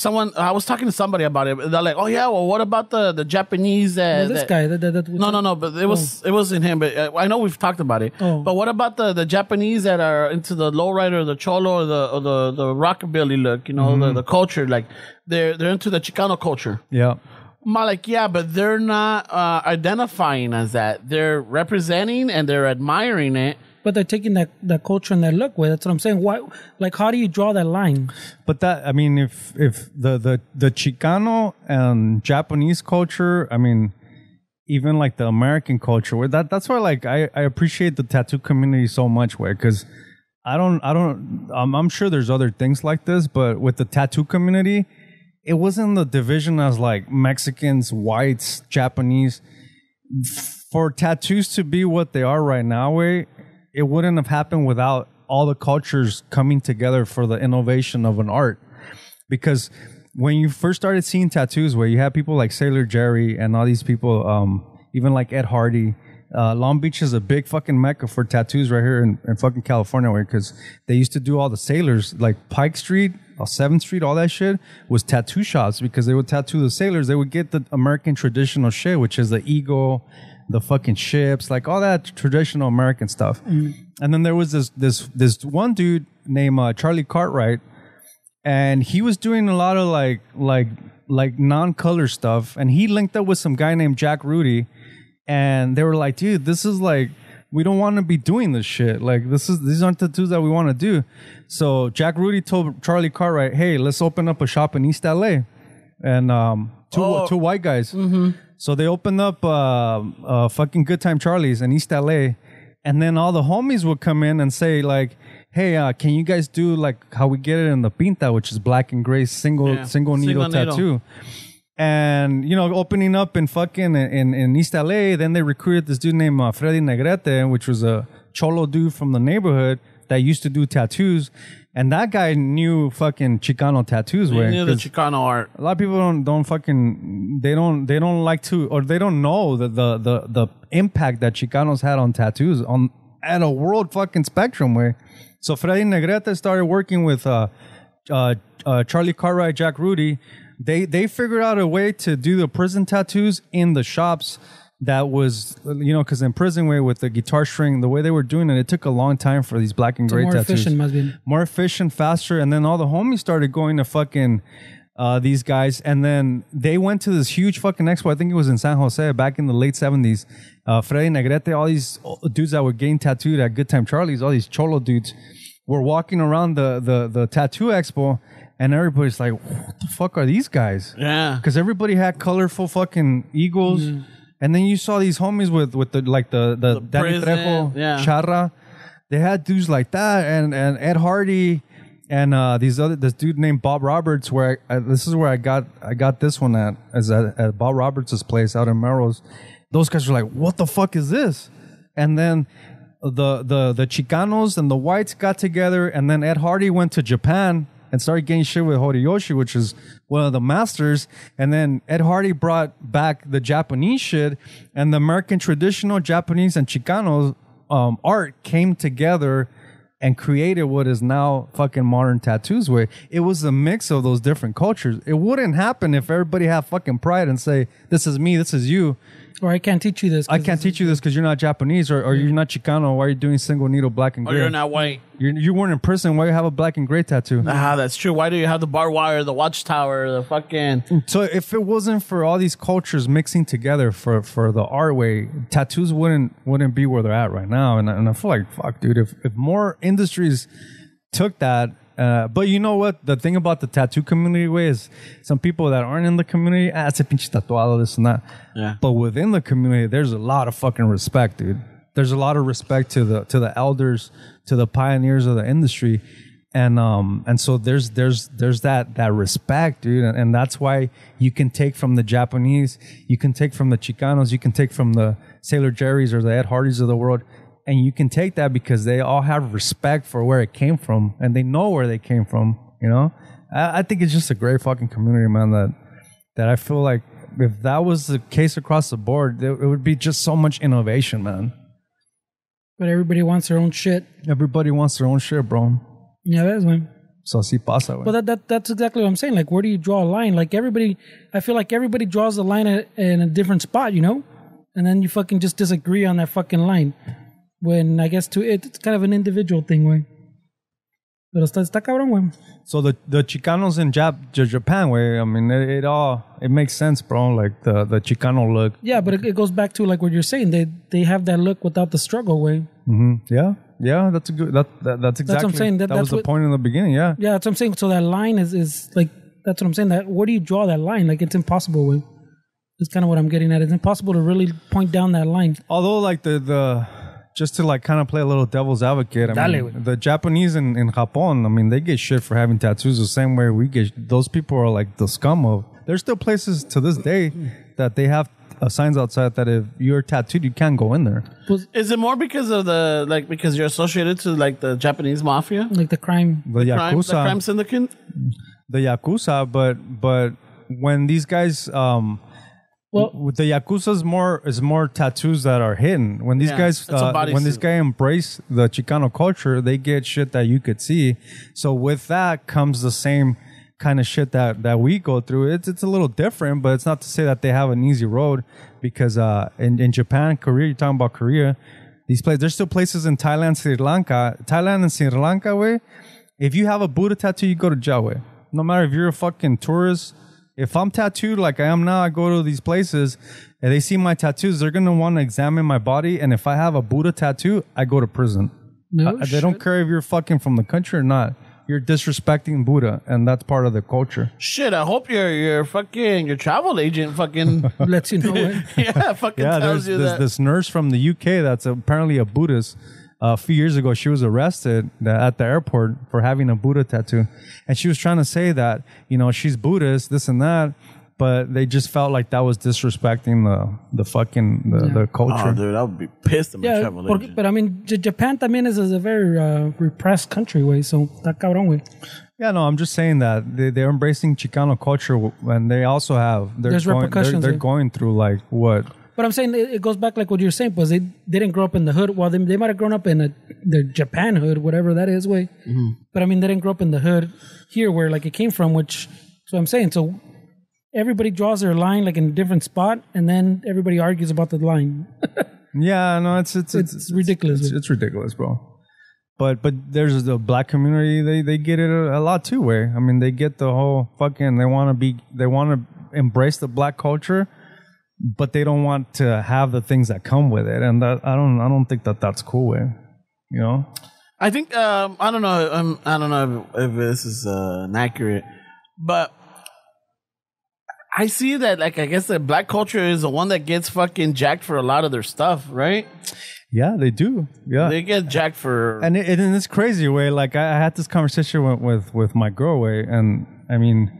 was talking to somebody about it. They're like, oh yeah, well, what about the Japanese? This guy. No, but it wasn't him. But I know we've talked about it. Oh. But what about the Japanese that are into the lowrider, the cholo, or the rockabilly look? The culture, like they're into the Chicano culture. Yeah. I'm like, yeah, but they're not identifying as that. They're representing and they're admiring it. But they're taking that culture and that look with. That's what I'm saying. Why? Like, how do you draw that line? But that, I mean, if the Chicano and Japanese culture, I mean, even like the American culture, where that's why, like, I appreciate the tattoo community so much, where, because I'm sure there's other things like this, but with the tattoo community, it wasn't the division as like Mexicans, whites, Japanese. For tattoos to be what they are right now, way, it wouldn't have happened without all the cultures coming together for the innovation of an art. Because when you first started seeing tattoos, where you had people like Sailor Jerry and all these people, even like Ed Hardy, Long Beach is a big fucking mecca for tattoos right here in fucking California, because they used to do all the sailors, like Pike Street, 7th Street, all that shit was tattoo shops, because they would tattoo the sailors. They would get the American traditional shit, which is the eagle, the fucking ships, like all that traditional American stuff. Mm. And then there was this one dude named Charlie Cartwright, and he was doing a lot of like non-color stuff, and he linked up with some guy named Jack Rudy, and they were like, dude, this is like, we don't want to be doing this shit. Like, these aren't tattoos that we want to do. So Jack Rudy told Charlie Cartwright, hey, let's open up a shop in East LA. And Two white guys. Mm-hmm. So they opened up fucking Good Time Charlie's in East LA. And then all the homies would come in and say like, hey, can you guys do like how we get it in the pinta, which is black and gray single needle tattoo. And, you know, opening up in fucking in East LA, then they recruited this dude named Freddy Negrete, which was a cholo dude from the neighborhood that used to do tattoos. And that guy knew fucking Chicano tattoos. He knew the Chicano art. A lot of people don't fucking, they don't like to, or they don't know the impact that Chicanos had on tattoos at a world fucking spectrum way. So Freddy Negrete started working with Charlie Cartwright, Jack Rudy. They figured out a way to do the prison tattoos in the shops that was, you know, because in prison way with the guitar string, the way they were doing it, it took a long time for these black and gray more tattoos. Efficient, must be. More efficient, faster. And then all the homies started going to fucking these guys. And then they went to this huge fucking expo. I think it was in San Jose back in the late 70s. Freddy Negrete, all these dudes that were getting tattooed at Good Time Charlie's, all these cholo dudes were walking around the tattoo expo. And everybody's like, what the fuck are these guys? Yeah. Because everybody had colorful fucking eagles. Mm. And then you saw these homies with the Danny Trejo, Charra. They had dudes like that. And Ed Hardy and this dude named Bob Roberts, where this is where I got this one at Bob Roberts' place out in Melrose. Those guys were like, what the fuck is this? And then the Chicanos and the whites got together, and then Ed Hardy went to Japan and started getting shit with Horiyoshi, which is one of the masters. And then Ed Hardy brought back the Japanese shit, and the American traditional Japanese and Chicano art came together and created what is now fucking modern tattoos way. It was a mix of those different cultures. It wouldn't happen if everybody had fucking pride and say, this is me, this is you. Or I can't teach you this. I can't teach you this because you're not Japanese, or you're not Chicano. Why are you doing single needle black and gray? Or you're not white. You weren't in prison. Why you have a black and gray tattoo? That's true. Why do you have the barbed wire, the watchtower, the fucking... So if it wasn't for all these cultures mixing together for the art way, tattoos wouldn't be where they're at right now. And I feel like, fuck, dude, if more industries took that... but you know what? The thing about the tattoo community way is some people that aren't in the community, it's a pinche tatuado, this and that. Yeah. But within the community, there's a lot of fucking respect, dude. There's a lot of respect to the elders, to the pioneers of the industry. And so there's that respect, dude. And that's why you can take from the Japanese, you can take from the Chicanos, you can take from the Sailor Jerrys or the Ed Hardys of the world. And you can take that because they all have respect for where it came from, and they know where they came from. You know, I think it's just a great fucking community, man. That I feel like if that was the case across the board, it would be just so much innovation, man. But everybody wants their own shit. Everybody wants their own shit, bro. Yeah, that's one. So así pasa, güey. But that's exactly what I'm saying. Like, where do you draw a line? Like I feel like everybody draws the line in a different spot, you know, and then you fucking just disagree on that fucking line. When I guess it's kind of an individual thing, güey. Pero está cabrón, güey. So the Chicanos in Japan, güey, I mean, it makes sense, bro. Like the Chicano look. Yeah, but it goes back to like what you're saying. They have that look without the struggle, güey. Mm-hmm. Yeah, that's a good. That's exactly. That's what I'm saying. That was the point in the beginning. Yeah. Yeah, that's what I'm saying. So that line is like, that's what I'm saying. That where do you draw that line? Like, it's impossible, güey. That's kind of what I'm getting at. It's impossible to really point down that line. Although, like the just to like kind of play a little devil's advocate, I mean, the Japanese in Japan, I mean, they get shit for having tattoos the same way we get. Those people are like the scum of. There's still places to this day that they have signs outside that if you're tattooed, you can't go in there. Is it more because of because you're associated to like the Japanese mafia, like the crime, the Yakuza, the crime syndicate, the Yakuza? But when these guys. Well, the Yakuza is more tattoos that are hidden. When these guys, when this guy embrace the Chicano culture, they get shit that you could see. So with that comes the same kind of shit that we go through. It's a little different, but it's not to say that they have an easy road because in Japan, Korea, you're talking about Korea, these places, there's still places in Thailand, Sri Lanka, way. If you have a Buddha tattoo, you go to jail, way. No matter if you're a fucking tourist. If I'm tattooed like I am now, I go to these places and they see my tattoos, they're going to want to examine my body. And if I have a Buddha tattoo, I go to prison. They don't care if you're fucking from the country or not. you're disrespecting Buddha, and that's part of the culture. Shit, I hope your travel agent fucking Lets you know what. tells you there's that. this nurse from the UK that's apparently a Buddhist. A few years ago, she was arrested at the airport for having a Buddha tattoo. And she was trying to say that, she's Buddhist, this and that. But they just felt like that was disrespecting the culture. Oh, dude, I would be pissed at my travel agent. But I mean, Japan también is a very repressed country, way. So, está cabrón, way. Yeah, no, I'm just saying that they're embracing Chicano culture, and they also have... There's repercussions. They're going through, like, what... But I'm saying it goes back like what you're saying, because they didn't grow up in the hood. Well, they might have grown up in the Japan hood, whatever that is, way. Mm-hmm. But I mean, they didn't grow up in the hood here where like it came from, which so I'm saying. So everybody draws their line like in a different spot, and then everybody argues about the line. Yeah, no, it's ridiculous. It's ridiculous, bro. But there's the black community. They get it a lot too. Way I mean, they get the whole fucking. They want to embrace the black culture. But they don't want to have the things that come with it, and that I don't think that's cool. Way, I think I don't know if this is inaccurate, but I see that like I guess the black culture is the one that gets fucking jacked for a lot of their stuff, right? Yeah, they do. Yeah, they get jacked for, and in this crazy way. Like I had this conversation with my girl, way, and I mean.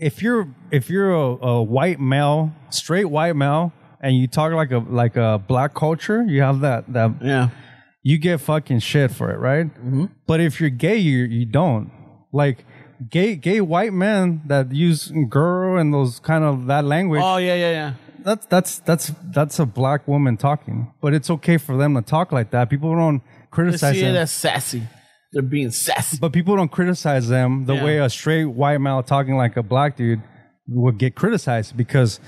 If you're a white male, straight white male, and you talk like a black culture, you have that you get fucking shit for it, right? Mm-hmm. But if you're gay, you don't. Like gay white men that use girl and those kind of that language. Oh yeah. That's a black woman talking, but it's okay for them to talk like that. People don't criticize they see them. it as sassy. They're being sassy. But people don't criticize them the way a straight white male talking like a black dude would get criticized because,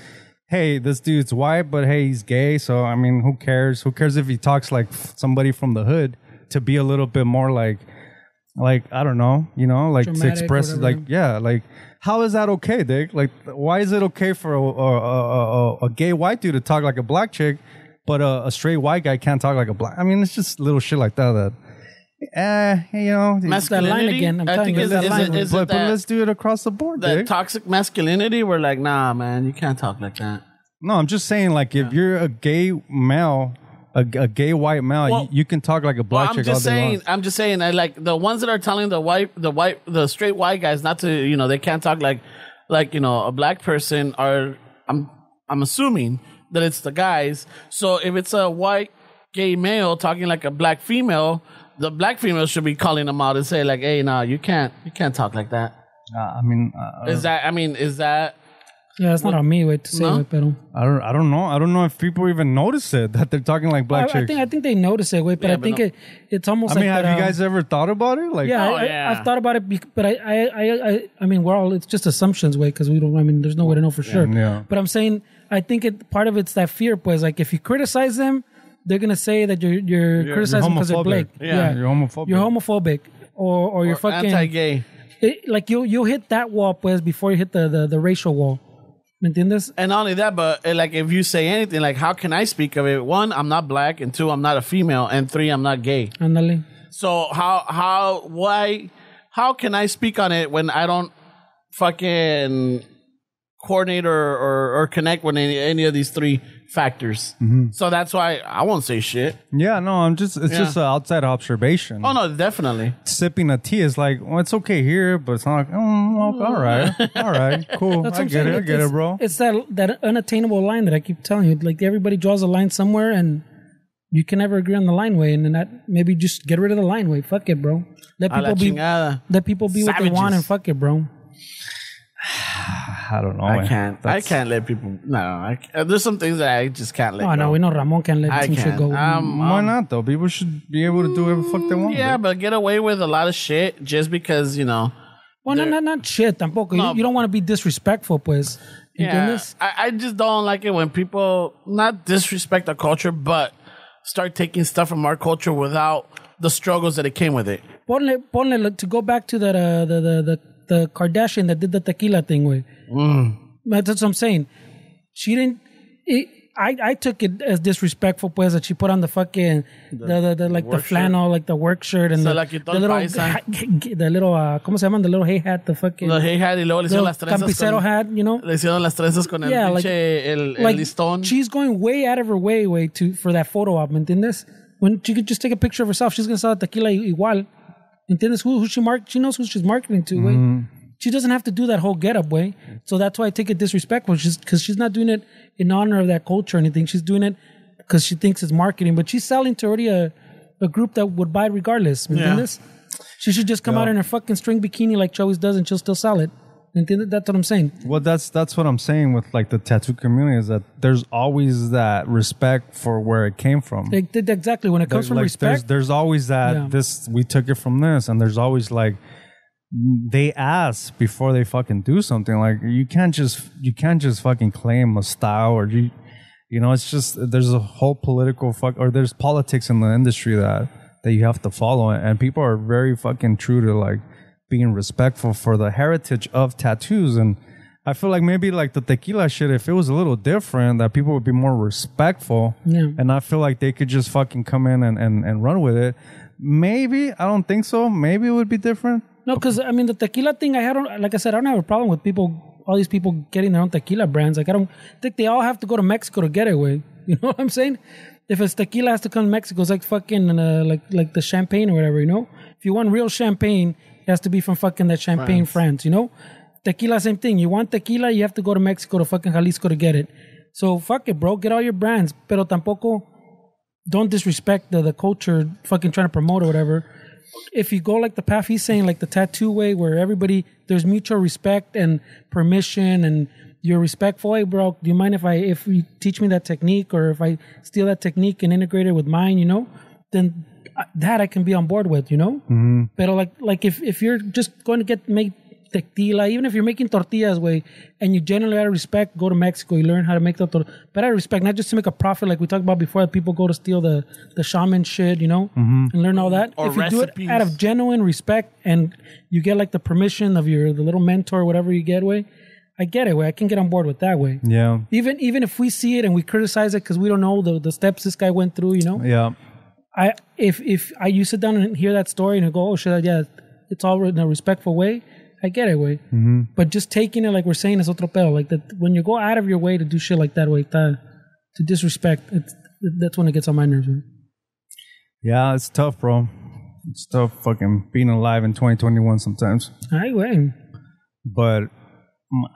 hey, this dude's white, but hey, he's gay. So, I mean, who cares? Who cares if he talks like somebody from the hood to be a little bit more like I don't know, like dramatic, to express it, whatever. like, how is that okay, Dick? Like, why is it okay for a gay white dude to talk like a black chick, but a straight white guy can't talk like a black? I mean, it's just little shit like that. It's that line again. I'm telling you, it's that line. But let's do it across the board, that Dick. Toxic masculinity, we're like, nah, man, you can't talk like that. No, I'm just saying, like, if you're a gay male, a gay white male, you can talk like a black chick all day long. I'm just saying, I like the ones that are telling the straight white guys not to, they can't talk like a black person are. I'm assuming that it's the guys. So if it's a white gay male talking like a black female. The black female should be calling them out and say like, "Hey, nah, you can't talk like that." Is that? Yeah, it's not on me to say it, pero I don't know. I don't know if people even notice it that they're talking like black chicks. I think they notice it, but I think it's almost. Have you guys ever thought about it? Like, I've thought about it, but I mean, it's just assumptions, because we don't. I mean, there's no way to know for sure. Yeah. But I'm saying, I think part of it's that fear, like if you criticize them. They're gonna say that you're criticizing because they're black. Yeah, you're homophobic. You're homophobic, or you're fucking anti-gay. Like you'll hit that wall, before you hit the racial wall. ¿Me entiendes? And not only that, but like if you say anything, like how can I speak of it? 1, I'm not black, and 2, I'm not a female, and 3, I'm not gay. Ándale. So how can I speak on it when I don't fucking coordinate or connect with any of these 3 factors? Mm-hmm. So that's why I won't say shit. Yeah, no, just an outside observation. Oh no, definitely. Sipping a tea is like, well, it's okay here, but it's not like, all right, cool. I get it, bro. It's that unattainable line that I keep telling you. Like everybody draws a line somewhere, and you can never agree on the line way, and then that maybe just get rid of the line way. Fuck it, bro. Let people be what they want, and fuck it, bro. I don't know. I can't let people. No, there's some things that I just can't let. Oh no, we know Ramon can't let some shit go. Why not though? People should be able to do whatever the fuck they want. Yeah, but get away with a lot of shit just because Well, not shit tampoco. No, you don't want to be disrespectful, pues. Yeah, I just don't like it when people not disrespect our culture, but start taking stuff from our culture without the struggles that it came with it. Ponle, to go back to that the Kardashian that did the tequila thing, way. That's what I'm saying. She didn't. I took it as disrespectful, pues, that she put on the fucking the flannel, like the work shirt and So, the like, little the little ¿cómo se llaman? The little hay hat, the fucking The hay hat y luego le hicieron las trenzas campicero hat, you know? Le hicieron las trenzas con el pinche el listón. She's going way out of her way for that photo op, ¿me entiendes? When she could just take a picture of herself, she's gonna sell tequila igual. ¿Entiendes? She knows who she's marketing to, güey. She doesn't have to do that whole getup, way. So that's why I take it disrespectful, because she's not doing it in honor of that culture or anything. She's doing it because she thinks it's marketing. But she's selling to already a group that would buy it regardless. ¿Entiendes? She should just come out in her fucking string bikini like she always does, and she'll still sell it. ¿Entiendes? That's what I'm saying. Well, that's what I'm saying with like the tattoo community, is that there's always that respect for where it came from. Exactly. When it comes from respect, there's always that this we took it from this, and there's always like. They ask before they fucking do something. Like you can't just fucking claim a style, or you know, it's just there's a whole political or there's politics in the industry that you have to follow, and people are very fucking true to like being respectful for the heritage of tattoos. And I feel like maybe like the tequila shit, if it was a little different, that people would be more respectful, and I feel like they could just fucking come in and run with it. Maybe, I don't think so. Maybe it would be different. No, because I mean the tequila thing, like I said, I don't have a problem with all these people getting their own tequila brands. Like I don't think they all have to go to Mexico to get it, way. You know what I'm saying? If it's tequila has to come to Mexico, it's like fucking like the champagne or whatever, you know? If you want real champagne, it has to be from fucking that Champagne, France, you know? Tequila, same thing. You want tequila, you have to go to Mexico to fucking Jalisco to get it. So fuck it, bro. Get all your brands, pero tampoco don't disrespect the culture fucking trying to promote or whatever. If you go like the path he's saying, like the tattoo way, where there's mutual respect and permission, and you're respectful. Hey, bro, do you mind if you teach me that technique, or if I steal that technique and integrate it with mine, you know? Then that I can be on board with, you know? Mm-hmm. But like if you're just going to make tequila, even if you're making tortillas, way, and you generally out of respect go to Mexico, you learn how to make the tortilla, but out of respect, not just to make a profit like we talked about before, that people go to steal the shaman shit, you know, and learn all that. Or if you recipes. do it out of genuine respect and you get like the permission of the little mentor, whatever you get, way, I get it, way. I can get on board with that, way. Yeah. Even if we see it and we criticize it because we don't know the steps this guy went through, you know. Yeah. If you sit down and hear that story and you go, oh shit, yeah, it's all in a respectful way, I get it, way. Mm-hmm. But just taking it like we're saying is otro pedo. Like that, when you go out of your way to do shit like that, way, to disrespect, that's when it gets on my nerves, man. Yeah, it's tough, bro. It's tough fucking being alive in 2021 sometimes. Ay, güey. But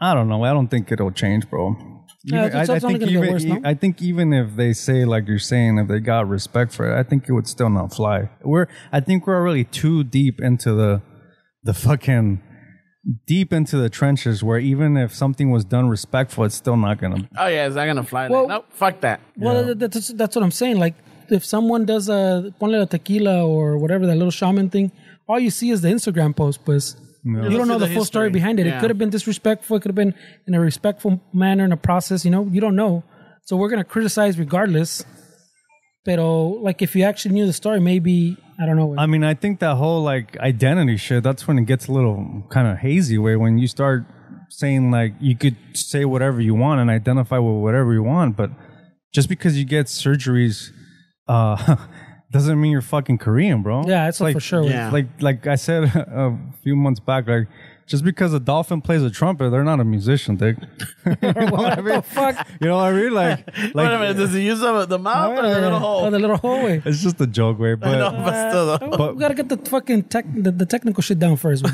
I don't know. I don't think it'll change, bro. I think even if they say, like you're saying, if they got respect for it, I think it would still not fly. I think we're already too deep into the fucking deep into the trenches, where even if something was done respectful, it's still not gonna. Oh yeah, it's not gonna fly. Well, nope, fuck that. Well, that's what I'm saying. Like if someone does ponle a tequila or whatever, that little shaman thing, all you see is the Instagram post, pues. No. You don't know the full story behind it. Yeah. It could have been disrespectful. It could have been in a respectful manner in a process. You know, you don't know. So we're gonna criticize regardless. Pero like if you actually knew the story, maybe I don't know. I mean, I think that whole like identity shit, that's when it gets a little kind of hazy. Way when you start saying like you could say whatever you want and identify with whatever you want, but just because you get surgeries, doesn't mean you're fucking Korean, bro. Yeah, it's like for sure. Yeah. Like I said a few months back, like just because a dolphin plays a trumpet, they're not a musician, dick. You know what I mean? The fuck? You know what I mean? Like Wait a minute, does he use the mouth or the little hole? Oh, the little hole way. It's just a joke, way. But I know, but still, though. But we gotta get the fucking the technical shit down first.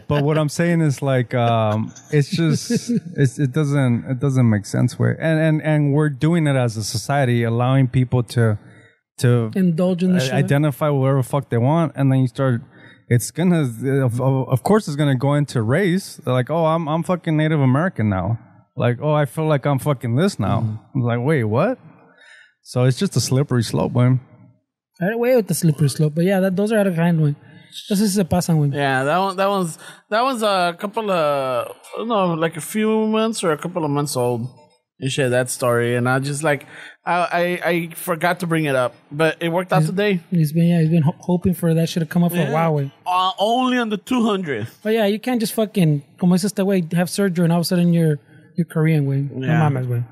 But what I'm saying is like it's just it doesn't make sense. Way and we're doing it as a society, allowing people to indulge in the shit. Identify whatever the fuck they want, and then you start. It's gonna, of course, it's gonna go into race. They're like, oh, I'm fucking Native American now. Like, oh, I feel like I'm fucking this now. I'm like, wait, what? So it's just a slippery slope, man. Way with the slippery slope, but yeah, those are out of hand, güey. Eso sí se pasan, güey. Yeah, that one's a couple of, I don't know, like a few months or a couple of months old. You shared that story, and I just like I forgot to bring it up, but it worked out today. He's been hoping for that shit to come up for a while, güey. Only on the 200th. But yeah, you can't just fucking como es este way have surgery and all of a sudden you're Korean, güey. Yeah. No mames, güey.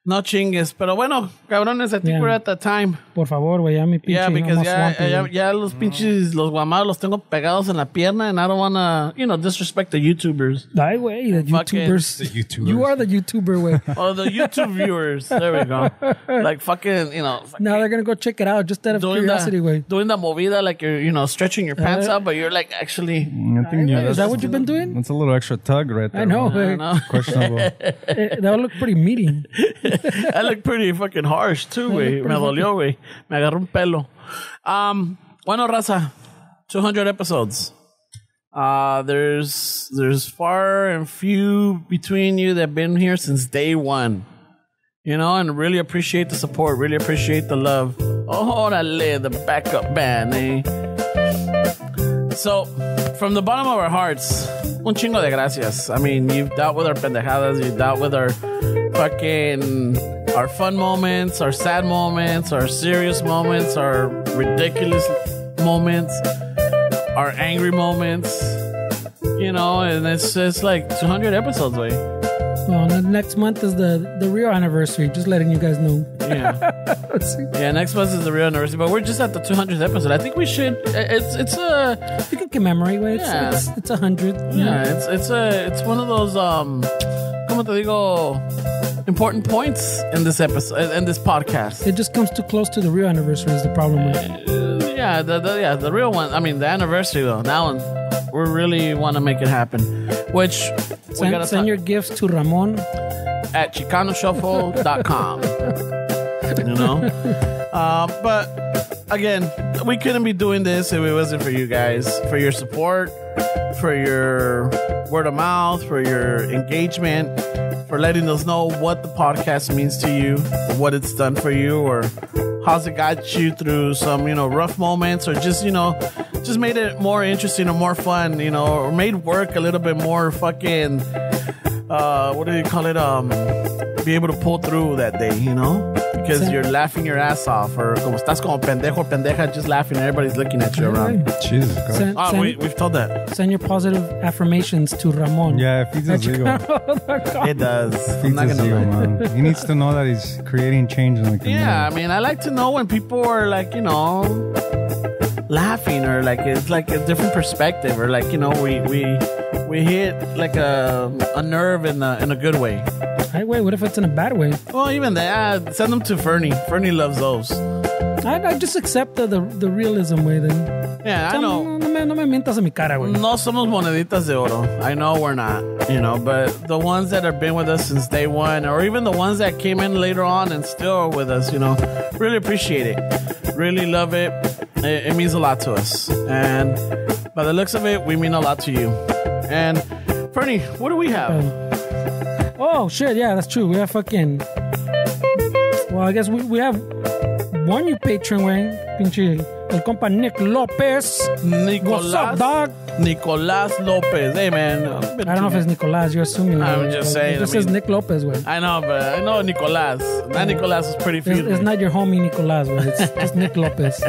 No chingues. Pero bueno, cabrones, I think we're at that time. Por favor, güey, ya mi pinche. Yeah, because swampy, ya los pinches, los guamados los tengo pegados en la pierna, and I don't want to, disrespect the YouTubers. Ay, güey, the YouTubers. The YouTubers. You are the YouTuber, güey. Oh, the YouTube viewers. There we go. Like fucking, Now they're going to go check it out just out of curiosity, güey. Doing the movida, like you're, stretching your pants out, but you're like actually. I think, Is that what you've been doing? That's a little extra tug right there. I know, man. güey. Questionable. That would look pretty meaty. I look pretty fucking harsh too, güey. Me dolió, güey. Me agarró un pelo. Bueno, raza, 200 episodes. There's far and few between you that have been here since day one. And really appreciate the support. Really appreciate the love. Órale, the backup band, eh? So, from the bottom of our hearts, un chingo de gracias. I mean, you've dealt with our pendejadas. You've dealt with our fun moments, our sad moments, our serious moments, our ridiculous moments, our angry moments. And it's just like 200 episodes, way. Well, next month is the real anniversary. Just letting you guys know. Yeah. Next month is the real anniversary, but we're just at the 200th episode. I think we should. You can commemorate, right? It's 100. Yeah, it's one of those como te digo, important points in this episode, in this podcast. It just comes too close to the real anniversary is the problem with it. The real one. I mean, the anniversary though. Now we really want to make it happen. Which send your gifts to Ramon at chicanoshuffle.com. But again, we couldn't be doing this if it wasn't for you guys, for your support, for your word of mouth, for your engagement, for letting us know what the podcast means to you, or what it's done for you, or how's it got you through some, rough moments, or just, just made it more interesting or more fun, or made work a little bit more fucking, what do you call it? Be able to pull through that day, because you're laughing your ass off, or como estás como pendejo, pendeja, just laughing, and everybody's looking at you around. Jesus God. We've told that. Send your positive affirmations to Ramon. Yeah, if he's illegal. It does. He's illegal, man. He needs to know that he's creating change in the community. Yeah, I mean, I like to know when people are like, laughing, or like it's like a different perspective, or like, we hit like a nerve in a good way. Hey, wait, what if it's in a bad way? Well, even that, send them to Fernie. Fernie loves those. I just accept the realism way then. Yeah, I know. No me mientas en mi cara, güey. No somos moneditas de oro. I know we're not, but the ones that have been with us since day one, or even the ones that came in later on and still are with us, really appreciate it. Really love it. It means a lot to us. And by the looks of it, we mean a lot to you. And Fernie, what do we have? Oh, shit, yeah, that's true. We have fucking... Well, I guess we have one new patron, güey. Pinche... El compa Nick Lopez. What's up, dog? Nicolás Lopez. Hey, man. I don't know if it's Nicolás. You're assuming. I'm just saying. It just says Nick Lopez, güey. I know, but I know Nicolás. That Nicolás is pretty cute. It's not your homie Nicolás, güey. It's just Nick Lopez.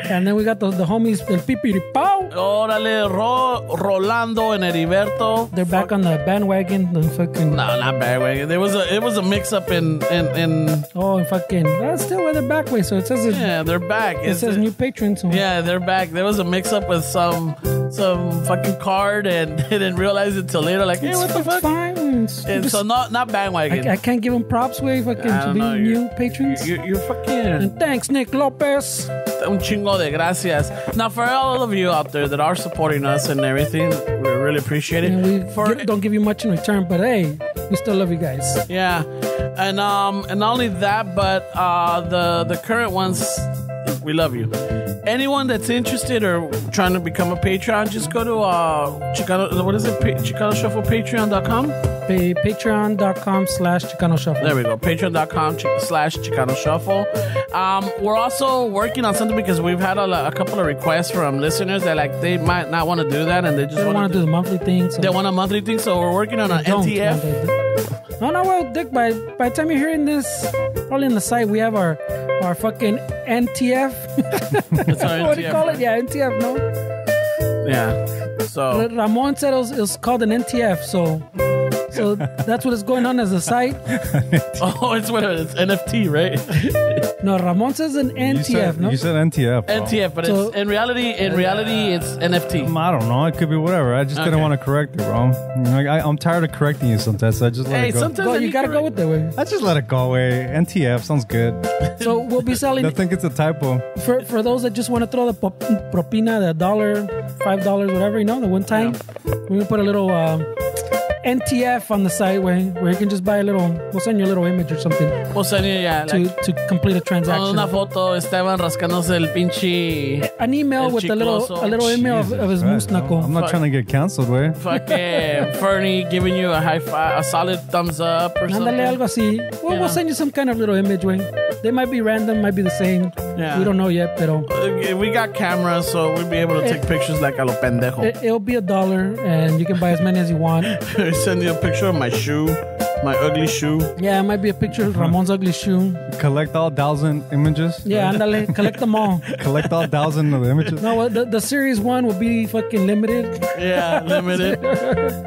And then we got the homies, El Pipiripao. Órale, Rolando and Heriberto. They're back on the bandwagon. The fucking... No, not bandwagon. It was a mix-up in... Oh, and fucking... That's still where they're back, way. So it says... Yeah, they're back. It says new patrons. So. Yeah, they're back. There was a mix-up with some fucking card, and they didn't realize it till later. Like, hey, what the fuck? Fine. And so not bandwagon. I can't give them props, way, fucking, to be new patrons. You're fucking... And thanks, Nick Lopez. Un chingo de gracias. Now, for all of you out there that are supporting us and everything, we really appreciate it. And don't give you much in return, but hey, we still love you guys. Yeah, and not only that, but the current ones, we love you. Anyone that's interested or trying to become a Patreon, just go to Chicano. What is it? Chicano Shuffle Patreon.com. Patreon.com/Chicano Shuffle. There we go. Patreon.com/Chicano Shuffle. We're also working on something because we've had a couple of requests from listeners that like they might not want to do that and they just want to do the monthly thing. So they want a monthly thing, so we're working on an NTF. No, well, Dick, by the time you're hearing this, probably on the site, we have our fucking NTF. That's our NTF. What do you call it? Yeah, NTF, no? Yeah. So Ramon said it was called an NTF, so So that's what is going on as a site. Oh, it's what it's NFT, right? No, Ramon says an NTF, no? You said NTF. Bro. NTF, but So- it's in reality, it's NFT. I don't know. It could be whatever. I just didn't want to correct it, bro. I'm tired of correcting you sometimes. So I just let Hey, it go. sometimes Well, I you need gotta to- go with that way. I just let it go away. NTF sounds good. So we'll be selling I think it's a typo. for those that just want to throw the propina, the $1, $5, whatever, the one time. We're gonna put a little NTF on the site where you can just buy a little. We'll send you a little image or something We'll send you, yeah, like, to complete a transaction. una foto, Esteban rascándose el pinche An email El with a chicloso. little email of his moose knuckle. I'm not trying to get canceled, way. fucking Fernie giving you a high five, a solid thumbs up or Ándale, something. algo así. Well, Yeah. we'll send you some kind of little image, way. They might be random, might be the same. Yeah. We don't know yet, pero We got cameras, so we'll be able to take pictures like a lo pendejo. it'll be $1, and you can buy as many as you want. Send you a picture of my shoe, my ugly shoe. Yeah, it might be a picture of Ramon's ugly shoe. Collect all 1,000 images. Yeah, ándale, collect them all. Collect all 1,000 of the images. No, well, the series 1 will be fucking limited. Yeah, limited.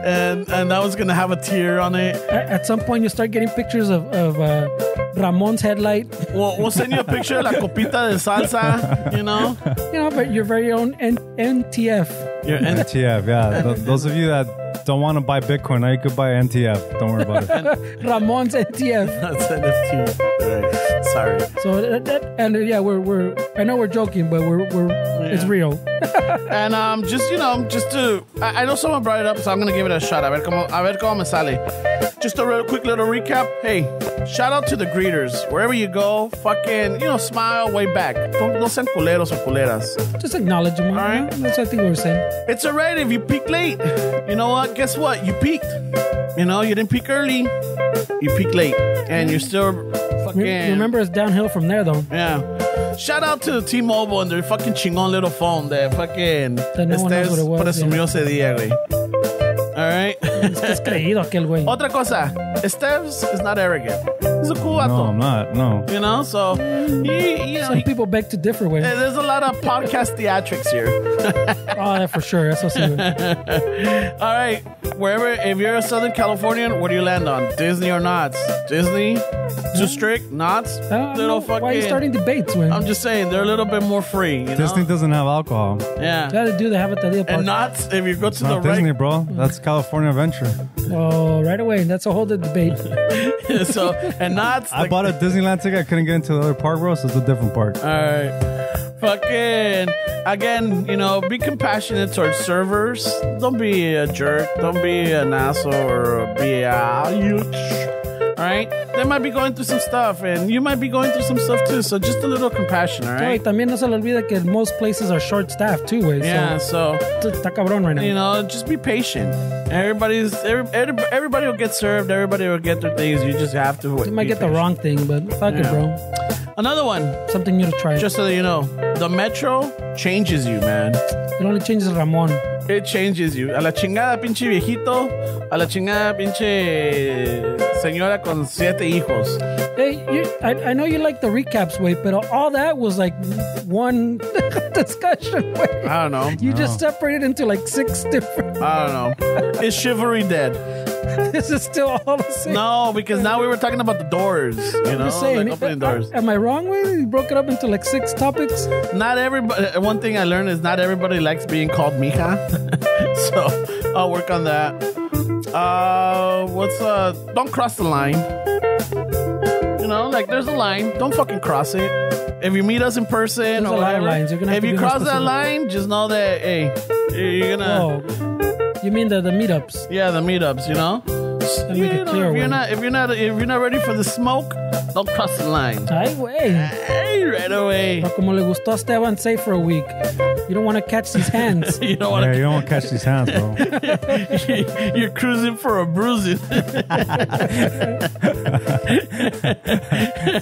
and that was gonna have a tear on it. At some point, you'll start getting pictures of Ramon's headlight. We'll send you a picture of la copita de salsa, But your very own NTF. Your NTF, yeah. Those of you that don't want to buy Bitcoin, now you could buy NTF. Don't worry about it. Ramon's NTF. That's NFT. Right. Sorry. So we're I know we're joking, but it's real. And just to I know someone brought it up, so I'm gonna give it a shot. A ver cómo me sale. Just a real quick little recap. Hey, shout out to the greeters. Wherever you go, fucking smile, wave back. Don't send culeros or culeras. Just acknowledge them. All right. That's what I think we were saying. It's alright if you peak late. You know what? Guess what? You peaked. You didn't peak early. You peaked late, and you're still fucking. Remember, it's downhill from there, though. Yeah. Shout out to T-Mobile and their fucking chingón little phone that fucking That no one knows what it was, presumió ese día, güey. All right. Es creído aquel güey. Otra cosa, Steves is not arrogant. He's a cool No, vato. I'm not. No. So Some people beg to differ with. there's a lot of podcast theatrics here. Oh, yeah, for sure. That's what's good. All right, if you're a Southern Californian, where do you land on? Disney or Knott's? Disney? Too strict? Knott's? Little fucking. Why are you starting debates, güey? I'm just saying they're a little bit more free. Disney doesn't have alcohol. Yeah. Gotta do the Habitadilla part. And Knott's, if you go to Not the Disney, right. bro. That's California Adventure. Oh, right away. That's a whole other debate. So and Knott's. I bought a Disneyland ticket. I couldn't get into the other park, bro. So it's a different park. All right. Fucking again, be compassionate towards servers. Don't be a jerk. Don't be an asshole or be a all right. They might be going through some stuff, and you might be going through some stuff too. So just a little compassion, all Right. right? También no se le olvida que most places are short-staffed too, güey. Yeah. So Está cabrón right now. just be patient. Everybody will get served. Everybody will get their things. You just have to. You might get the wrong thing, but fuck it, Yeah. bro. Another one. Something new to try. Just so that you know, the metro changes you, man. It only changes Ramon. It changes you. A la chingada pinche viejito. A la chingada pinche señora con 7 hijos. Hey, I know you like the recaps, way, but all that was like one discussion, way. I don't know. You just separated into like 6 different. I don't know. Is chivalry dead? This is still all the same. No, because now we were talking about the doors. I'm just saying. like opening doors. Am I wrong, way? You broke it up into like 6 topics. Not everybody. One thing I learned is not everybody likes being called mija. So I'll work on that. Don't cross the line. There's a line. Don't fucking cross it. If you meet us in person There's or a lot of whatever, lines. You're gonna have if to you be more cross that specific. line, just know that hey, you're gonna. Oh, you mean the meetups? Yeah, the meetups. make it clear, If you're not ready for the smoke, don't cross the line. Ay, güey. Hey, right away. Pero como le gustó a Esteban, say for a week. You don't want to catch these hands. You don't want Yeah, you don't want to catch these hands, bro. to. You're cruising for a bruising.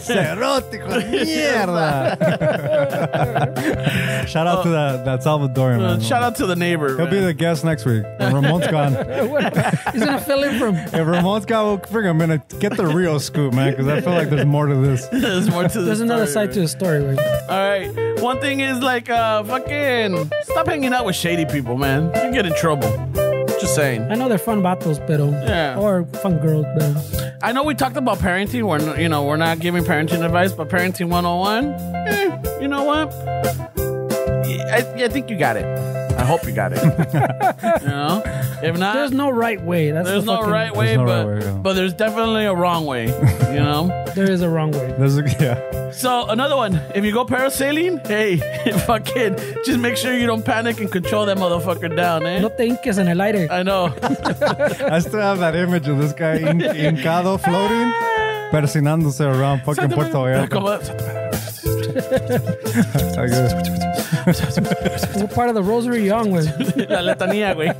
Erótico, mierda. Shout out to that Salvadorian man. Shout out to the neighbor. He'll be the guest next week. When Ramon's gone. He's going to fill in from. If Ramon's gone, I'm going to get the real scoop, man, because I feel like there's more to this. There's more to There's another side to the story, right? All right. One thing is fucking stop hanging out with shady people, man. You get in trouble. Just saying. I know they're fun vatos, pero or fun girls, pero I know we talked about parenting. We're not giving parenting advice, but parenting 101. You know what? I think you got it. I hope you got it. If not, there's no right way. There's no right way, but there's definitely a wrong way. There is a wrong way. So another one. If you go parasailing, hey, fucking, just make sure you don't panic and control that motherfucker down, eh? No te hinques en el aire. I know. I still have that image of this guy hincado floating, persinándose around fucking Puerto Vallarta. What part of the rosary young was? La letanía, güey.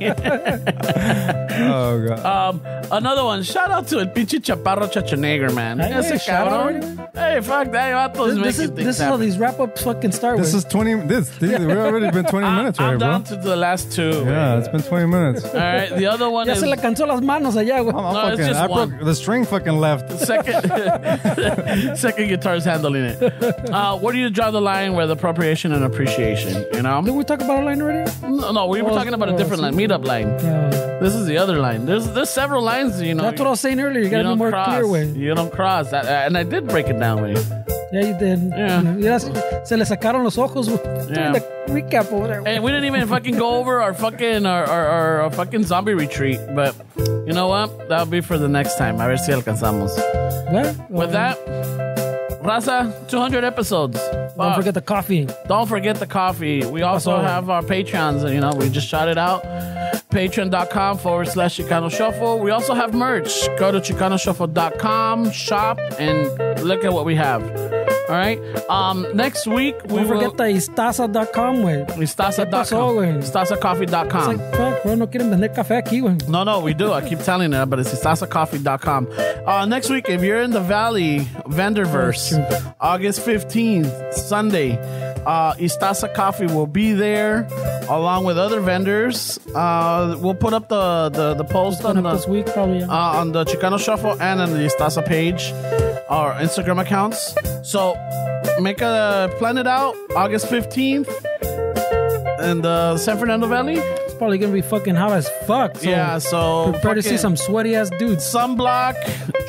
Oh, God. Another one. Shout out to el pinche chaparro Schwarzenegger, man. Ese cabrón. Hey, fuck that. This is how these wrap-ups fucking start This with. is 20... We've already been 20 minutes right, I'm bro. down to the last two. Yeah, it's been 20 minutes. All right, the other one Ya is... se le cansó las manos allá, güey. it's just I one. broke, the string fucking left. Second guitar's handling it. Where do you draw the line with appropriation and appreciation? Did we talk about a line already? No, we were talking about a different line, meetup line. This is the other line. There's several lines, That's what I was saying earlier. You gotta be more clear, way. You don't cross that, and I did break it down, way. Yeah, you did. Yeah. Se le sacaron los ojos. Yeah. The recap over there. And we didn't even fucking go over our fucking zombie retreat, but you know what? That'll be for the next time. A ver si alcanzamos. What? With that, raza, 200 episodes. Don't forget the coffee. Don't forget the coffee. We also have our Patreons. We just shouted out. Patreon.com/Chicano Shuffle. We also have merch. Go to ChicanoShuffle.com, shop, and look at what we have. All right. Next week we Don't forget the Istaza.com, güey. Istaza.com. Istazacoffee.com. It's like, fuck, bro, no quieren vender café aquí, güey. No, we do. I keep telling it, but it's Istazacoffee.com. Next week, if you're in the Valley, Vendorverse, August 15th, Sunday, Istaza Coffee will be there along with other vendors. We'll put up the post on this week, probably, on the Chicano Shuffle and on the Istaza page, our Instagram accounts. So plan it out, August 15th in the San Fernando Valley. It's probably gonna be fucking hot as fuck. So so prepare to see some sweaty ass dudes. Sunblock,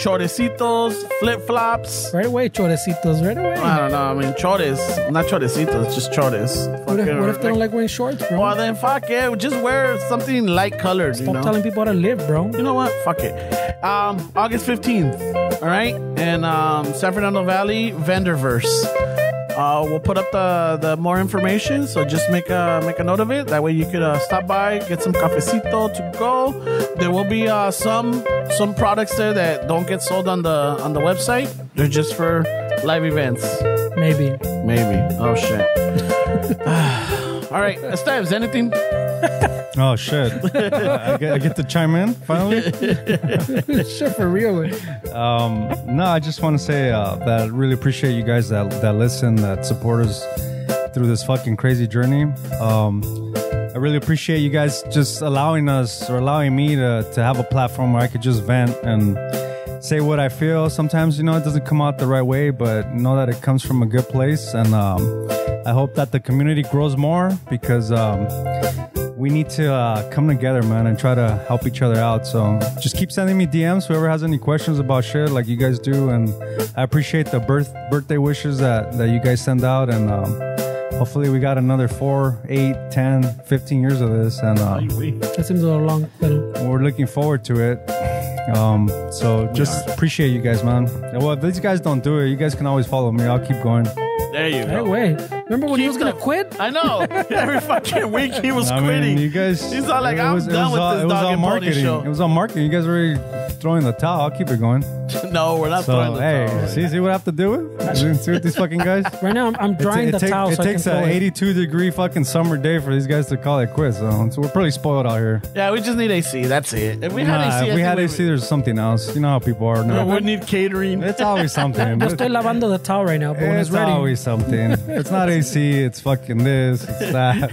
chorecitos, flip-flops. Right away, chorecitos, right away. I don't know. I mean, chores, not chorecitos, just chores. What if they don't like wearing shorts, bro? Well, then fuck it. Just wear something light colored. Stop telling people how to live, bro. You know what? Fuck it. August 15th. All right, and San Fernando Valley Vendorverse. We'll put up the more information, so just make a note of it. That way you could stop by, get some cafecito to go. There will be some products there that don't get sold on the website. They're just for live events. Maybe. Oh shit. All right, Esteves, anything? Oh shit! I get to chime in finally. Shit, for real. No, I just want to say that I really appreciate you guys that listen, that support us through this fucking crazy journey. I really appreciate you guys just allowing me to have a platform where I could just vent and say what I feel. Sometimes, it doesn't come out the right way, but know that it comes from a good place. And I hope that the community grows more, because we need to come together, man, and try to help each other out. So just keep sending me DMs, whoever has any questions about shit like you guys do. And I appreciate the birthday wishes that you guys send out. And hopefully we got another 4, 8, 10, 15 years of this. And that seems a little long, but we're looking forward to it. So just appreciate you guys, man. Well, if these guys don't do it, you guys can always follow me. I'll keep going. There you go. Hey, wait. Remember when he was going to quit? I know. Every fucking week he was quitting. You guys... He's all like, I'm done with this dog and pony show. It was on marketing. You guys were already throwing the towel. I'll keep it going. No, we're not throwing the towel. See what I have to do with? See what these fucking guys? Right now, I'm drying the towel. It takes an 82-degree fucking summer day for these guys to call it quits. So we're pretty spoiled out here. Yeah, we just need AC. That's it. If we had AC, there's something else. You know how people are now. We need catering. It's always something. Yo estoy lavando the towel right now, but when it's ready. It's always something. It's not AC. It's fucking this. It's that.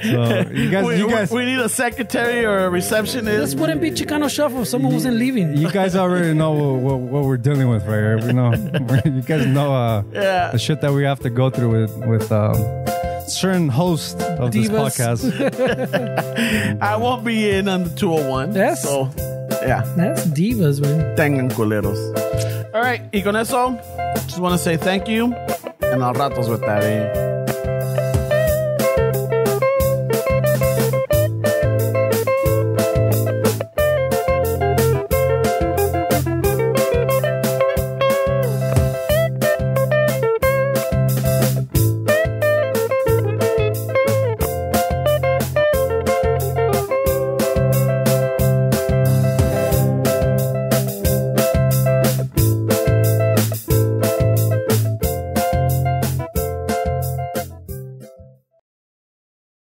So you guys. We need a secretary or a receptionist. This wouldn't be Chicano Shuffle if someone wasn't leaving. You guys already know what we're dealing with right here. We know. You guys know the shit that we have to go through with certain host of this Divas. podcast. I won't be in on the 201. Yes. So, yeah. That's divas, man. Tengan culeros. All right. Y con eso, just want to say thank you. And al ratos with that,